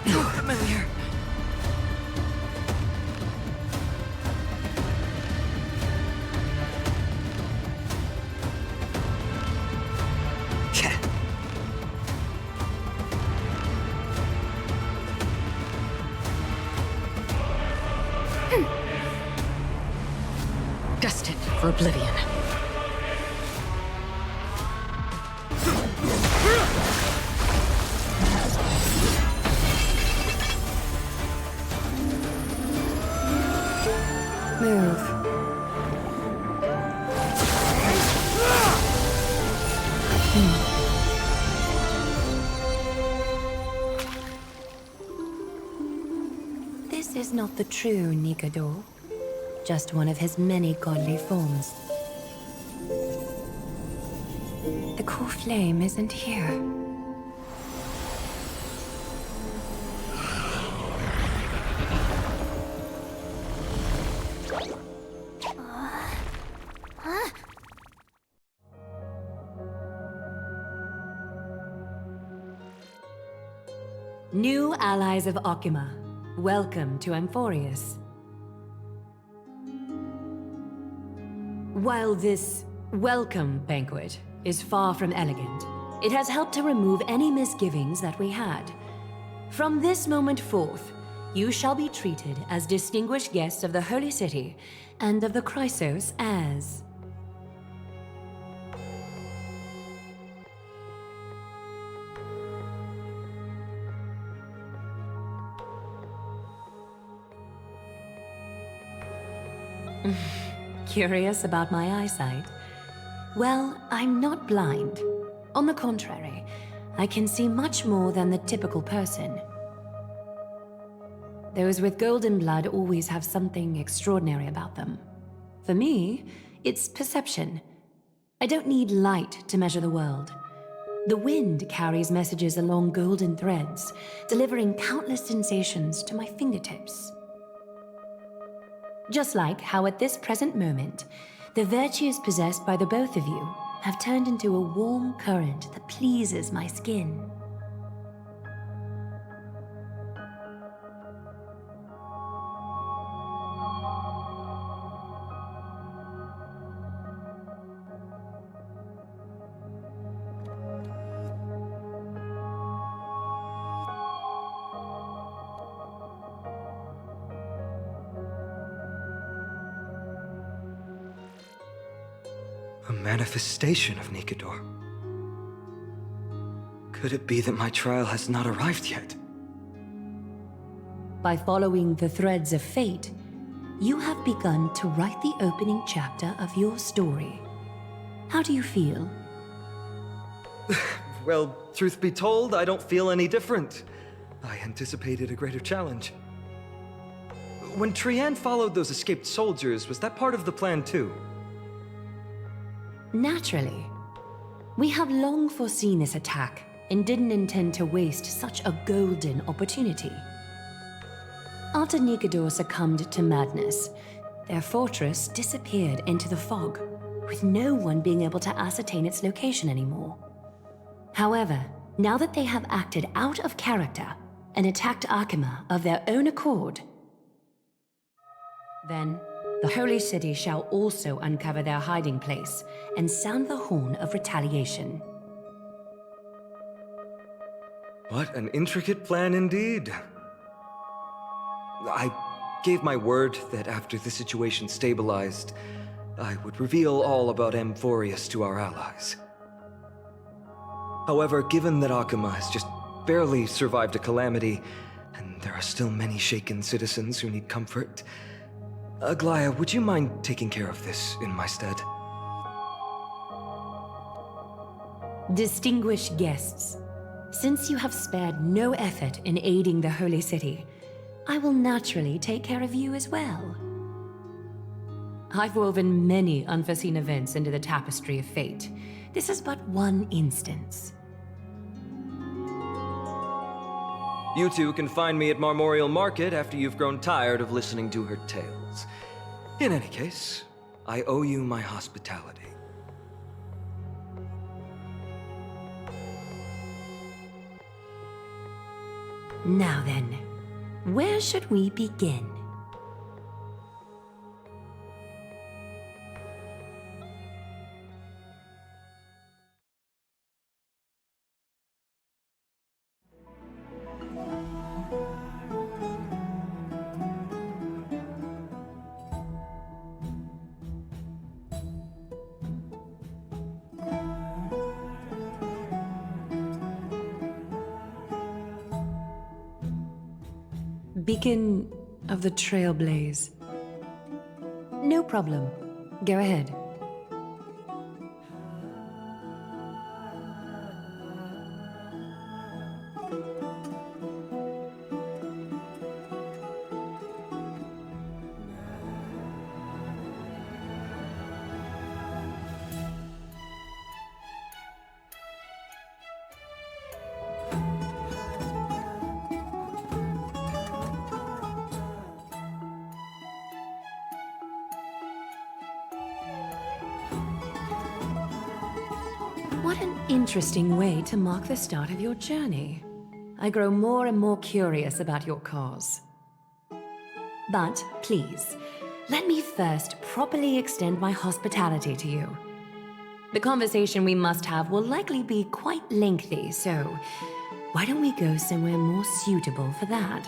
So familiar. Destined for oblivion. Move. This is not the true Nikador, just one of his many godly forms. The core flame isn't here. New allies of Okima, welcome to Amphorius. While this welcome banquet is far from elegant, it has helped to remove any misgivings that we had. From this moment forth, you shall be treated as distinguished guests of the Holy City and of the Chrysos as... Curious about my eyesight? Well, I'm not blind. On the contrary, I can see much more than the typical person. Those with golden blood always have something extraordinary about them. For me, it's perception. I don't need light to measure the world. The wind carries messages along golden threads, delivering countless sensations to my fingertips. Just like how at this present moment, the virtues possessed by the both of you have turned into a warm current that pleases my skin. A manifestation of Nikador. Could it be that my trial has not arrived yet? By following the threads of fate, you have begun to write the opening chapter of your story. How do you feel? Well, truth be told, I don't feel any different. I anticipated a greater challenge. When Trian followed those escaped soldiers, was that part of the plan too? Naturally. We have long foreseen this attack and didn't intend to waste such a golden opportunity. After Nikador succumbed to madness, their fortress disappeared into the fog, with no one being able to ascertain its location anymore. However, now that they have acted out of character and attacked Akima of their own accord, then the Holy City shall also uncover their hiding place and sound the horn of retaliation. What an intricate plan indeed. I gave my word that after the situation stabilized, I would reveal all about Amphorius to our allies. However, given that Akima has just barely survived a calamity, and there are still many shaken citizens who need comfort, Aglaya, would you mind taking care of this in my stead? Distinguished guests, since you have spared no effort in aiding the Holy City, I will naturally take care of you as well. I've woven many unforeseen events into the tapestry of fate. This is but one instance. You two can find me at Marmorial Market after you've grown tired of listening to her tales. In any case, I owe you my hospitality. Now then, where should we begin? Beacon of the Trailblaze. No problem. Go ahead. What an interesting way to mark the start of your journey. I grow more and more curious about your cause. But please, let me first properly extend my hospitality to you. The conversation we must have will likely be quite lengthy, so why don't we go somewhere more suitable for that?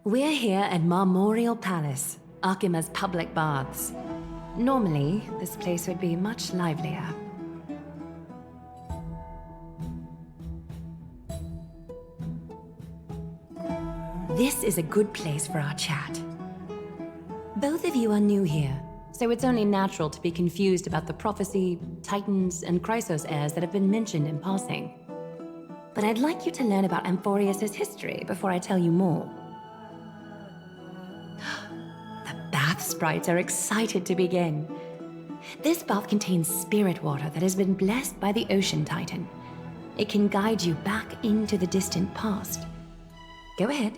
We're here at Marmorial Palace, Akima's public baths. Normally, this place would be much livelier. This is a good place for our chat. Both of you are new here, so it's only natural to be confused about the prophecy, titans, and Chrysos heirs that have been mentioned in passing. But I'd like you to learn about Amphorius' history before I tell you more. The bath sprites are excited to begin. This bath contains spirit water that has been blessed by the Ocean Titan. It can guide you back into the distant past. Go ahead,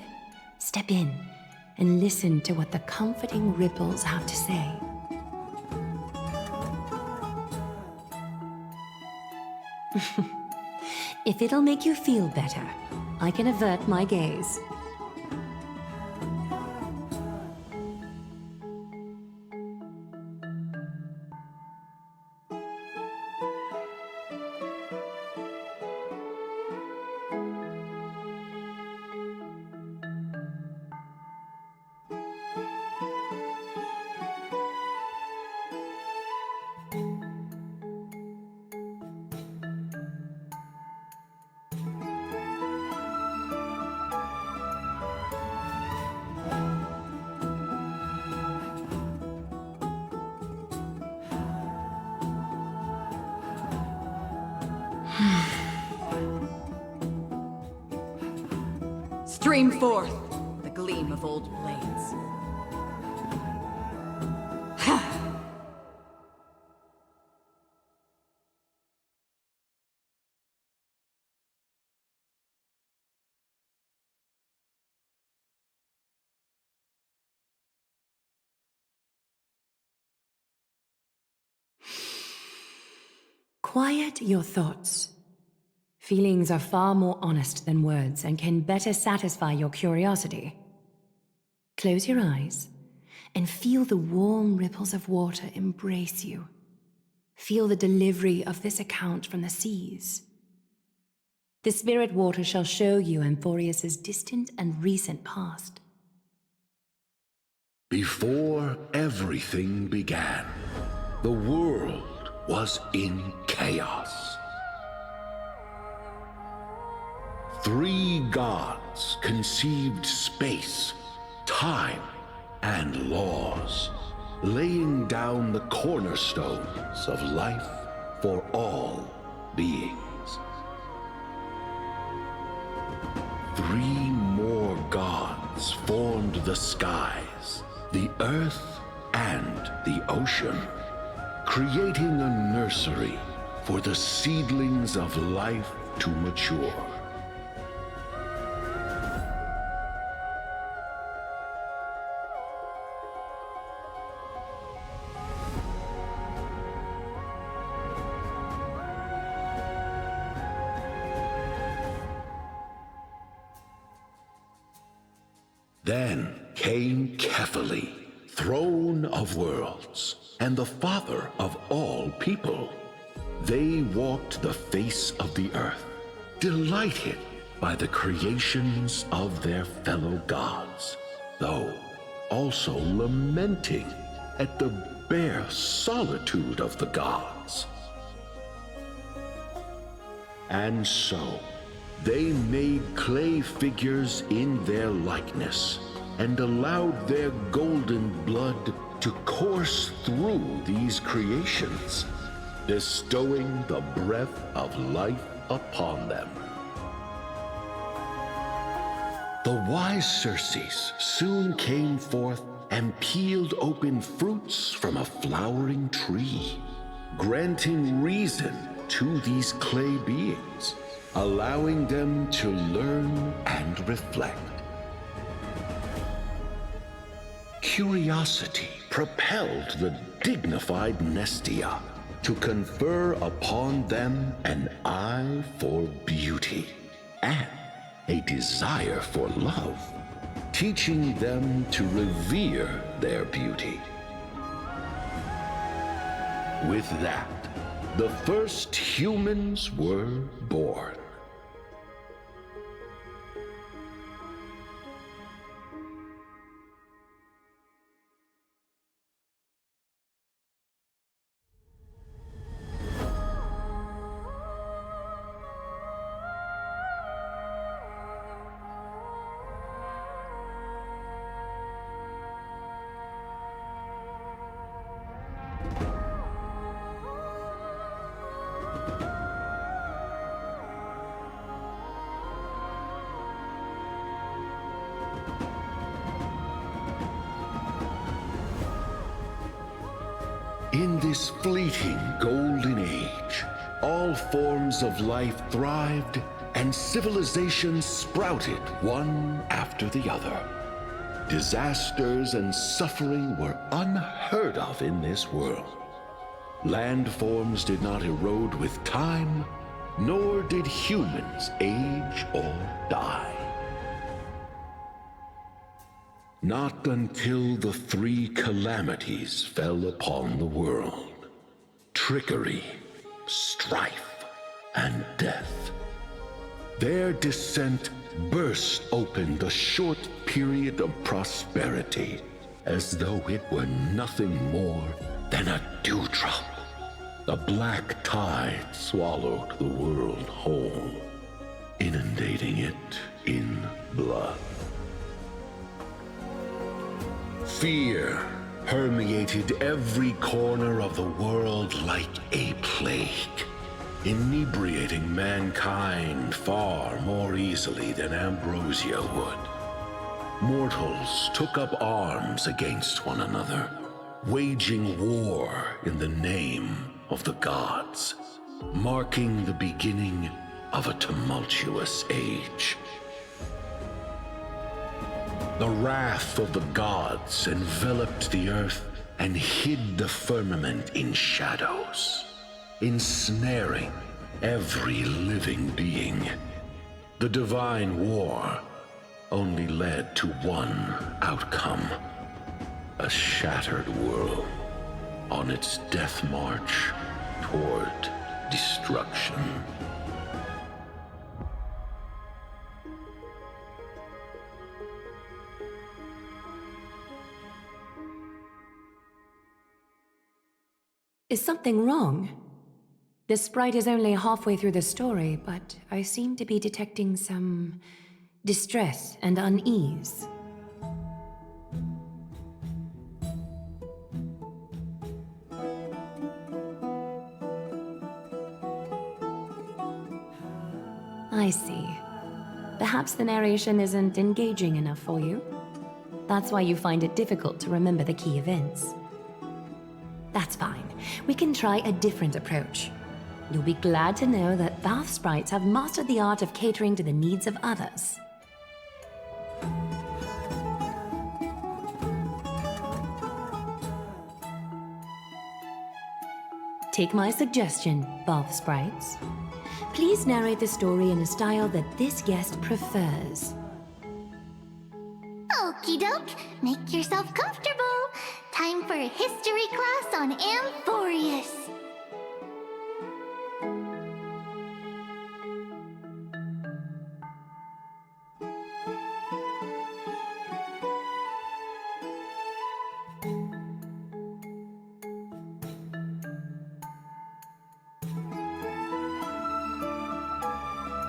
step in, and listen to what the comforting ripples have to say. If it'll make you feel better, I can avert my gaze. Stream forth the gleam of old blades. Quiet your thoughts. Feelings are far more honest than words and can better satisfy your curiosity. Close your eyes and feel the warm ripples of water embrace you. Feel the delivery of this account from the seas. The spirit water shall show you Amphorius' distant and recent past. Before everything began, the world was in chaos. 3 gods conceived space, time, and laws, laying down the cornerstones of life for all beings. 3 more gods formed the skies, the earth, and the ocean, creating a nursery for the seedlings of life to mature. Then came Kefali, throne of worlds, and the father of all people. They walked the face of the earth, delighted by the creations of their fellow gods, though also lamenting at the bare solitude of the gods. And so, they made clay figures in their likeness, and allowed their golden blood to course through these creations, bestowing the breath of life upon them. The wise Circes soon came forth and peeled open fruits from a flowering tree, granting reason to these clay beings, allowing them to learn and reflect. Curiosity propelled the dignified Nestia to confer upon them an eye for beauty and a desire for love, teaching them to revere their beauty. With that, the first humans were born. In this fleeting golden age, all forms of life thrived and civilizations sprouted one after the other. Disasters and suffering were unheard of in this world. Landforms did not erode with time, nor did humans age or die. Not until the three calamities fell upon the world: trickery, strife, and death. Their descent burst open the short period of prosperity, as though it were nothing more than a dewdrop. The black tide swallowed the world whole, inundating it in blood. Fear permeated every corner of the world like a plague, inebriating mankind far more easily than ambrosia would. Mortals took up arms against one another, waging war in the name of the gods, marking the beginning of a tumultuous age. The wrath of the gods enveloped the earth and hid the firmament in shadows, ensnaring every living being. The divine war only led to one outcome: a shattered world on its death march toward destruction. Is something wrong? The sprite is only halfway through the story, but I seem to be detecting some distress and unease. I see. Perhaps the narration isn't engaging enough for you. That's why you find it difficult to remember the key events. That's fine. We can try a different approach. You'll be glad to know that bath sprites have mastered the art of catering to the needs of others. Take my suggestion, bath sprites. Please narrate the story in a style that this guest prefers. Okie doke, make yourself comfortable. Time for a history class on Amphorius.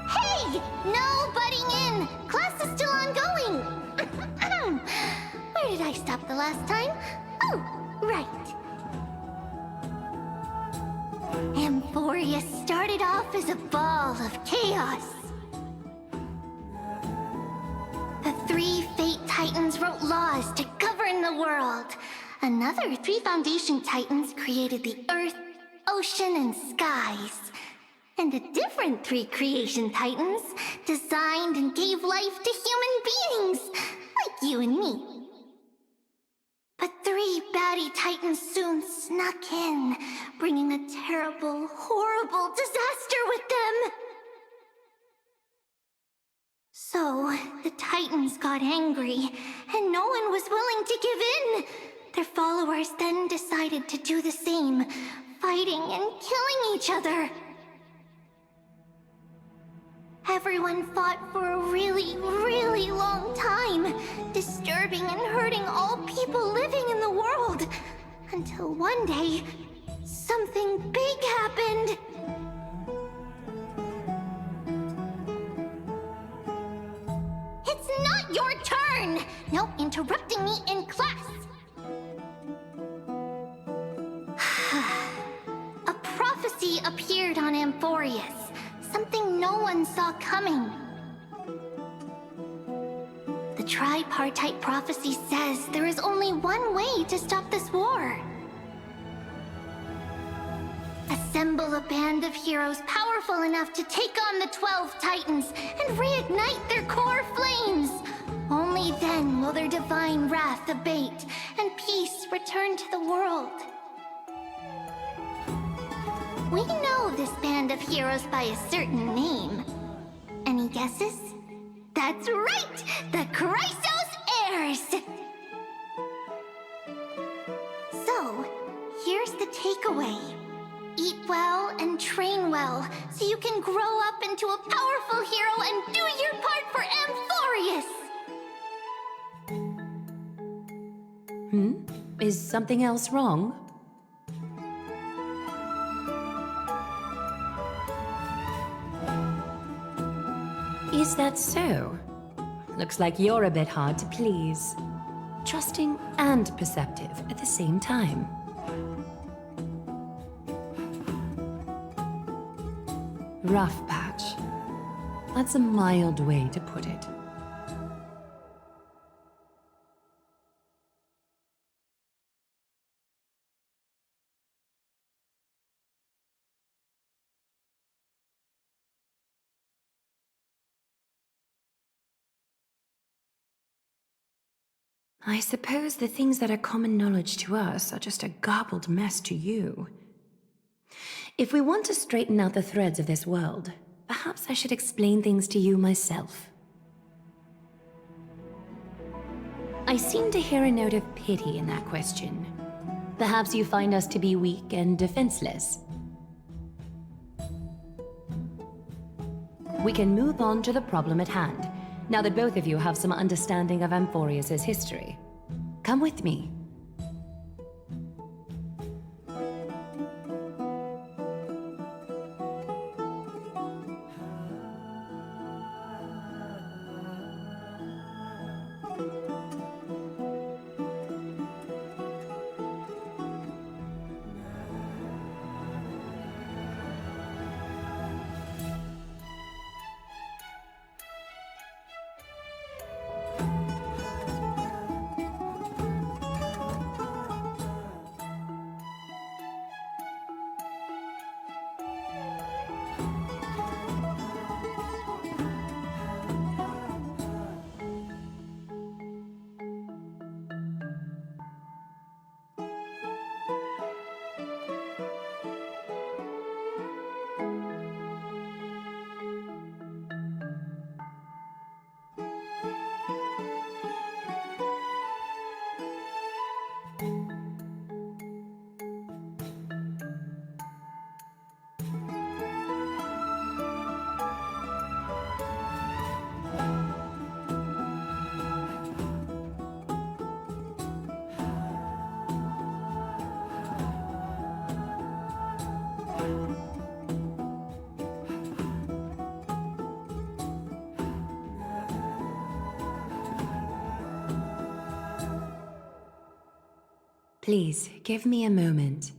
Hey! No butting in! Class is still ongoing! Where did I stop the last time? Oh, right. Amphorius started off as a ball of chaos. The three Fate Titans wrote laws to govern the world. Another three Foundation Titans created the Earth, Ocean, and Skies. And a different three Creation Titans designed and gave life to human beings, like you and me. But three baddie Titans soon snuck in, bringing a terrible, horrible disaster with them. So, the Titans got angry, and no one was willing to give in. Their followers then decided to do the same, fighting and killing each other. Everyone fought for a really, really long time, disturbing and hurting all people living in the world. Until one day, something big happened. It's not your turn! No interrupting me in class! A prophecy appeared on Amphorius. Something no one saw coming. The tripartite prophecy says there is only one way to stop this war. Assemble a band of heroes powerful enough to take on the 12 Titans and reignite their core flames. Only then will their divine wrath abate and peace return to the world. We know this band of heroes by a certain name. Any guesses? That's right! The Chrysos Heirs! So, here's the takeaway. Eat well and train well, so you can grow up into a powerful hero and do your part for Amphorius! Is something else wrong? Is that so? Looks like you're a bit hard to please. Trusting and perceptive at the same time. Rough patch. That's a mild way to put it. I suppose the things that are common knowledge to us are just a garbled mess to you. If we want to straighten out the threads of this world, perhaps I should explain things to you myself. I seem to hear a note of pity in that question. Perhaps you find us to be weak and defenseless. We can move on to the problem at hand, now that both of you have some understanding of Amphorius' history. Come with me. Please, give me a moment.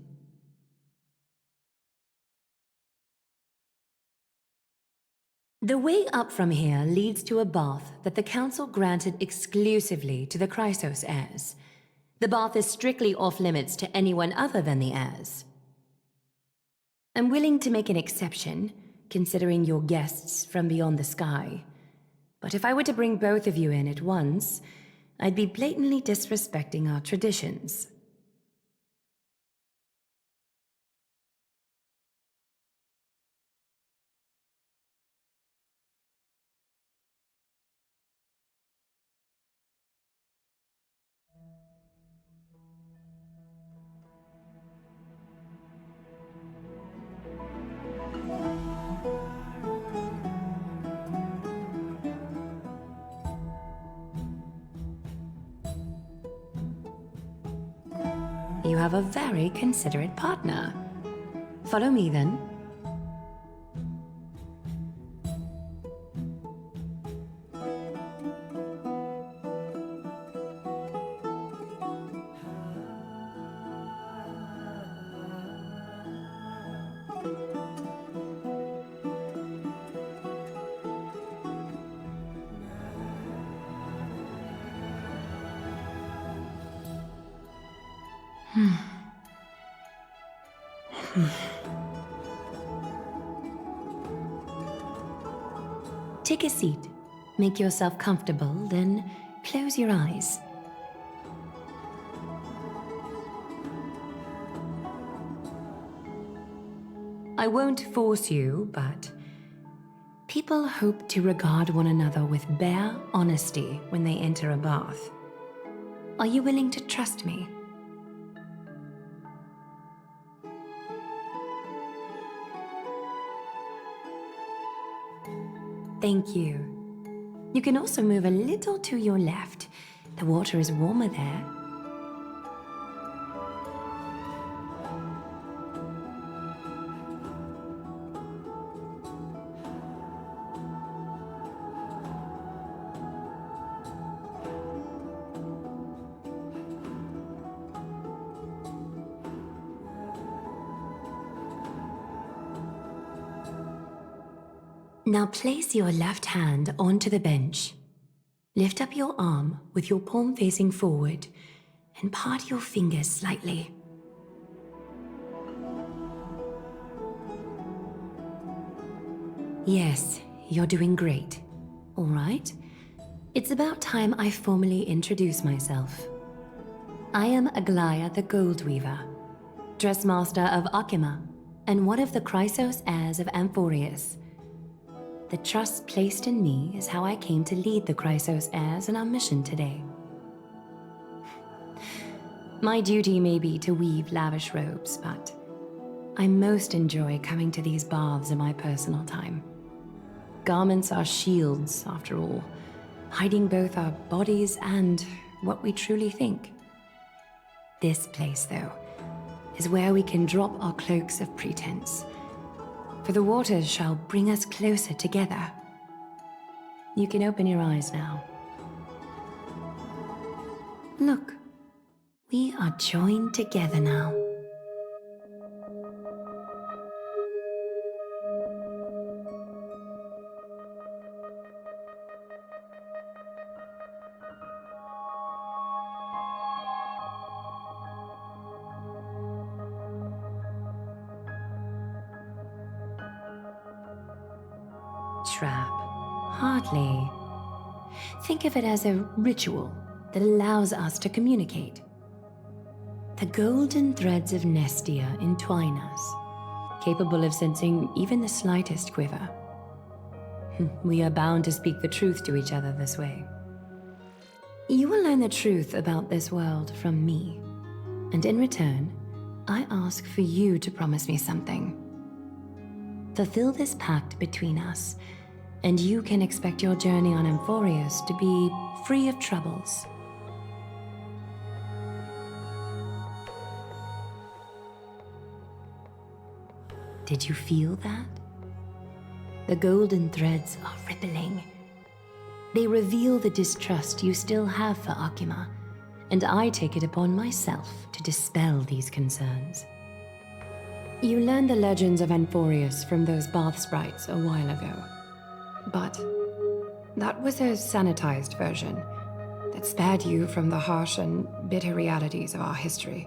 The way up from here leads to a bath that the Council granted exclusively to the Chrysos heirs. The bath is strictly off-limits to anyone other than the heirs. I'm willing to make an exception, considering you're guests from beyond the sky. But if I were to bring both of you in at once, I'd be blatantly disrespecting our traditions. You have a very considerate partner. Follow me then. Take a seat. Make yourself comfortable, then close your eyes. I won't force you, but people hope to regard one another with bare honesty when they enter a bath. Are you willing to trust me? Thank you. You can also move a little to your left. The water is warmer there. Now place your left hand onto the bench. Lift up your arm with your palm facing forward and part your fingers slightly. Yes, you're doing great. All right. It's about time I formally introduce myself. I am Aglaya the Gold Weaver, Dressmaster of Akima, and one of the Chrysos heirs of Amphorius. The trust placed in me is how I came to lead the Chrysos heirs in our mission today. My duty may be to weave lavish robes, but I most enjoy coming to these baths in my personal time. Garments are shields, after all, hiding both our bodies and what we truly think. This place, though, is where we can drop our cloaks of pretense. For the waters shall bring us closer together. You can open your eyes now. Look, we are joined together now. Trap. Hardly. Think of it as a ritual that allows us to communicate. The golden threads of Nestia entwine us, capable of sensing even the slightest quiver. We are bound to speak the truth to each other this way. You will learn the truth about this world from me, and in return, I ask for you to promise me something. Fulfill this pact between us, and you can expect your journey on Amphorius to be free of troubles. Did you feel that? The golden threads are rippling. They reveal the distrust you still have for Akima, and I take it upon myself to dispel these concerns. You learned the legends of Amphorius from those bath sprites a while ago. But that was a sanitized version that spared you from the harsh and bitter realities of our history.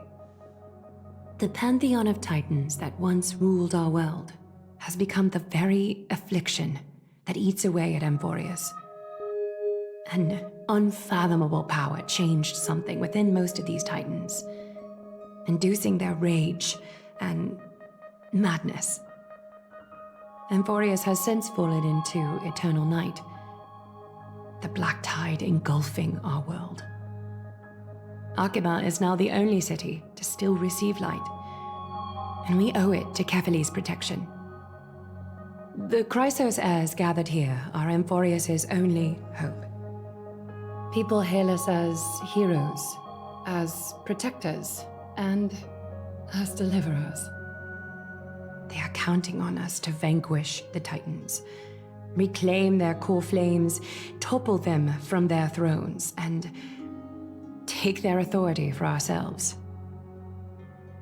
The pantheon of titans that once ruled our world has become the very affliction that eats away at Amphorius. An unfathomable power changed something within most of these titans, inducing their rage and madness. Amphorius has since fallen into eternal night, the black tide engulfing our world. Akima is now the only city to still receive light, and we owe it to Kefali's protection. The Chrysos heirs gathered here are Amphorius' only hope. People hail us as heroes, as protectors, and as deliverers. They are counting on us to vanquish the Titans, reclaim their core flames, topple them from their thrones, and take their authority for ourselves.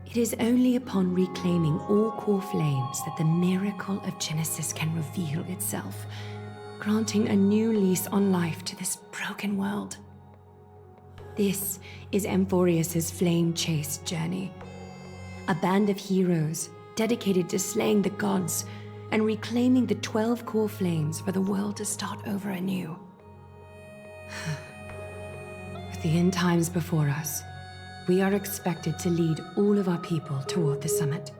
It is only upon reclaiming all core flames that the miracle of Genesis can reveal itself, granting a new lease on life to this broken world. This is Amphorius's flame chase journey. A band of heroes dedicated to slaying the gods and reclaiming the 12 core flames for the world to start over anew. With the end times before us, we are expected to lead all of our people toward the summit.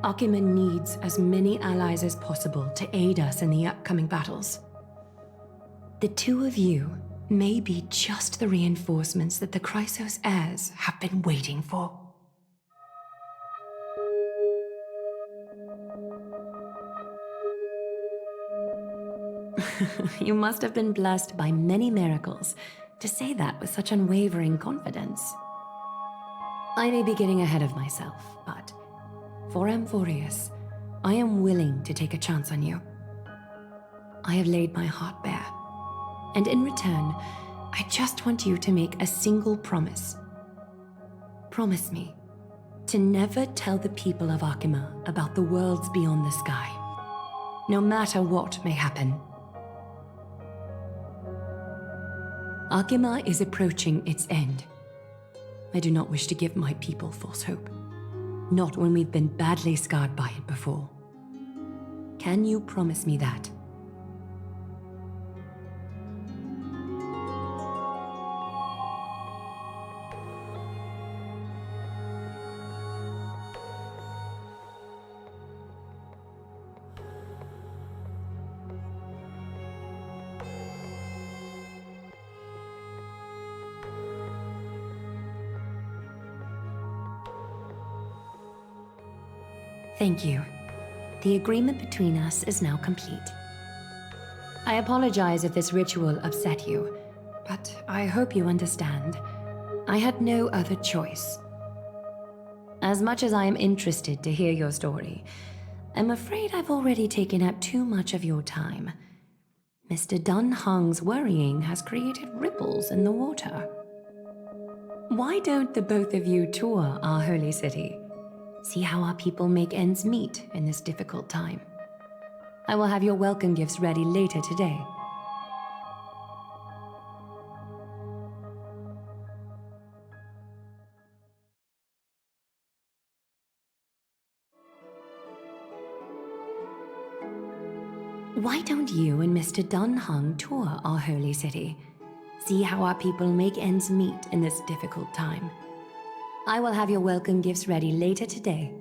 Akima needs as many allies as possible to aid us in the upcoming battles. The two of you may be just the reinforcements that the Chrysos heirs have been waiting for. You must have been blessed by many miracles to say that with such unwavering confidence. I may be getting ahead of myself, but for Amphorius, I am willing to take a chance on you. I have laid my heart bare, and in return, I just want you to make a single promise. Promise me to never tell the people of Akima about the worlds beyond the sky, no matter what may happen. Akima is approaching its end. I do not wish to give my people false hope. Not when we've been badly scarred by it before. Can you promise me that? Thank you. The agreement between us is now complete. I apologize if this ritual upset you, but I hope you understand. I had no other choice. As much as I am interested to hear your story, I'm afraid I've already taken up too much of your time. Mr. Dunhung's worrying has created ripples in the water. Why don't the both of you tour our holy city? See how our people make ends meet in this difficult time. I will have your welcome gifts ready later today. Why don't you and Mr. Dunhung tour our holy city? See how our people make ends meet in this difficult time. I will have your welcome gifts ready later today.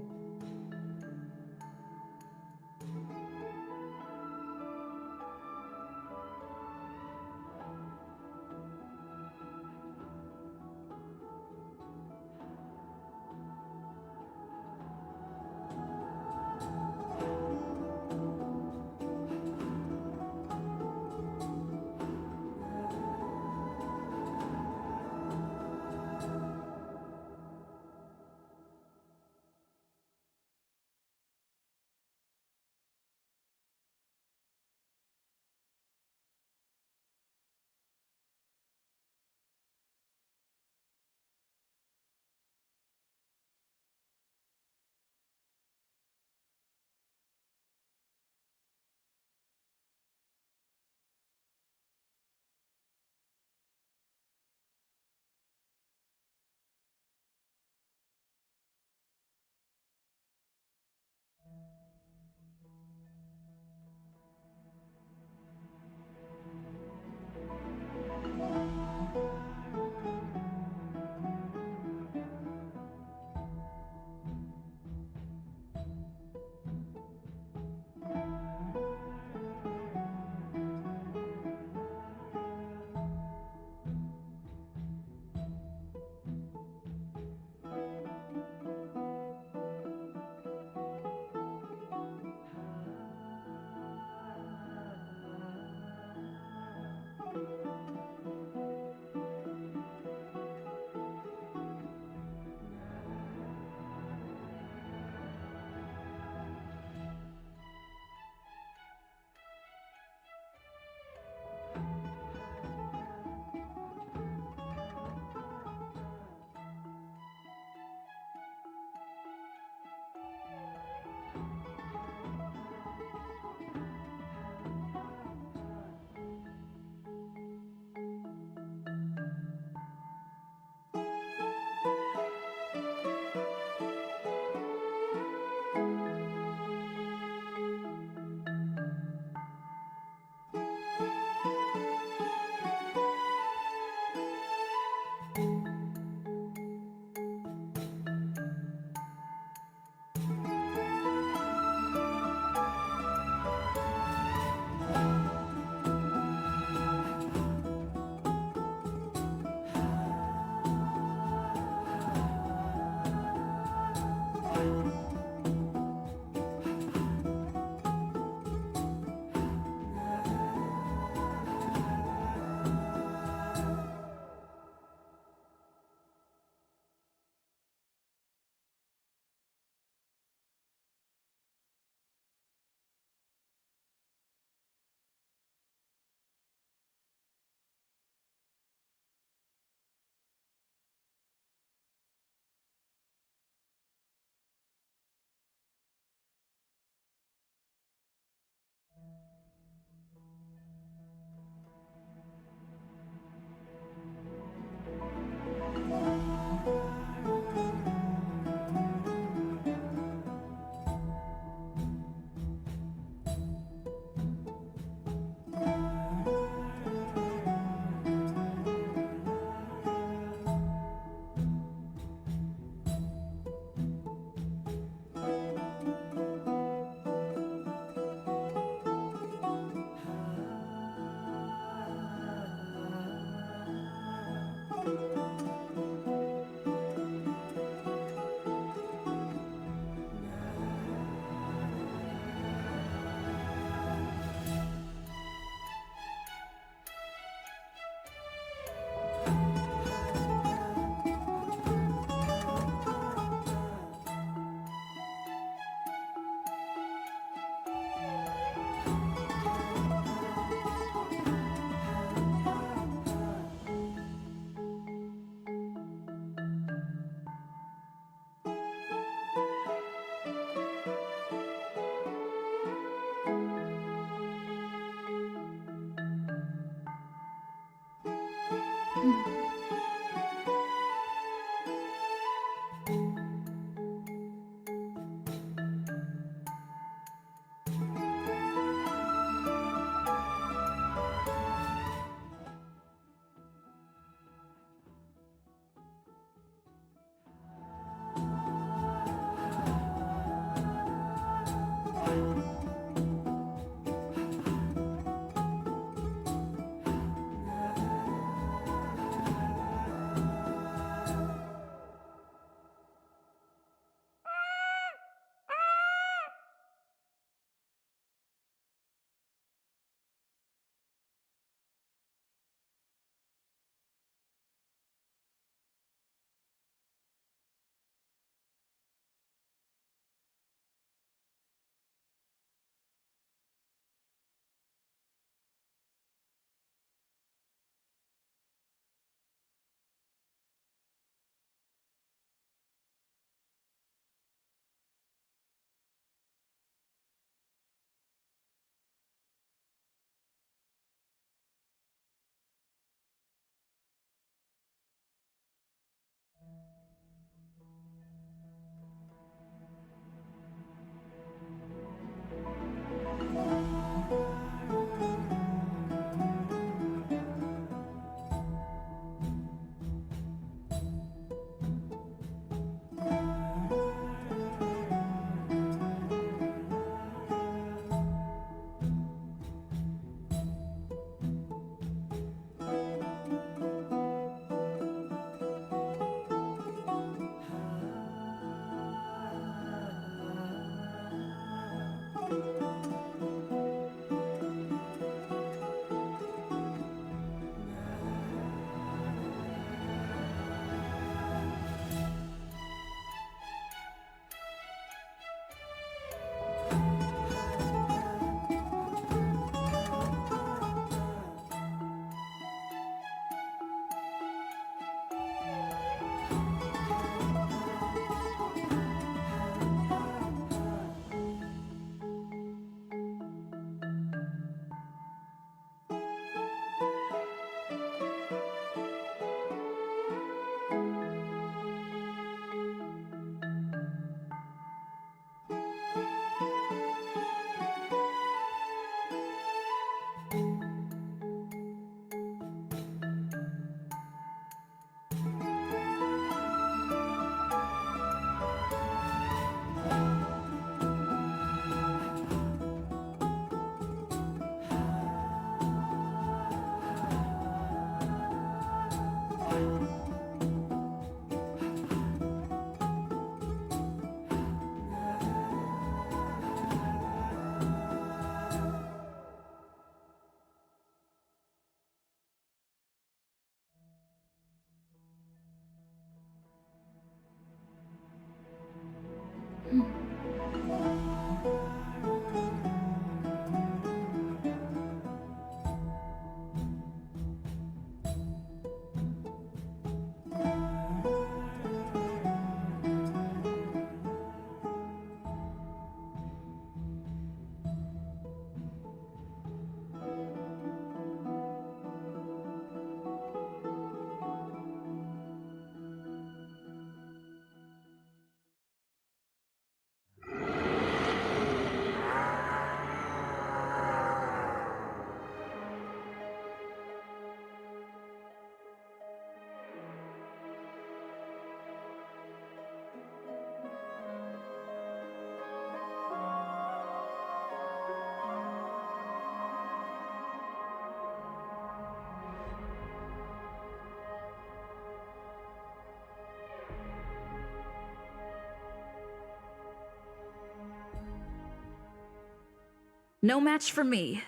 No match for me.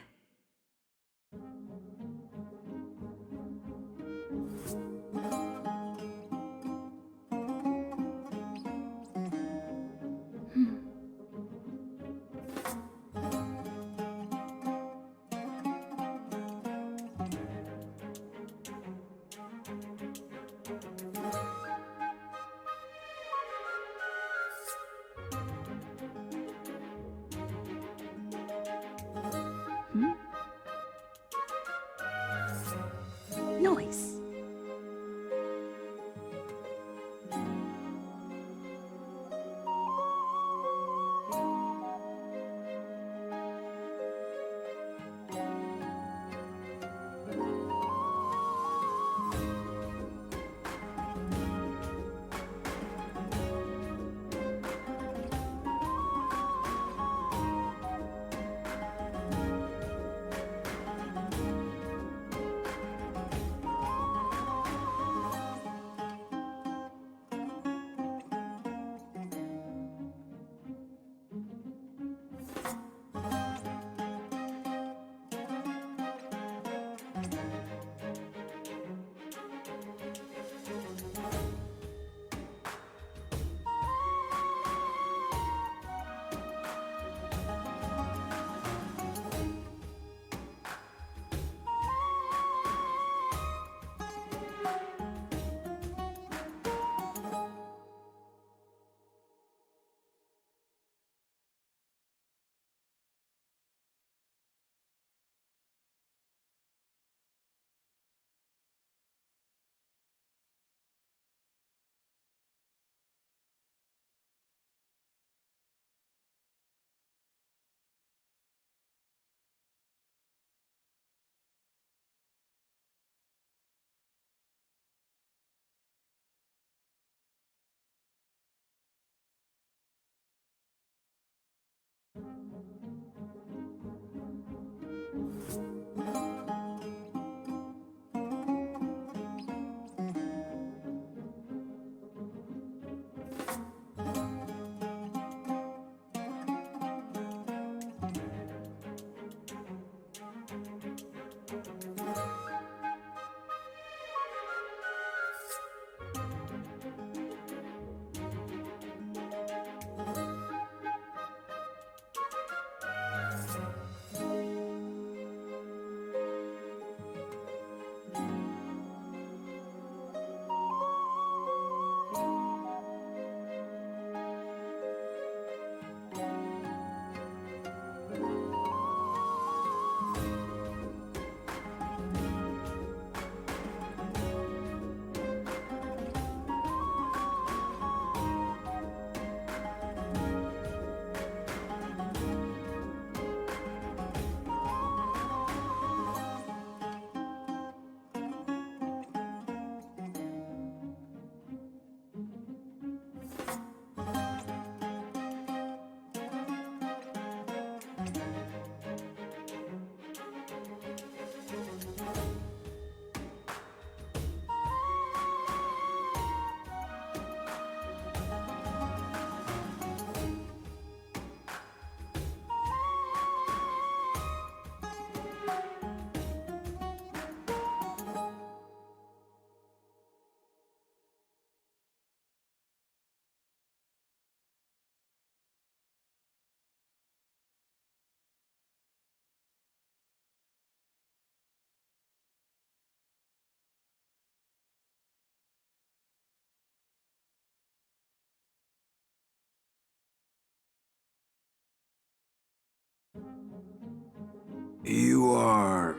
You are...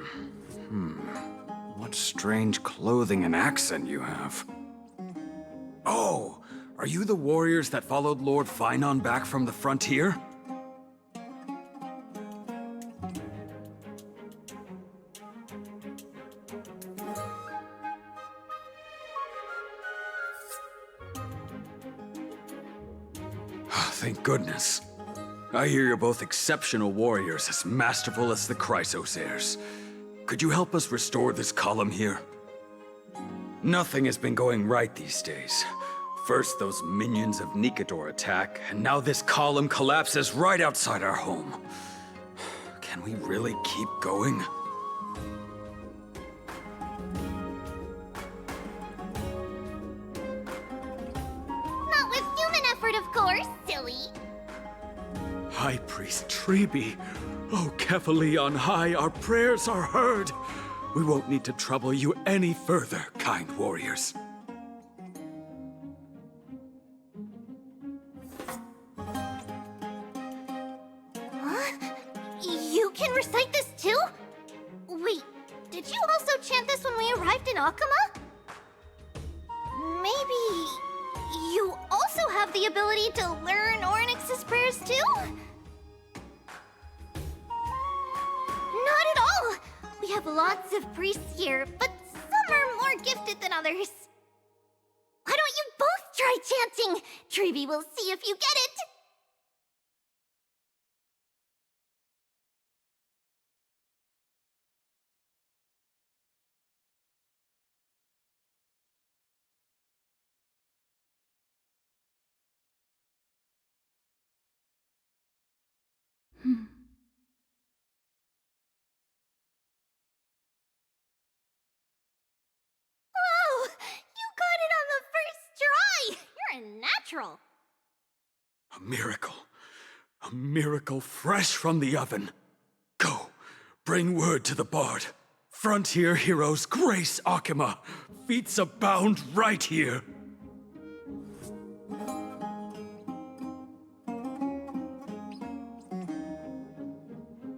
What strange clothing and accent you have. Oh, are you the warriors that followed Lord Finon back from the frontier? Thank goodness. I hear you're both exceptional warriors, as masterful as the Chrysos heirs. Could you help us restore this column here? Nothing has been going right these days. First those minions of Nicator attack, and now this column collapses right outside our home. Can we really keep going? Not with human effort, of course, silly. High Priest Treby, oh Kefali on high, our prayers are heard. We won't need to trouble you any further, kind warriors. Huh? You can recite this too? Wait, did you also chant this when we arrived in Akama? Maybe you also have the ability to learn Ornyx's prayers too? Not at all! We have lots of priests here, but some are more gifted than others. Why don't you both try chanting? Treby will see if you get it! Wow! You got it on the first try! You're a natural! A miracle. A miracle fresh from the oven. Go, bring word to the bard. Frontier heroes grace Akama. Feats abound right here.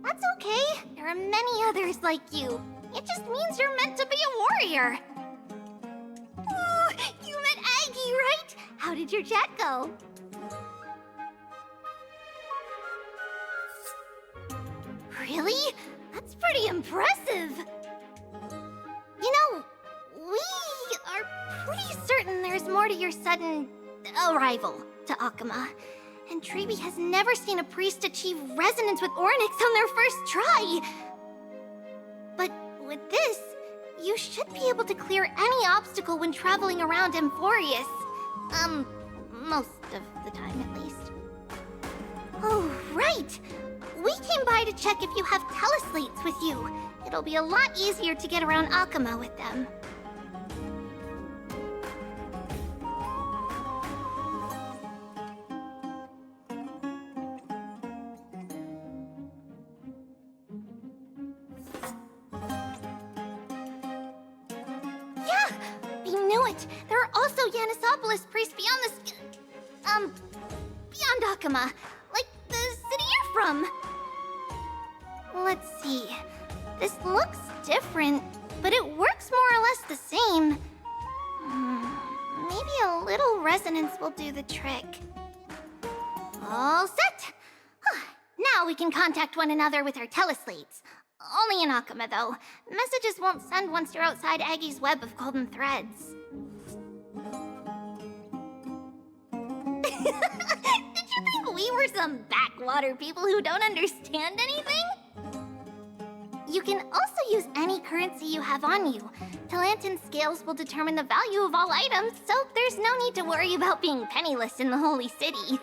That's okay. There are many others like you. It just means you're meant to be a warrior. Oh, you met Aggie, right? How did your chat go? Really? That's pretty impressive. You know, we are pretty certain there's more to your sudden arrival to Akama. And Treby has never seen a priest achieve resonance with Ornyx on their first try. But with this, you should be able to clear any obstacle when traveling around Emphorius. Most of the time at least. Oh, right! We came by to check if you have teleslates with you. It'll be a lot easier to get around Akama with them. Yeah! We knew it! There are also Yanisopolis priests beyond beyond Akama. Like the city you're from. Let's see. This looks different, but it works more or less the same. Maybe a little resonance will do the trick. All set! Now we can contact one another with our teleslates. Only in Akama, though. Messages won't send once you're outside Aggie's web of golden threads. Did you think we were some backwater people who don't understand anything? You can also use any currency you have on you. Talantan scales will determine the value of all items, so there's no need to worry about being penniless in the Holy City.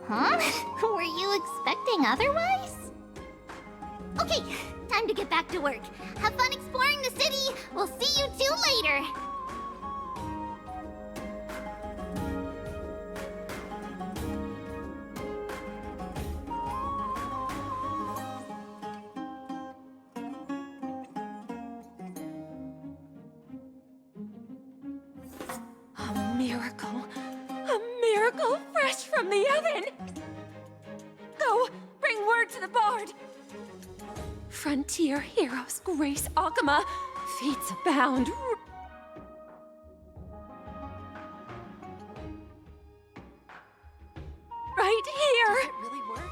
Huh? Were you expecting otherwise? Okay, time to get back to work. Have fun exploring the city. We'll see you two later. miracle. A miracle fresh from the oven! Go, bring word to the bard! Frontier heroes grace Akama. Feats abound. Right here! Does it really work?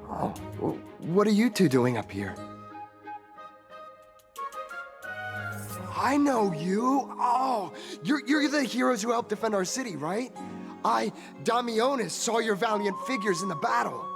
Oh, what are you two doing up here? I know you. Oh, you're the heroes who helped defend our city, right? Damionis, saw your valiant figures in the battle.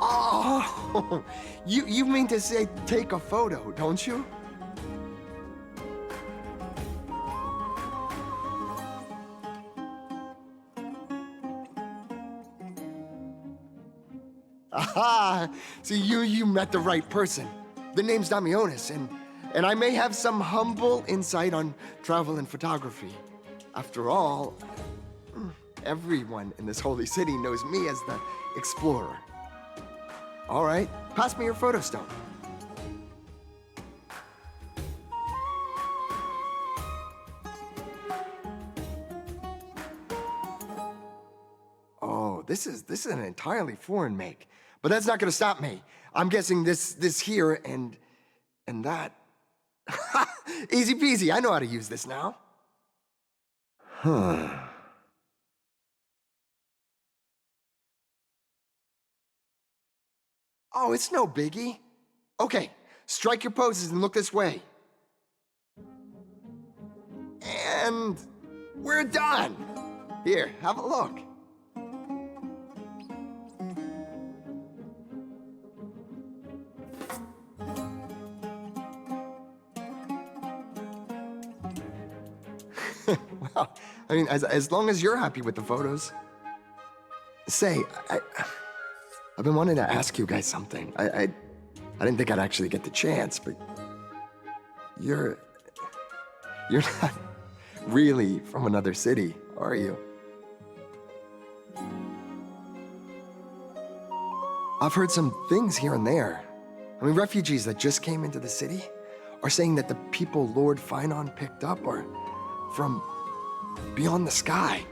Oh, you mean to say take a photo, don't you? Aha! See, you met the right person. The name's Damionis, and I may have some humble insight on travel and photography. After all, everyone in this holy city knows me as the explorer. All right, pass me your photo stone. Oh, this is an entirely foreign make, but that's not gonna stop me. I'm guessing this here and that. Easy peasy, I know how to use this now. Huh. Oh, it's no biggie. Okay, strike your poses and look this way. And we're done. Here, have a look. Well, I mean, as long as you're happy with the photos. Say, I've been wanting to ask you guys something. I didn't think I'd actually get the chance, but you're not really from another city, are you? I've heard some things here and there. I mean, refugees that just came into the city are saying that the people Lord Finon picked up are from beyond the sky.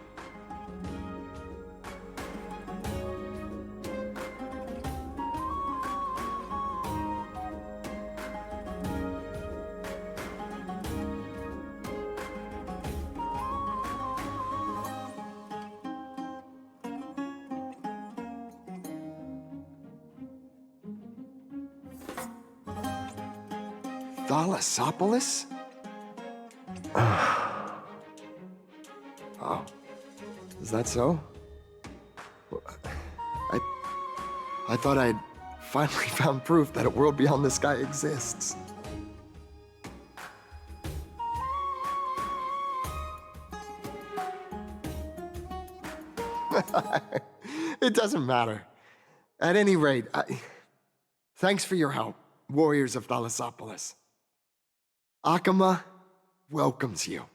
Thalassopolis? Oh, is that so? I thought I'd finally found proof that a world beyond the sky exists. It doesn't matter. At any rate, thanks for your help, warriors of Thalassopolis. Akama welcomes you.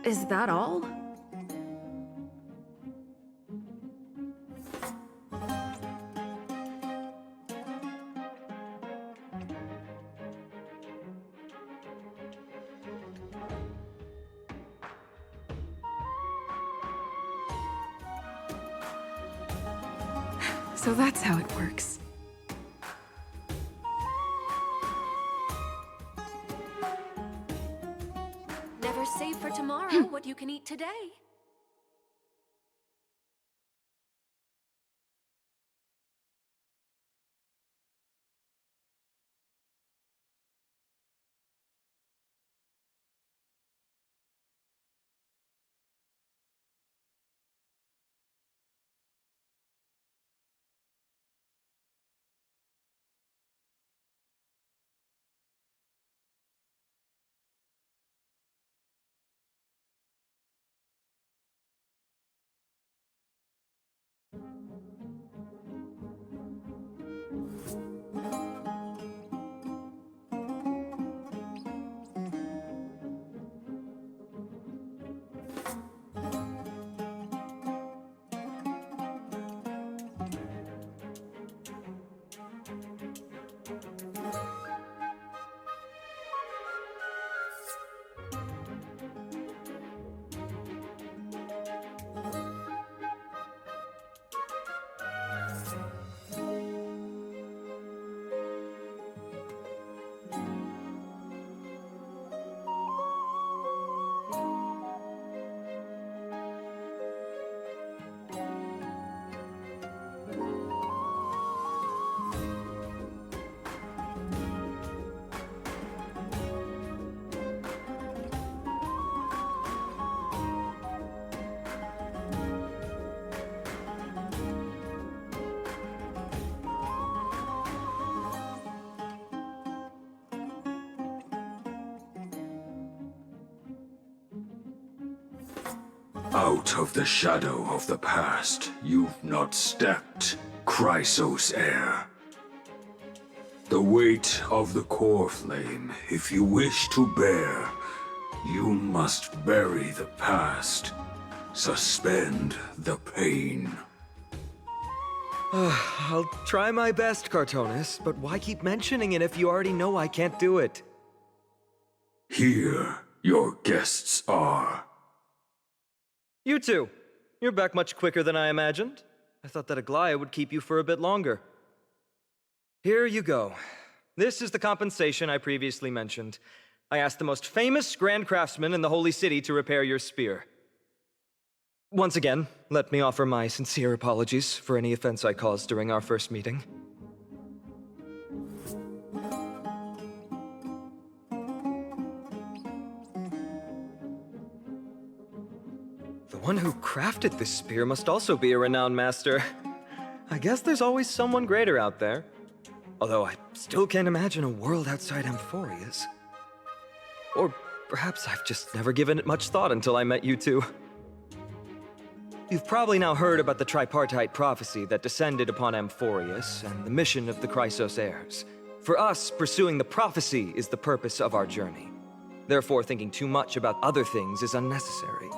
Is that all? So that's how it works. Never save for tomorrow what you can eat today. Out of the shadow of the past, you've not stepped, Chrysos heir. The weight of the core flame, if you wish to bear, you must bury the past, suspend the pain. I'll try my best, Cartonis, but why keep mentioning it if you already know I can't do it? Here, your guests are. You two. You're back much quicker than I imagined. I thought that Aglaia would keep you for a bit longer. Here you go. This is the compensation I previously mentioned. I asked the most famous grand craftsman in the Holy City to repair your spear. Once again, let me offer my sincere apologies for any offense I caused during our first meeting. The one who crafted this spear must also be a renowned master. I guess there's always someone greater out there. Although I still can't imagine a world outside Amphoria's. Or perhaps I've just never given it much thought until I met you two. You've probably now heard about the tripartite prophecy that descended upon Amphorius and the mission of the Chrysos heirs. For us, pursuing the prophecy is the purpose of our journey. Therefore, thinking too much about other things is unnecessary.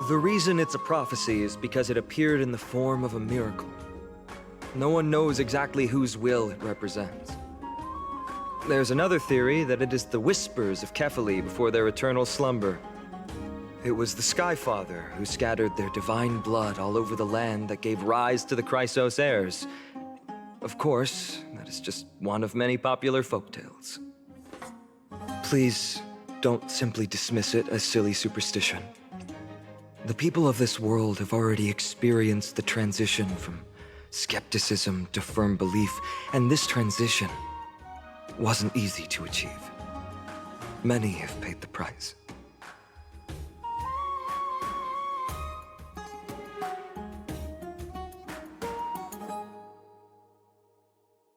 The reason it's a prophecy is because it appeared in the form of a miracle. No one knows exactly whose will it represents. There's another theory that it is the whispers of Kefali before their eternal slumber. It was the Skyfather who scattered their divine blood all over the land that gave rise to the Chrysos heirs. Of course, that is just one of many popular folktales. Please, don't simply dismiss it as silly superstition. The people of this world have already experienced the transition from skepticism to firm belief, and this transition wasn't easy to achieve. Many have paid the price.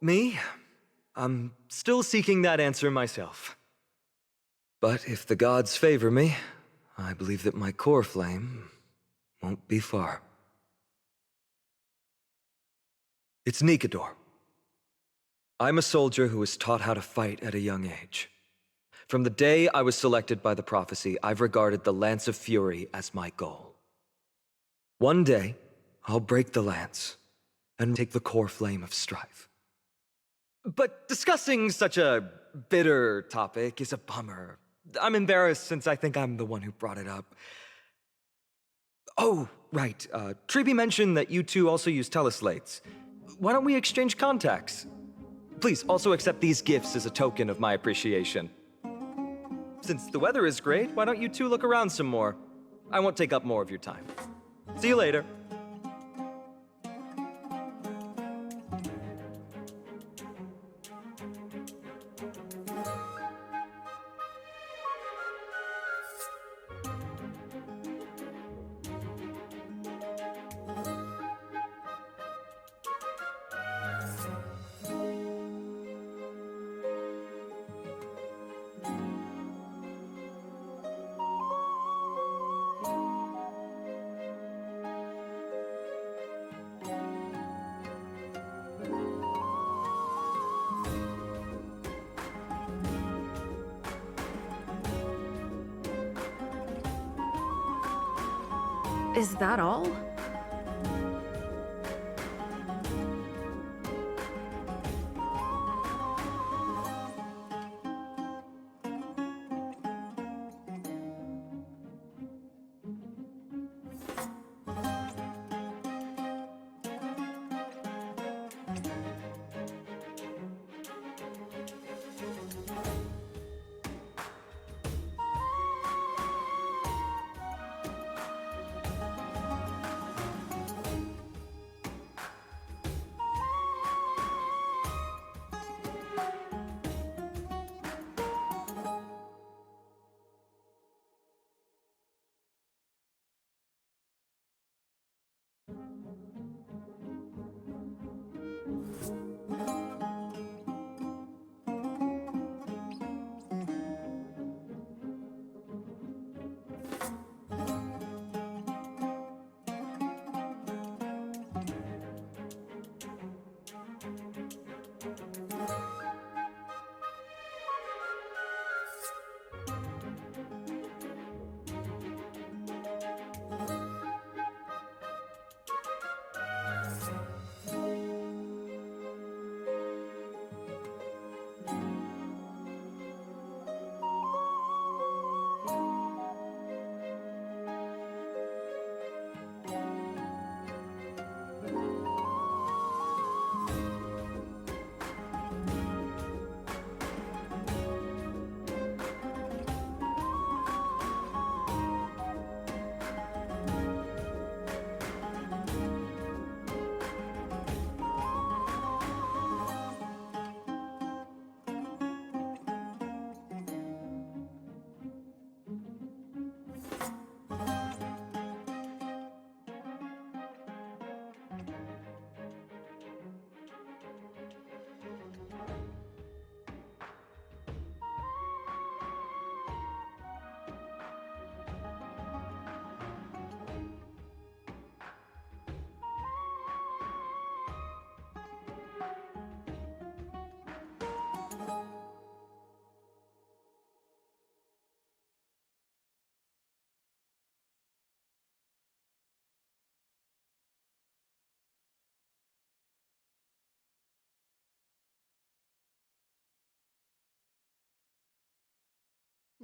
Me? I'm still seeking that answer myself. But if the gods favor me, I believe that my core flame won't be far. It's Nikador. I'm a soldier who was taught how to fight at a young age. From the day I was selected by the prophecy, I've regarded the Lance of Fury as my goal. One day, I'll break the lance and take the core flame of strife. But discussing such a bitter topic is a bummer. I'm embarrassed since I think I'm the one who brought it up. Oh, right. Treeby mentioned that you two also use teleslates. Why don't we exchange contacts? Please also accept these gifts as a token of my appreciation. Since the weather is great, why don't you two look around some more? I won't take up more of your time. See you later. Is that all?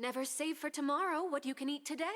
Never save for tomorrow what you can eat today.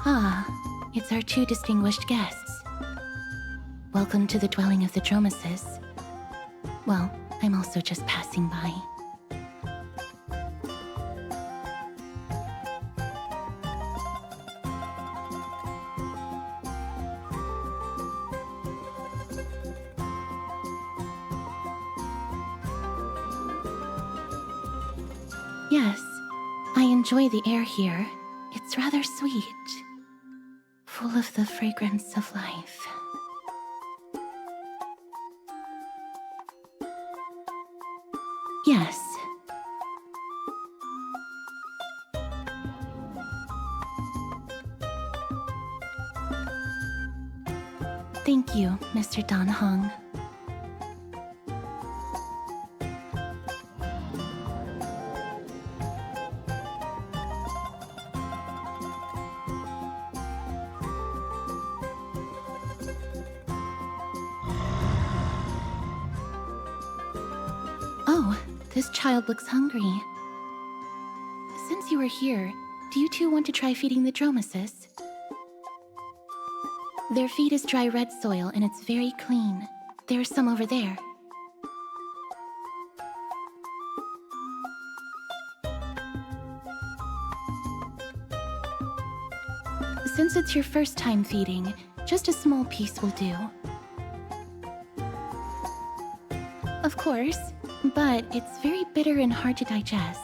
Ah, it's our two distinguished guests. Welcome to the dwelling of the Dromases. Well, I'm also just passing by. Yes, I enjoy the air here. It's rather sweet, full of the fragrance of life. Yes. Thank you, Mr. Dan Hong. Oh, this child looks hungry. Since you are here, do you two want to try feeding the Dromases? Their feed is dry red soil and it's very clean. There's some over there. Since it's your first time feeding, just a small piece will do. Of course, but it's very bitter and hard to digest.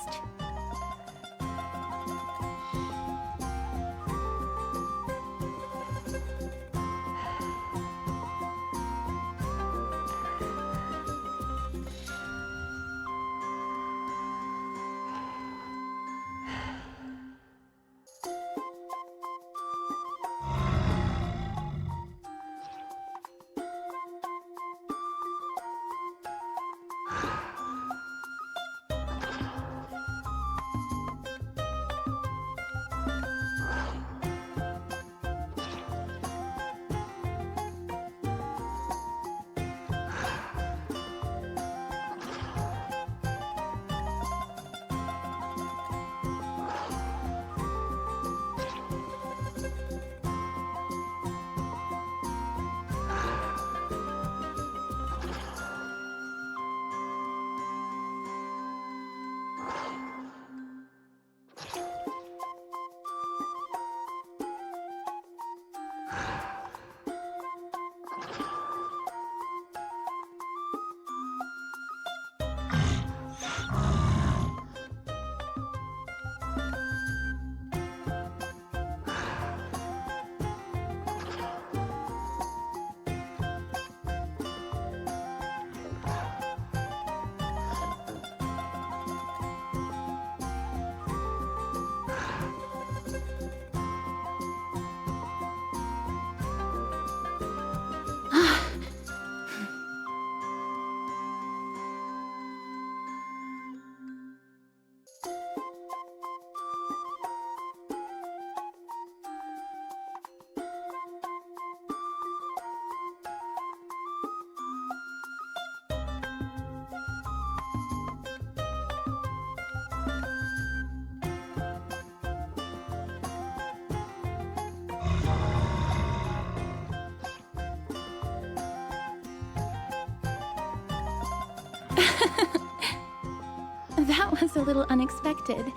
That was a little unexpected.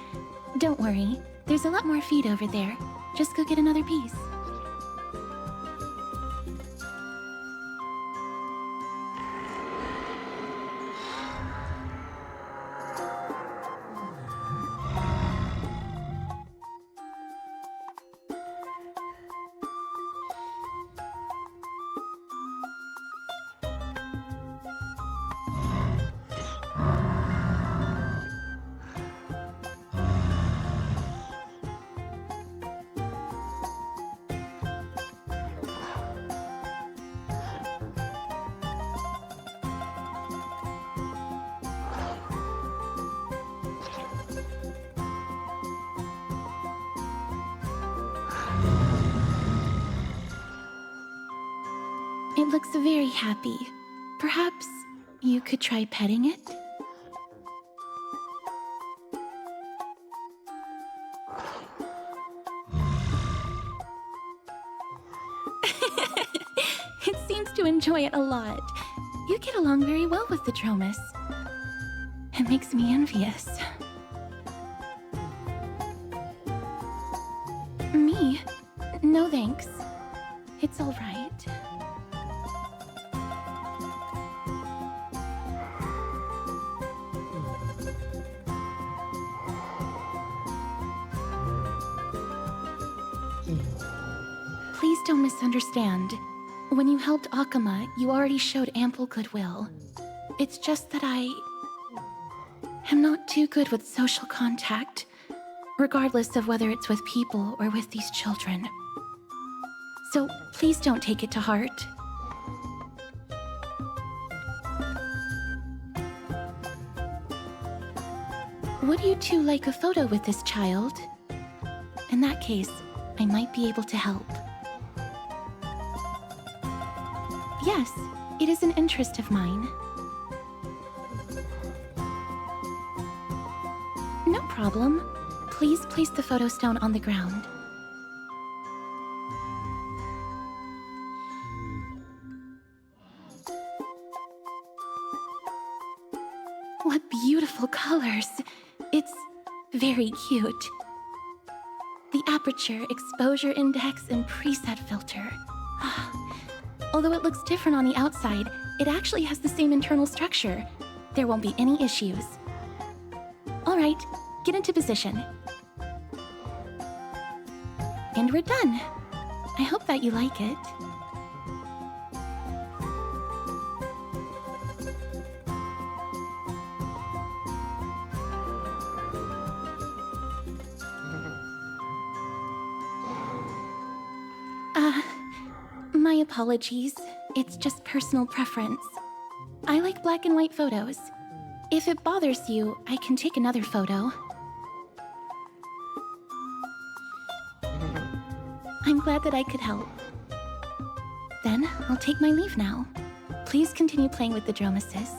Don't worry, there's a lot more feed over there. Just go get another piece. It looks very happy. Perhaps you could try petting it? to enjoy it a lot. You get along very well with the Dromus. It makes me envious. Me? No thanks. It's all right. Please don't misunderstand. When you helped Akama, you already showed ample goodwill. It's just that I am not too good with social contact, regardless of whether it's with people or with these children. So please don't take it to heart. Would you two like a photo with this child? In that case, I might be able to help. Yes, it is an interest of mine. No problem. Please place the photo stone on the ground. What beautiful colors! It's very cute. The aperture, exposure index, and preset filter. Although it looks different on the outside, it actually has the same internal structure. There won't be any issues. All right, get into position. And we're done. I hope that you like it. My apologies. It's just personal preference. I like black and white photos. If it bothers you, I can take another photo. I'm glad that I could help. Then, I'll take my leave now. Please continue playing with the Dromuses.